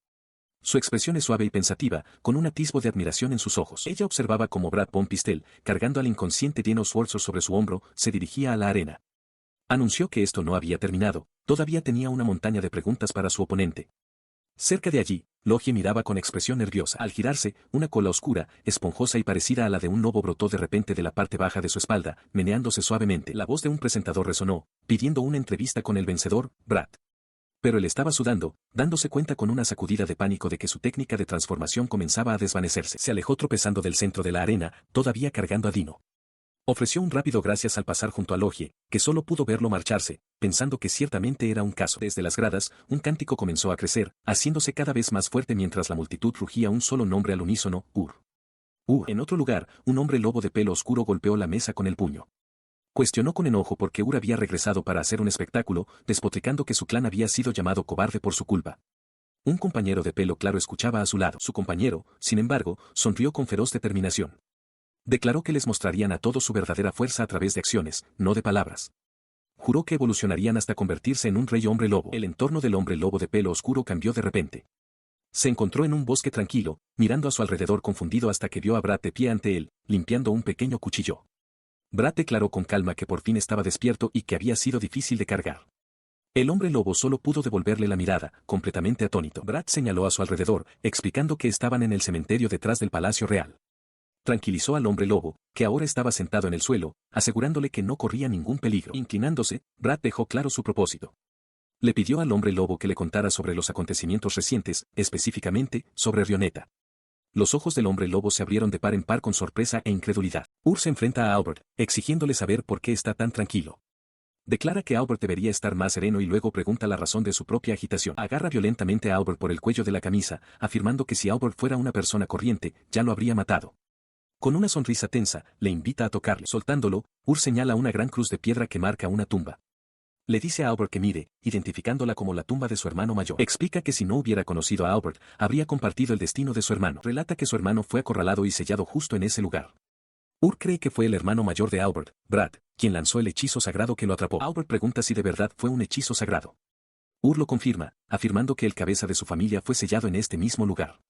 Speaker 1: Su expresión es suave y pensativa, con un atisbo de admiración en sus ojos. Ella observaba cómo Brad Von Pistel, cargando al inconsciente Dino Sworzo sobre su hombro, se dirigía a la arena. Anunció que esto no había terminado, todavía tenía una montaña de preguntas para su oponente. Cerca de allí, Logie miraba con expresión nerviosa. Al girarse, una cola oscura, esponjosa y parecida a la de un lobo brotó de repente de la parte baja de su espalda, meneándose suavemente. La voz de un presentador resonó, pidiendo una entrevista con el vencedor, Brad. Pero él estaba sudando, dándose cuenta con una sacudida de pánico de que su técnica de transformación comenzaba a desvanecerse. Se alejó tropezando del centro de la arena, todavía cargando a Dino. Ofreció un rápido gracias al pasar junto a Logie, que solo pudo verlo marcharse, pensando que ciertamente era un caso. Desde las gradas, un cántico comenzó a crecer, haciéndose cada vez más fuerte mientras la multitud rugía un solo nombre al unísono, Ur. Ur. En otro lugar, un hombre lobo de pelo oscuro golpeó la mesa con el puño. Cuestionó con enojo por qué Ur había regresado para hacer un espectáculo, despotricando que su clan había sido llamado cobarde por su culpa. Un compañero de pelo claro escuchaba a su lado. Su compañero, sin embargo, sonrió con feroz determinación. Declaró que les mostrarían a todos su verdadera fuerza a través de acciones, no de palabras. Juró que evolucionarían hasta convertirse en un rey hombre lobo. El entorno del hombre lobo de pelo oscuro cambió de repente. Se encontró en un bosque tranquilo, mirando a su alrededor confundido hasta que vio a Brad de pie ante él, limpiando un pequeño cuchillo. Brad declaró con calma que por fin estaba despierto y que había sido difícil de cargar. El hombre lobo solo pudo devolverle la mirada, completamente atónito. Brad señaló a su alrededor, explicando que estaban en el cementerio detrás del Palacio Real. Tranquilizó al hombre lobo, que ahora estaba sentado en el suelo, asegurándole que no corría ningún peligro. Inclinándose, Brad dejó claro su propósito. Le pidió al hombre lobo que le contara sobre los acontecimientos recientes, específicamente, sobre Rioneta. Los ojos del hombre lobo se abrieron de par en par con sorpresa e incredulidad. Ur se enfrenta a Albert, exigiéndole saber por qué está tan tranquilo. Declara que Albert debería estar más sereno y luego pregunta la razón de su propia agitación. Agarra violentamente a Albert por el cuello de la camisa, afirmando que si Albert fuera una persona corriente, ya lo habría matado. Con una sonrisa tensa, le invita a tocarle. Soltándolo, Ur señala una gran cruz de piedra que marca una tumba. Le dice a Albert que mire, identificándola como la tumba de su hermano mayor. Explica que si no hubiera conocido a Albert, habría compartido el destino de su hermano. Relata que su hermano fue acorralado y sellado justo en ese lugar. Ur cree que fue el hermano mayor de Albert, Brad, quien lanzó el hechizo sagrado que lo atrapó. Albert pregunta si de verdad fue un hechizo sagrado. Ur lo confirma, afirmando que el cabeza de su familia fue sellado en este mismo lugar.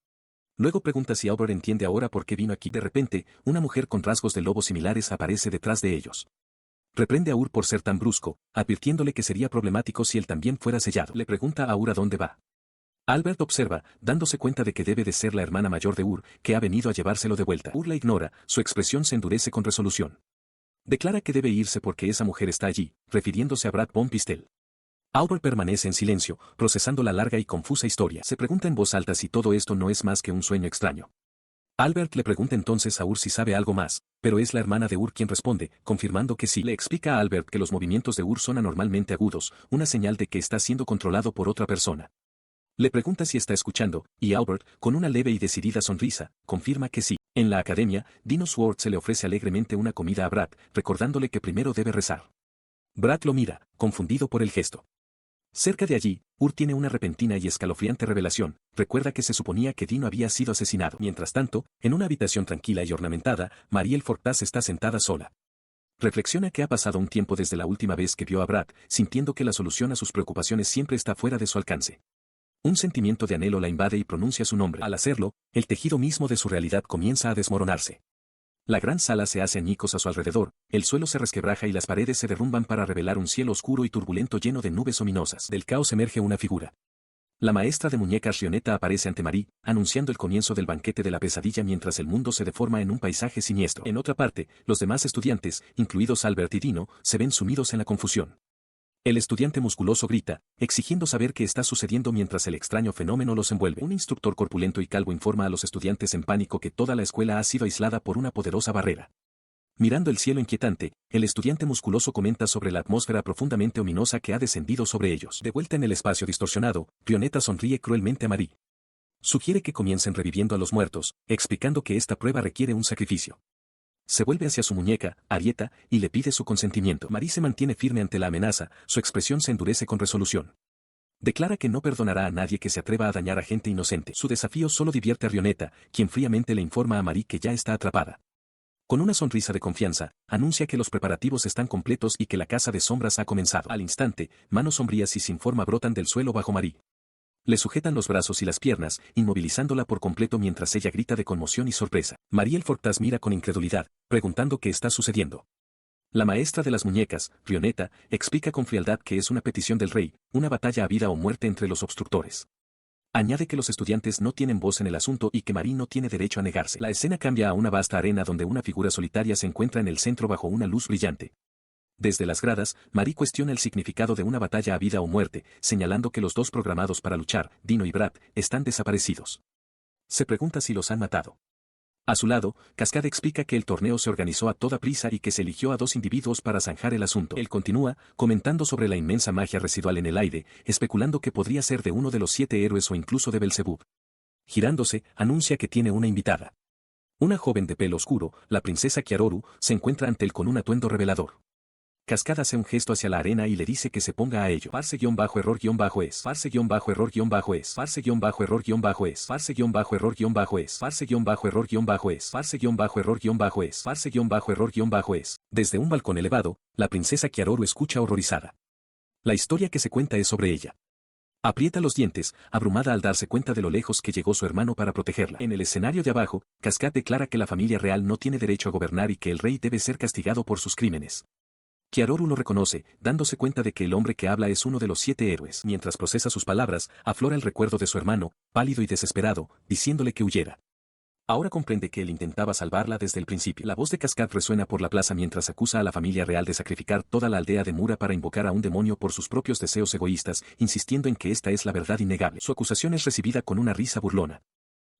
Speaker 1: Luego pregunta si Albert entiende ahora por qué vino aquí. De repente, una mujer con rasgos de lobo similares aparece detrás de ellos. Reprende a Ur por ser tan brusco, advirtiéndole que sería problemático si él también fuera sellado. Le pregunta a Ur a dónde va. Albert observa, dándose cuenta de que debe de ser la hermana mayor de Ur, que ha venido a llevárselo de vuelta. Ur la ignora, su expresión se endurece con resolución. Declara que debe irse porque esa mujer está allí, refiriéndose a Brad Von Pistel. Albert permanece en silencio, procesando la larga y confusa historia. Se pregunta en voz alta si todo esto no es más que un sueño extraño. Albert le pregunta entonces a Ur si sabe algo más, pero es la hermana de Ur quien responde, confirmando que sí. Le explica a Albert que los movimientos de Ur son anormalmente agudos, una señal de que está siendo controlado por otra persona. Le pregunta si está escuchando, y Albert, con una leve y decidida sonrisa, confirma que sí. En la academia, Dino Sword se le ofrece alegremente una comida a Brad, recordándole que primero debe rezar. Brad lo mira, confundido por el gesto. Cerca de allí, Ur tiene una repentina y escalofriante revelación, recuerda que se suponía que Dino había sido asesinado. Mientras tanto, en una habitación tranquila y ornamentada, Marielle Fortas está sentada sola. Reflexiona que ha pasado un tiempo desde la última vez que vio a Brad, sintiendo que la solución a sus preocupaciones siempre está fuera de su alcance. Un sentimiento de anhelo la invade y pronuncia su nombre. Al hacerlo, el tejido mismo de su realidad comienza a desmoronarse. La gran sala se hace añicos a su alrededor, el suelo se resquebraja y las paredes se derrumban para revelar un cielo oscuro y turbulento lleno de nubes ominosas. Del caos emerge una figura. La maestra de muñecas Rionetta aparece ante Marie, anunciando el comienzo del banquete de la pesadilla mientras el mundo se deforma en un paisaje siniestro. En otra parte, los demás estudiantes, incluidos Albert y Dino, se ven sumidos en la confusión. El estudiante musculoso grita, exigiendo saber qué está sucediendo mientras el extraño fenómeno los envuelve. Un instructor corpulento y calvo informa a los estudiantes en pánico que toda la escuela ha sido aislada por una poderosa barrera. Mirando el cielo inquietante, el estudiante musculoso comenta sobre la atmósfera profundamente ominosa que ha descendido sobre ellos. De vuelta en el espacio distorsionado, Rionetta sonríe cruelmente a Marie. Sugiere que comiencen reviviendo a los muertos, explicando que esta prueba requiere un sacrificio. Se vuelve hacia su muñeca, Arieta, y le pide su consentimiento. Marie se mantiene firme ante la amenaza, su expresión se endurece con resolución. Declara que no perdonará a nadie que se atreva a dañar a gente inocente. Su desafío solo divierte a Rionetta, quien fríamente le informa a Marie que ya está atrapada. Con una sonrisa de confianza, anuncia que los preparativos están completos y que la caza de sombras ha comenzado. Al instante, manos sombrías y sin forma brotan del suelo bajo Marie. Le sujetan los brazos y las piernas, inmovilizándola por completo mientras ella grita de conmoción y sorpresa. Marielle Fortas mira con incredulidad, preguntando qué está sucediendo. La maestra de las muñecas, Rionetta, explica con frialdad que es una petición del rey, una batalla a vida o muerte entre los obstructores. Añade que los estudiantes no tienen voz en el asunto y que Marie no tiene derecho a negarse. La escena cambia a una vasta arena donde una figura solitaria se encuentra en el centro bajo una luz brillante. Desde las gradas, Marie cuestiona el significado de una batalla a vida o muerte, señalando que los dos programados para luchar, Dino y Brad, están desaparecidos. Se pregunta si los han matado. A su lado, Cascade explica que el torneo se organizó a toda prisa y que se eligió a 2 individuos para zanjar el asunto. Él continúa, comentando sobre la inmensa magia residual en el aire, especulando que podría ser de uno de los 7 héroes o incluso de Belzebub. Girándose, anuncia que tiene una invitada. Una joven de pelo oscuro, la princesa Kiaroru, se encuentra ante él con un atuendo revelador. Cascada hace un gesto hacia la arena y le dice que se ponga a ello. Farse-error-es. Farse-error-es. Farse-error-es. Farse-error-es. Farse-error-es. Farse-error-es. Farse-error-es. Desde un balcón elevado, la princesa Kiaroru escucha horrorizada. La historia que se cuenta es sobre ella. Aprieta los dientes, abrumada al darse cuenta de lo lejos que llegó su hermano para protegerla. En el escenario de abajo, Cascade declara que la familia real no tiene derecho a gobernar y que el rey debe ser castigado por sus crímenes. Kiaroru lo reconoce, dándose cuenta de que el hombre que habla es uno de los 7 héroes. Mientras procesa sus palabras, aflora el recuerdo de su hermano, pálido y desesperado, diciéndole que huyera. Ahora comprende que él intentaba salvarla desde el principio. La voz de Cascade resuena por la plaza mientras acusa a la familia real de sacrificar toda la aldea de Mura para invocar a un demonio por sus propios deseos egoístas, insistiendo en que esta es la verdad innegable. Su acusación es recibida con una risa burlona.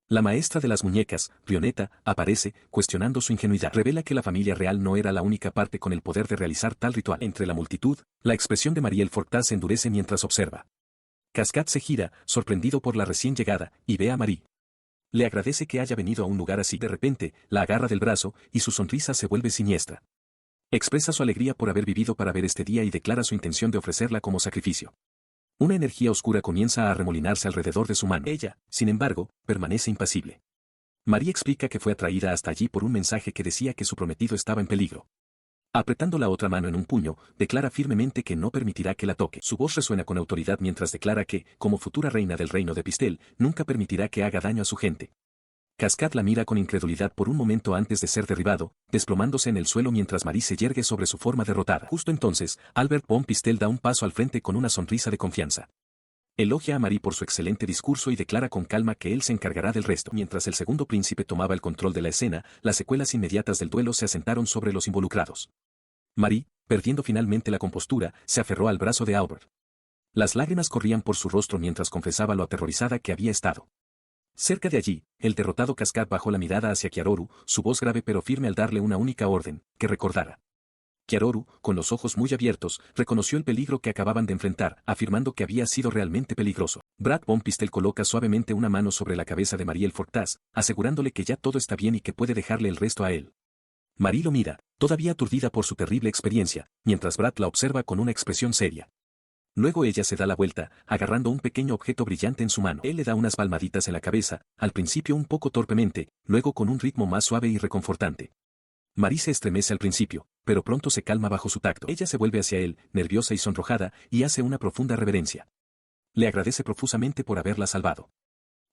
Speaker 1: La maestra de las muñecas, Rionetta, aparece, cuestionando su ingenuidad. Revela que la familia real no era la única parte con el poder de realizar tal ritual. Entre la multitud, la expresión de Marielle Fortas se endurece mientras observa. Cascade se gira, sorprendido por la recién llegada, y ve a Marie. Le agradece que haya venido a un lugar así. De repente, la agarra del brazo, y su sonrisa se vuelve siniestra. Expresa su alegría por haber vivido para ver este día y declara su intención de ofrecerla como sacrificio. Una energía oscura comienza a arremolinarse alrededor de su mano. Ella, sin embargo, permanece impasible. Marie explica que fue atraída hasta allí por un mensaje que decía que su prometido estaba en peligro. Apretando la otra mano en un puño, declara firmemente que no permitirá que la toque. Su voz resuena con autoridad mientras declara que, como futura reina del reino de Pistel, nunca permitirá que haga daño a su gente. Cascade la mira con incredulidad por un momento antes de ser derribado, desplomándose en el suelo mientras Marie se yergue sobre su forma derrotada. Justo entonces, Albert von Pistel da un paso al frente con una sonrisa de confianza. Elogia a Marie por su excelente discurso y declara con calma que él se encargará del resto. Mientras el segundo príncipe tomaba el control de la escena, las secuelas inmediatas del duelo se asentaron sobre los involucrados. Marie, perdiendo finalmente la compostura, se aferró al brazo de Albert. Las lágrimas corrían por su rostro mientras confesaba lo aterrorizada que había estado. Cerca de allí, el derrotado Cascade bajó la mirada hacia Kiaroru, su voz grave pero firme al darle una única orden, que recordara. Kiaroru, con los ojos muy abiertos, reconoció el peligro que acababan de enfrentar, afirmando que había sido realmente peligroso. Brad von Pistel coloca suavemente una mano sobre la cabeza de Mariel Fortas, asegurándole que ya todo está bien y que puede dejarle el resto a él. Marie lo mira, todavía aturdida por su terrible experiencia, mientras Brad la observa con una expresión seria. Luego ella se da la vuelta, agarrando un pequeño objeto brillante en su mano. Él le da unas palmaditas en la cabeza, al principio un poco torpemente, luego con un ritmo más suave y reconfortante. Marie se estremece al principio, pero pronto se calma bajo su tacto. Ella se vuelve hacia él, nerviosa y sonrojada, y hace una profunda reverencia. Le agradece profusamente por haberla salvado.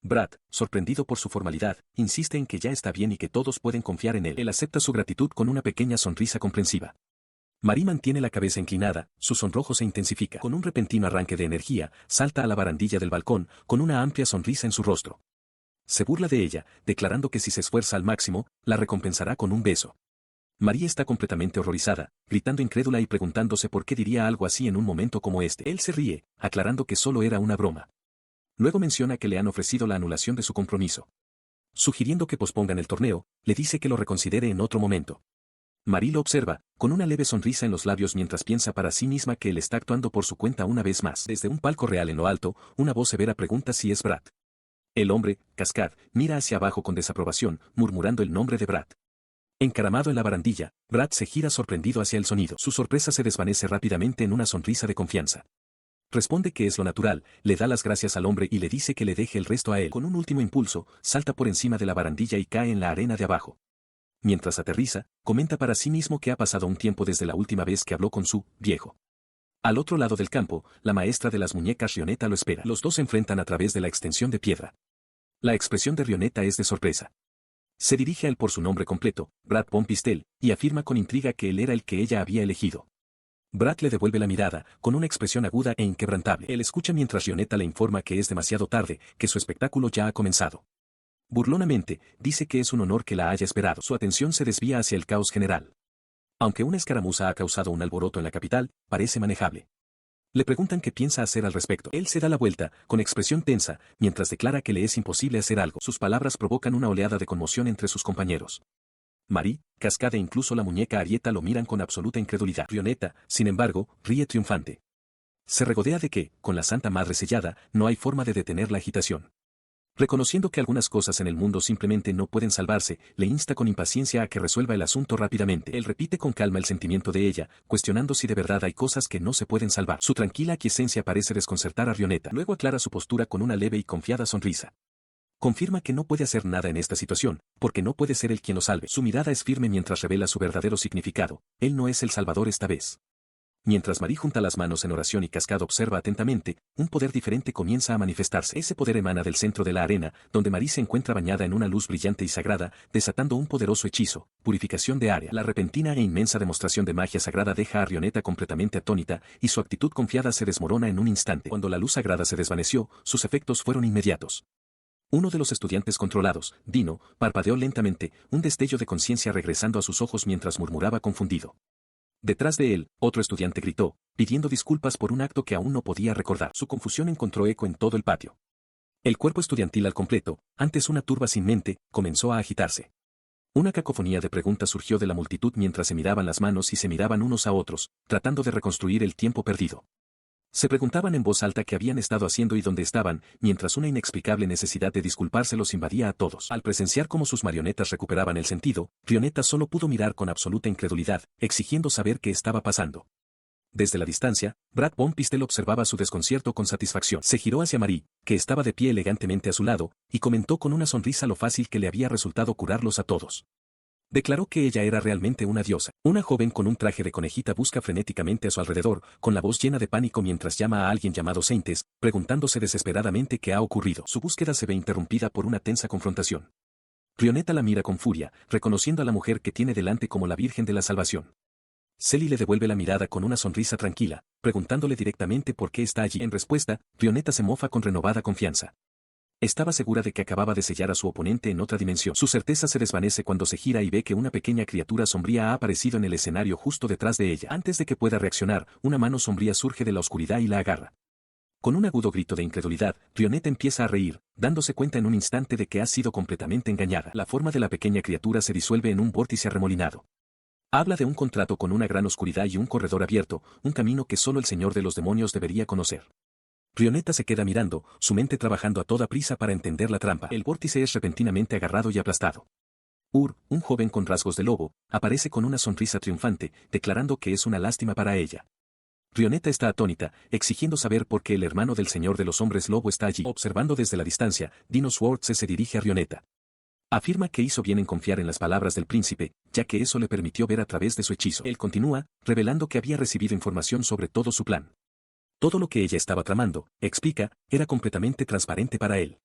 Speaker 1: Brad, sorprendido por su formalidad, insiste en que ya está bien y que todos pueden confiar en él. Él acepta su gratitud con una pequeña sonrisa comprensiva. Marie mantiene la cabeza inclinada, su sonrojo se intensifica. Con un repentino arranque de energía, salta a la barandilla del balcón, con una amplia sonrisa en su rostro. Se burla de ella, declarando que si se esfuerza al máximo, la recompensará con un beso. Marie está completamente horrorizada, gritando incrédula y preguntándose por qué diría algo así en un momento como este. Él se ríe, aclarando que solo era una broma. Luego menciona que le han ofrecido la anulación de su compromiso. Sugiriendo que pospongan el torneo, le dice que lo reconsidere en otro momento. Marie lo observa, con una leve sonrisa en los labios mientras piensa para sí misma que él está actuando por su cuenta una vez más. Desde un palco real en lo alto, una voz severa pregunta si es Brad. El hombre, Cascade, mira hacia abajo con desaprobación, murmurando el nombre de Brad. Encaramado en la barandilla, Brad se gira sorprendido hacia el sonido. Su sorpresa se desvanece rápidamente en una sonrisa de confianza. Responde que es lo natural, le da las gracias al hombre y le dice que le deje el resto a él. Con un último impulso, salta por encima de la barandilla y cae en la arena de abajo. Mientras aterriza, comenta para sí mismo que ha pasado un tiempo desde la última vez que habló con su viejo. Al otro lado del campo, la maestra de las muñecas Rionetta lo espera. Los dos se enfrentan a través de la extensión de piedra. La expresión de Rionetta es de sorpresa. Se dirige a él por su nombre completo, Brad von Pistel, y afirma con intriga que él era el que ella había elegido. Brad le devuelve la mirada, con una expresión aguda e inquebrantable. Él escucha mientras Rionetta le informa que es demasiado tarde, que su espectáculo ya ha comenzado. Burlonamente, dice que es un honor que la haya esperado. Su atención se desvía hacia el caos general. Aunque una escaramuza ha causado un alboroto en la capital, parece manejable. Le preguntan qué piensa hacer al respecto. Él se da la vuelta, con expresión tensa, mientras declara que le es imposible hacer algo. Sus palabras provocan una oleada de conmoción entre sus compañeros. Marie, Cascade e incluso la muñeca Arieta lo miran con absoluta incredulidad. Rionetta, sin embargo, ríe triunfante. Se regodea de que, con la Santa Madre sellada, no hay forma de detener la agitación. Reconociendo que algunas cosas en el mundo simplemente no pueden salvarse, le insta con impaciencia a que resuelva el asunto rápidamente. Él repite con calma el sentimiento de ella, cuestionando si de verdad hay cosas que no se pueden salvar. Su tranquila aquiescencia parece desconcertar a Rionetta. Luego aclara su postura con una leve y confiada sonrisa. Confirma que no puede hacer nada en esta situación, porque no puede ser él quien lo salve. Su mirada es firme mientras revela su verdadero significado. Él no es el salvador esta vez. Mientras Marie junta las manos en oración y Cascade observa atentamente, un poder diferente comienza a manifestarse. Ese poder emana del centro de la arena, donde Marie se encuentra bañada en una luz brillante y sagrada, desatando un poderoso hechizo, purificación de área. La repentina e inmensa demostración de magia sagrada deja a Rionetta completamente atónita, y su actitud confiada se desmorona en un instante. Cuando la luz sagrada se desvaneció, sus efectos fueron inmediatos. Uno de los estudiantes controlados, Dino, parpadeó lentamente, un destello de conciencia regresando a sus ojos mientras murmuraba confundido. Detrás de él, otro estudiante gritó, pidiendo disculpas por un acto que aún no podía recordar. Su confusión encontró eco en todo el patio. El cuerpo estudiantil al completo, antes una turba sin mente, comenzó a agitarse. Una cacofonía de preguntas surgió de la multitud mientras se miraban las manos y se miraban unos a otros, tratando de reconstruir el tiempo perdido. Se preguntaban en voz alta qué habían estado haciendo y dónde estaban, mientras una inexplicable necesidad de disculparse los invadía a todos. Al presenciar cómo sus marionetas recuperaban el sentido, Rionetta solo pudo mirar con absoluta incredulidad, exigiendo saber qué estaba pasando. Desde la distancia, Brad Von Pistel observaba su desconcierto con satisfacción. Se giró hacia Marie, que estaba de pie elegantemente a su lado, y comentó con una sonrisa lo fácil que le había resultado curarlos a todos. Declaró que ella era realmente una diosa. Una joven con un traje de conejita busca frenéticamente a su alrededor, con la voz llena de pánico mientras llama a alguien llamado Saintes, preguntándose desesperadamente qué ha ocurrido. Su búsqueda se ve interrumpida por una tensa confrontación. Rionetta la mira con furia, reconociendo a la mujer que tiene delante como la Virgen de la Salvación. Sally le devuelve la mirada con una sonrisa tranquila, preguntándole directamente por qué está allí. En respuesta, Rionetta se mofa con renovada confianza. Estaba segura de que acababa de sellar a su oponente en otra dimensión. Su certeza se desvanece cuando se gira y ve que una pequeña criatura sombría ha aparecido en el escenario justo detrás de ella. Antes de que pueda reaccionar, una mano sombría surge de la oscuridad y la agarra. Con un agudo grito de incredulidad, Rionetta empieza a reír, dándose cuenta en un instante de que ha sido completamente engañada. La forma de la pequeña criatura se disuelve en un vórtice arremolinado. Habla de un contrato con una gran oscuridad y un corredor abierto, un camino que solo el Señor de los Demonios debería conocer. Rionetta se queda mirando, su mente trabajando a toda prisa para entender la trampa. El vórtice es repentinamente agarrado y aplastado. Un joven con rasgos de lobo, aparece con una sonrisa triunfante, declarando que es una lástima para ella. Rionetta está atónita, exigiendo saber por qué el hermano del Señor de los Hombres Lobo está allí. Observando desde la distancia, Dino Schwartz se dirige a Rionetta. Afirma que hizo bien en confiar en las palabras del príncipe, ya que eso le permitió ver a través de su hechizo. Él continúa, revelando que había recibido información sobre todo su plan. Todo lo que ella estaba tramando, explica, era completamente transparente para él.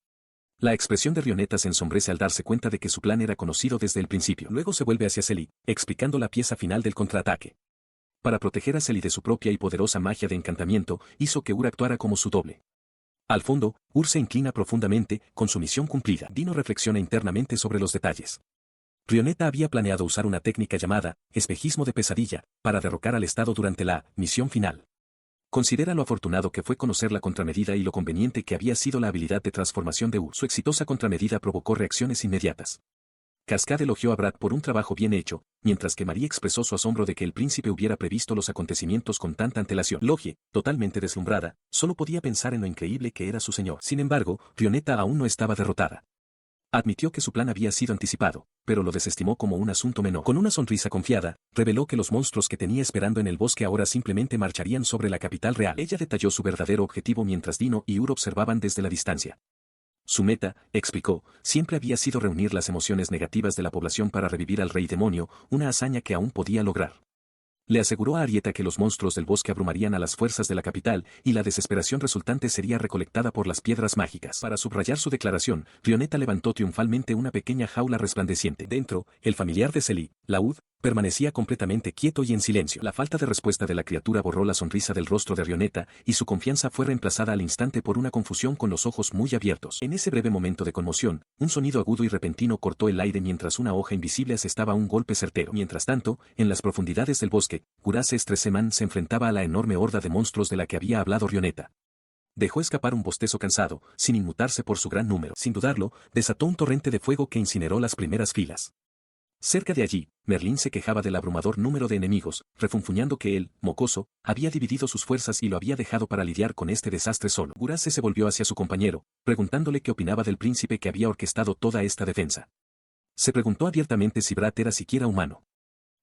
Speaker 1: La expresión de Rionetta se ensombrece al darse cuenta de que su plan era conocido desde el principio. Luego se vuelve hacia Sally, explicando la pieza final del contraataque. Para proteger a Sally de su propia y poderosa magia de encantamiento, hizo que Ur actuara como su doble. Al fondo, Ur se inclina profundamente, con su misión cumplida. Dino reflexiona internamente sobre los detalles. Rionetta había planeado usar una técnica llamada espejismo de pesadilla, para derrocar al Estado durante la misión final. Considera lo afortunado que fue conocer la contramedida y lo conveniente que había sido la habilidad de transformación de Ur. Su exitosa contramedida provocó reacciones inmediatas. Cascade elogió a Brad por un trabajo bien hecho, mientras que Marie expresó su asombro de que el príncipe hubiera previsto los acontecimientos con tanta antelación. Logie, totalmente deslumbrada, solo podía pensar en lo increíble que era su señor. Sin embargo, Rionetta aún no estaba derrotada. Admitió que su plan había sido anticipado, pero lo desestimó como un asunto menor. Con una sonrisa confiada, reveló que los monstruos que tenía esperando en el bosque ahora simplemente marcharían sobre la capital real. Ella detalló su verdadero objetivo mientras Dino y Ur observaban desde la distancia. Su meta, explicó, siempre había sido reunir las emociones negativas de la población para revivir al rey demonio, una hazaña que aún podía lograr. Le aseguró a Arietta que los monstruos del bosque abrumarían a las fuerzas de la capital y la desesperación resultante sería recolectada por las piedras mágicas. Para subrayar su declaración, Rionetta levantó triunfalmente una pequeña jaula resplandeciente. Dentro, el familiar de Sally, Laud, permanecía completamente quieto y en silencio. La falta de respuesta de la criatura borró la sonrisa del rostro de Rionetta, y su confianza fue reemplazada al instante por una confusión con los ojos muy abiertos. En ese breve momento de conmoción, un sonido agudo y repentino cortó el aire mientras una hoja invisible asestaba un golpe certero. Mientras tanto, en las profundidades del bosque, Gurace Stresemann se enfrentaba a la enorme horda de monstruos de la que había hablado Rionetta. Dejó escapar un bostezo cansado, sin inmutarse por su gran número. Sin dudarlo, desató un torrente de fuego que incineró las primeras filas. Cerca de allí, Merlín se quejaba del abrumador número de enemigos, refunfuñando que él, mocoso, había dividido sus fuerzas y lo había dejado para lidiar con este desastre solo. Gurace se volvió hacia su compañero, preguntándole qué opinaba del príncipe que había orquestado toda esta defensa. Se preguntó abiertamente si Brad era siquiera humano.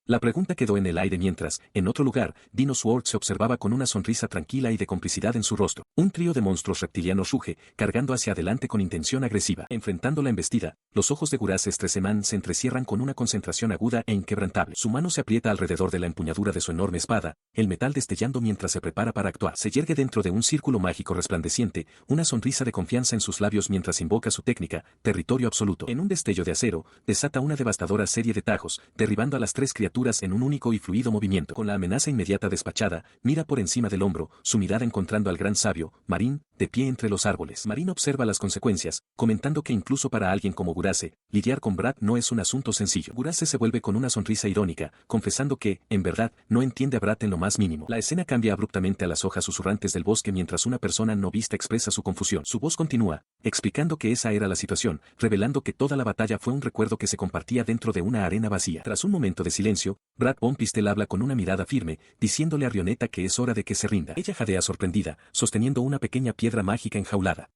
Speaker 1: La pregunta quedó en el aire mientras, en otro lugar, Dino Schwartz se observaba con una sonrisa tranquila y de complicidad en su rostro. Un trío de monstruos reptilianos ruge, cargando hacia adelante con intención agresiva. Enfrentando la embestida, los ojos de Gurace Stresemann se entrecierran con una concentración aguda e inquebrantable. Su mano se aprieta alrededor de la empuñadura de su enorme espada, el metal destellando mientras se prepara para actuar. Se yergue dentro de un círculo mágico resplandeciente, una sonrisa de confianza en sus labios mientras invoca su técnica, territorio absoluto. En un destello de acero, desata una devastadora serie de tajos, derribando a las tres criaturas en un único y fluido movimiento. Con la amenaza inmediata despachada, mira por encima del hombro, su mirada encontrando al gran sabio, Marín, de pie entre los árboles. Marín observa las consecuencias, comentando que incluso para alguien como Gurace, lidiar con Brad no es un asunto sencillo. Gurace se vuelve con una sonrisa irónica, confesando que, en verdad, no entiende a Brad en lo más mínimo. La escena cambia abruptamente a las hojas susurrantes del bosque mientras una persona no vista expresa su confusión. Su voz continúa, explicando que esa era la situación, revelando que toda la batalla fue un recuerdo que se compartía dentro de una arena vacía. Tras un momento de silencio, Brad Von Pistel habla con una mirada firme, diciéndole a Rionetta que es hora de que se rinda. Ella jadea sorprendida, sosteniendo una pequeña piedra mágica enjaulada.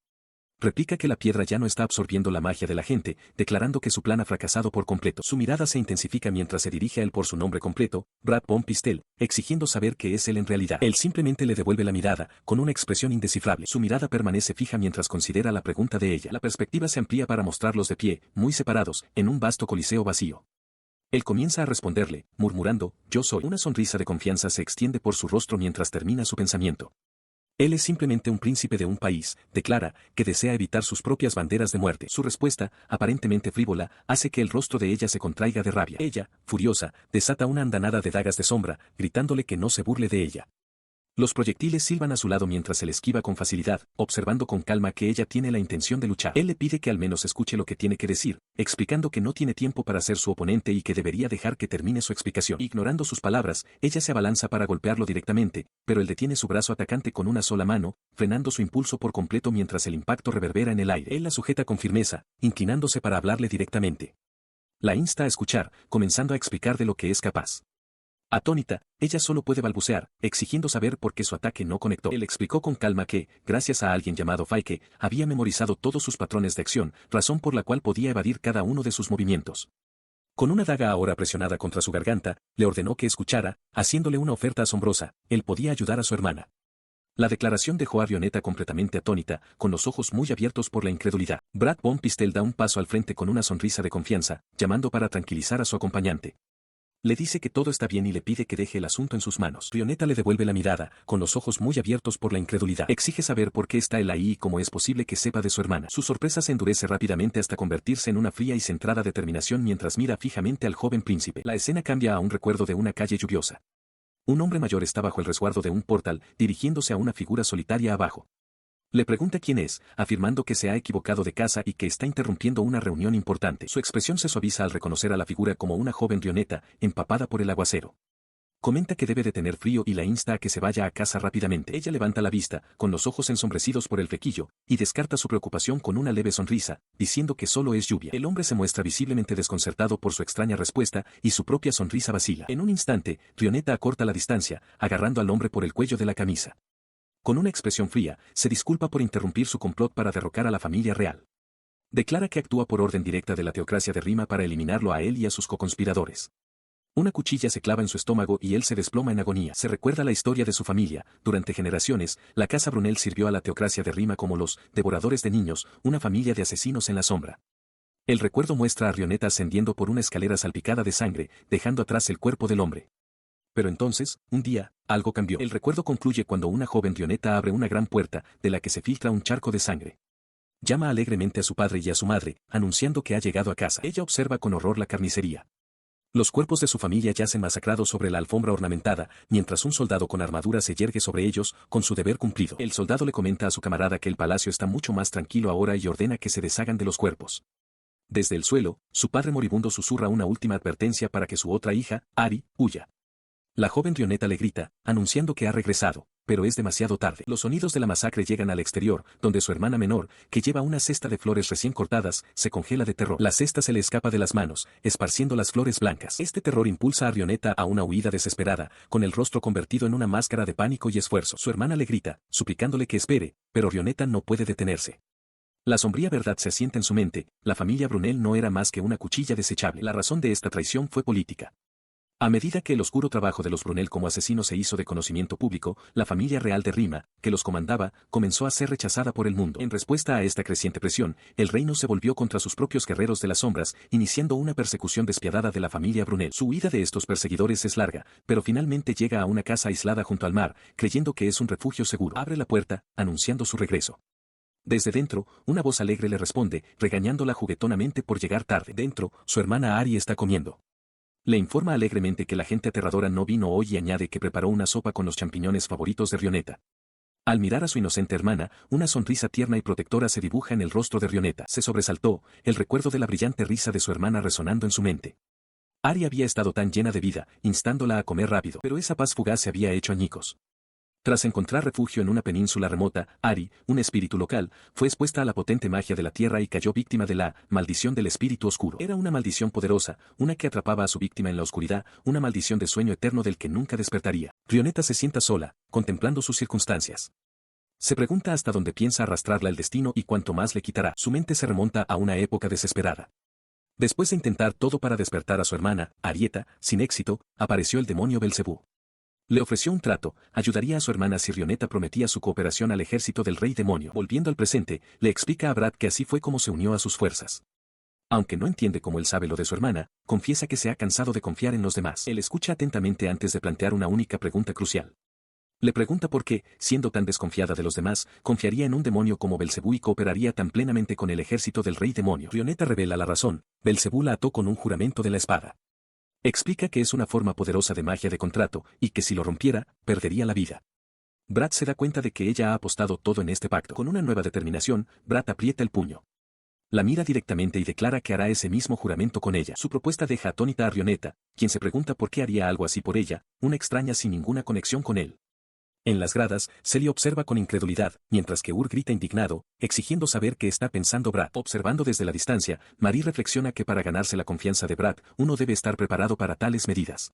Speaker 1: Replica que la piedra ya no está absorbiendo la magia de la gente, declarando que su plan ha fracasado por completo. Su mirada se intensifica mientras se dirige a él por su nombre completo, Brad Von Pistel, exigiendo saber qué es él en realidad. Él simplemente le devuelve la mirada, con una expresión indescifrable. Su mirada permanece fija mientras considera la pregunta de ella. La perspectiva se amplía para mostrarlos de pie, muy separados, en un vasto coliseo vacío. Él comienza a responderle, murmurando, yo soy. Una sonrisa de confianza se extiende por su rostro mientras termina su pensamiento. Él es simplemente un príncipe de un país, declara, que desea evitar sus propias banderas de muerte. Su respuesta, aparentemente frívola, hace que el rostro de ella se contraiga de rabia. Ella, furiosa, desata una andanada de dagas de sombra, gritándole que no se burle de ella. Los proyectiles silban a su lado mientras él esquiva con facilidad, observando con calma que ella tiene la intención de luchar. Él le pide que al menos escuche lo que tiene que decir, explicando que no tiene tiempo para ser su oponente y que debería dejar que termine su explicación. Ignorando sus palabras, ella se abalanza para golpearlo directamente, pero él detiene su brazo atacante con una sola mano, frenando su impulso por completo mientras el impacto reverbera en el aire. Él la sujeta con firmeza, inclinándose para hablarle directamente. La insta a escuchar, comenzando a explicar de lo que es capaz. Atónita, ella solo puede balbucear, exigiendo saber por qué su ataque no conectó. Él explicó con calma que, gracias a alguien llamado Faike, había memorizado todos sus patrones de acción, razón por la cual podía evadir cada uno de sus movimientos. Con una daga ahora presionada contra su garganta, le ordenó que escuchara, haciéndole una oferta asombrosa, él podía ayudar a su hermana. La declaración dejó a Rioneta completamente atónita, con los ojos muy abiertos por la incredulidad. Brad Von Pistel da un paso al frente con una sonrisa de confianza, llamando para tranquilizar a su acompañante. Le dice que todo está bien y le pide que deje el asunto en sus manos. Rioneta le devuelve la mirada, con los ojos muy abiertos por la incredulidad. Exige saber por qué está él ahí y cómo es posible que sepa de su hermana. Su sorpresa se endurece rápidamente hasta convertirse en una fría y centrada determinación mientras mira fijamente al joven príncipe. La escena cambia a un recuerdo de una calle lluviosa. Un hombre mayor está bajo el resguardo de un portal, dirigiéndose a una figura solitaria abajo. Le pregunta quién es, afirmando que se ha equivocado de casa y que está interrumpiendo una reunión importante. Su expresión se suaviza al reconocer a la figura como una joven Rioneta, empapada por el aguacero. Comenta que debe de tener frío y la insta a que se vaya a casa rápidamente. Ella levanta la vista, con los ojos ensombrecidos por el flequillo, y descarta su preocupación con una leve sonrisa, diciendo que solo es lluvia. El hombre se muestra visiblemente desconcertado por su extraña respuesta, y su propia sonrisa vacila. En un instante, Rioneta acorta la distancia, agarrando al hombre por el cuello de la camisa. Con una expresión fría, se disculpa por interrumpir su complot para derrocar a la familia real. Declara que actúa por orden directa de la teocracia de Rima para eliminarlo a él y a sus coconspiradores. Una cuchilla se clava en su estómago y él se desploma en agonía. Se recuerda la historia de su familia. Durante generaciones, la casa Brunel sirvió a la teocracia de Rima como los devoradores de niños, una familia de asesinos en la sombra. El recuerdo muestra a Rioneta ascendiendo por una escalera salpicada de sangre, dejando atrás el cuerpo del hombre. Pero entonces, un día, algo cambió. El recuerdo concluye cuando una joven Rioneta abre una gran puerta, de la que se filtra un charco de sangre. Llama alegremente a su padre y a su madre, anunciando que ha llegado a casa. Ella observa con horror la carnicería. Los cuerpos de su familia yacen masacrados sobre la alfombra ornamentada, mientras un soldado con armadura se yergue sobre ellos, con su deber cumplido. El soldado le comenta a su camarada que el palacio está mucho más tranquilo ahora y ordena que se deshagan de los cuerpos. Desde el suelo, su padre moribundo susurra una última advertencia para que su otra hija, Ari, huya. La joven Rioneta le grita, anunciando que ha regresado, pero es demasiado tarde. Los sonidos de la masacre llegan al exterior, donde su hermana menor, que lleva una cesta de flores recién cortadas, se congela de terror. La cesta se le escapa de las manos, esparciendo las flores blancas. Este terror impulsa a Rioneta a una huida desesperada, con el rostro convertido en una máscara de pánico y esfuerzo. Su hermana le grita, suplicándole que espere, pero Rioneta no puede detenerse. La sombría verdad se asienta en su mente, la familia Brunel no era más que una cuchilla desechable. La razón de esta traición fue política. A medida que el oscuro trabajo de los Brunel como asesinos se hizo de conocimiento público, la familia real de Rima, que los comandaba, comenzó a ser rechazada por el mundo. En respuesta a esta creciente presión, el reino se volvió contra sus propios guerreros de las sombras, iniciando una persecución despiadada de la familia Brunel. Su huida de estos perseguidores es larga, pero finalmente llega a una casa aislada junto al mar, creyendo que es un refugio seguro. Abre la puerta, anunciando su regreso. Desde dentro, una voz alegre le responde, regañándola juguetonamente por llegar tarde. Dentro, su hermana Ari está comiendo. Le informa alegremente que la gente aterradora no vino hoy y añade que preparó una sopa con los champiñones favoritos de Rioneta. Al mirar a su inocente hermana, una sonrisa tierna y protectora se dibuja en el rostro de Rioneta. Se sobresaltó, el recuerdo de la brillante risa de su hermana resonando en su mente. Ari había estado tan llena de vida, instándola a comer rápido, pero esa paz fugaz se había hecho añicos. Tras encontrar refugio en una península remota, Ari, un espíritu local, fue expuesta a la potente magia de la tierra y cayó víctima de la maldición del espíritu oscuro. Era una maldición poderosa, una que atrapaba a su víctima en la oscuridad, una maldición de sueño eterno del que nunca despertaría. Rioneta se sienta sola, contemplando sus circunstancias. Se pregunta hasta dónde piensa arrastrarla el destino y cuánto más le quitará. Su mente se remonta a una época desesperada. Después de intentar todo para despertar a su hermana, Arieta, sin éxito, apareció el demonio Belcebú. Le ofreció un trato, ayudaría a su hermana si Rioneta prometía su cooperación al ejército del rey demonio. Volviendo al presente, le explica a Brad que así fue como se unió a sus fuerzas. Aunque no entiende cómo él sabe lo de su hermana, confiesa que se ha cansado de confiar en los demás. Él escucha atentamente antes de plantear una única pregunta crucial. Le pregunta por qué, siendo tan desconfiada de los demás, confiaría en un demonio como Belcebú y cooperaría tan plenamente con el ejército del rey demonio. Rioneta revela la razón: Belcebú la ató con un juramento de la espada. Explica que es una forma poderosa de magia de contrato, y que si lo rompiera, perdería la vida. Brad se da cuenta de que ella ha apostado todo en este pacto. Con una nueva determinación, Brad aprieta el puño. La mira directamente y declara que hará ese mismo juramento con ella. Su propuesta deja atónita a Rioneta, quien se pregunta por qué haría algo así por ella, una extraña sin ninguna conexión con él. En las gradas, Celia observa con incredulidad, mientras que Ur grita indignado, exigiendo saber qué está pensando Brad. Observando desde la distancia, Marie reflexiona que para ganarse la confianza de Brad, uno debe estar preparado para tales medidas.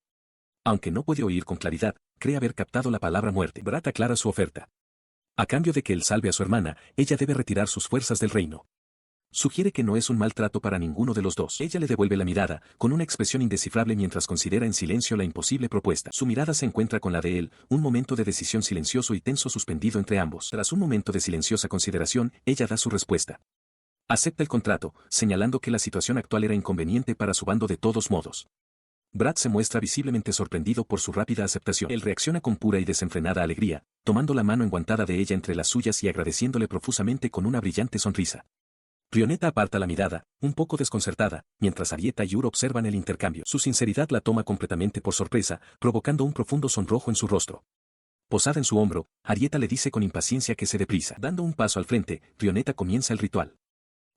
Speaker 1: Aunque no puede oír con claridad, cree haber captado la palabra muerte. Brad aclara su oferta. A cambio de que él salve a su hermana, ella debe retirar sus fuerzas del reino. Sugiere que no es un maltrato para ninguno de los dos. Ella le devuelve la mirada, con una expresión indescifrable mientras considera en silencio la imposible propuesta. Su mirada se encuentra con la de él, un momento de decisión silencioso y tenso suspendido entre ambos. Tras un momento de silenciosa consideración, ella da su respuesta. Acepta el contrato, señalando que la situación actual era inconveniente para su bando de todos modos. Brad se muestra visiblemente sorprendido por su rápida aceptación. Él reacciona con pura y desenfrenada alegría, tomando la mano enguantada de ella entre las suyas y agradeciéndole profusamente con una brillante sonrisa. Rioneta aparta la mirada, un poco desconcertada, mientras Arieta y Ur observan el intercambio. Su sinceridad la toma completamente por sorpresa, provocando un profundo sonrojo en su rostro. Posada en su hombro, Arieta le dice con impaciencia que se deprisa. Dando un paso al frente, Rioneta comienza el ritual.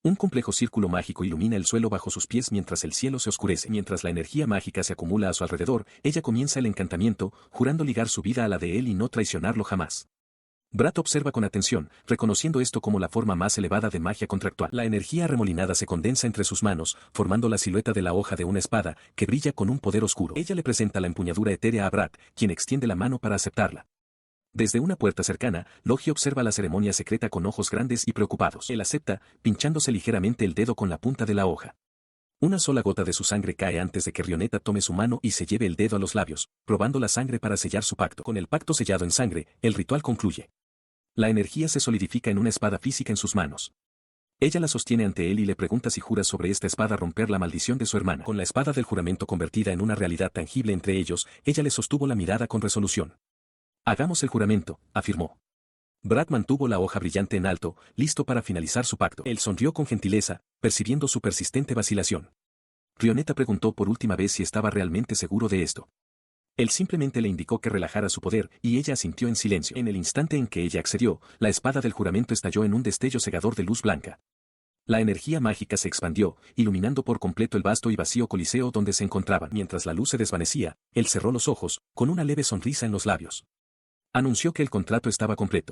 Speaker 1: Un complejo círculo mágico ilumina el suelo bajo sus pies mientras el cielo se oscurece. Mientras la energía mágica se acumula a su alrededor, ella comienza el encantamiento, jurando ligar su vida a la de él y no traicionarlo jamás. Brad observa con atención, reconociendo esto como la forma más elevada de magia contractual. La energía arremolinada se condensa entre sus manos, formando la silueta de la hoja de una espada, que brilla con un poder oscuro. Ella le presenta la empuñadura etérea a Brad, quien extiende la mano para aceptarla. Desde una puerta cercana, Logie observa la ceremonia secreta con ojos grandes y preocupados. Él acepta, pinchándose ligeramente el dedo con la punta de la hoja. Una sola gota de su sangre cae antes de que Rioneta tome su mano y se lleve el dedo a los labios, probando la sangre para sellar su pacto. Con el pacto sellado en sangre, el ritual concluye. La energía se solidifica en una espada física en sus manos. Ella la sostiene ante él y le pregunta si jura sobre esta espada romper la maldición de su hermana. Con la espada del juramento convertida en una realidad tangible entre ellos, ella le sostuvo la mirada con resolución. Hagamos el juramento, afirmó. Brad mantuvo la hoja brillante en alto, listo para finalizar su pacto. Él sonrió con gentileza, percibiendo su persistente vacilación. Rioneta preguntó por última vez si estaba realmente seguro de esto. Él simplemente le indicó que relajara su poder, y ella asintió en silencio. En el instante en que ella accedió, la espada del juramento estalló en un destello cegador de luz blanca. La energía mágica se expandió, iluminando por completo el vasto y vacío coliseo donde se encontraban. Mientras la luz se desvanecía, él cerró los ojos, con una leve sonrisa en los labios. Anunció que el contrato estaba completo.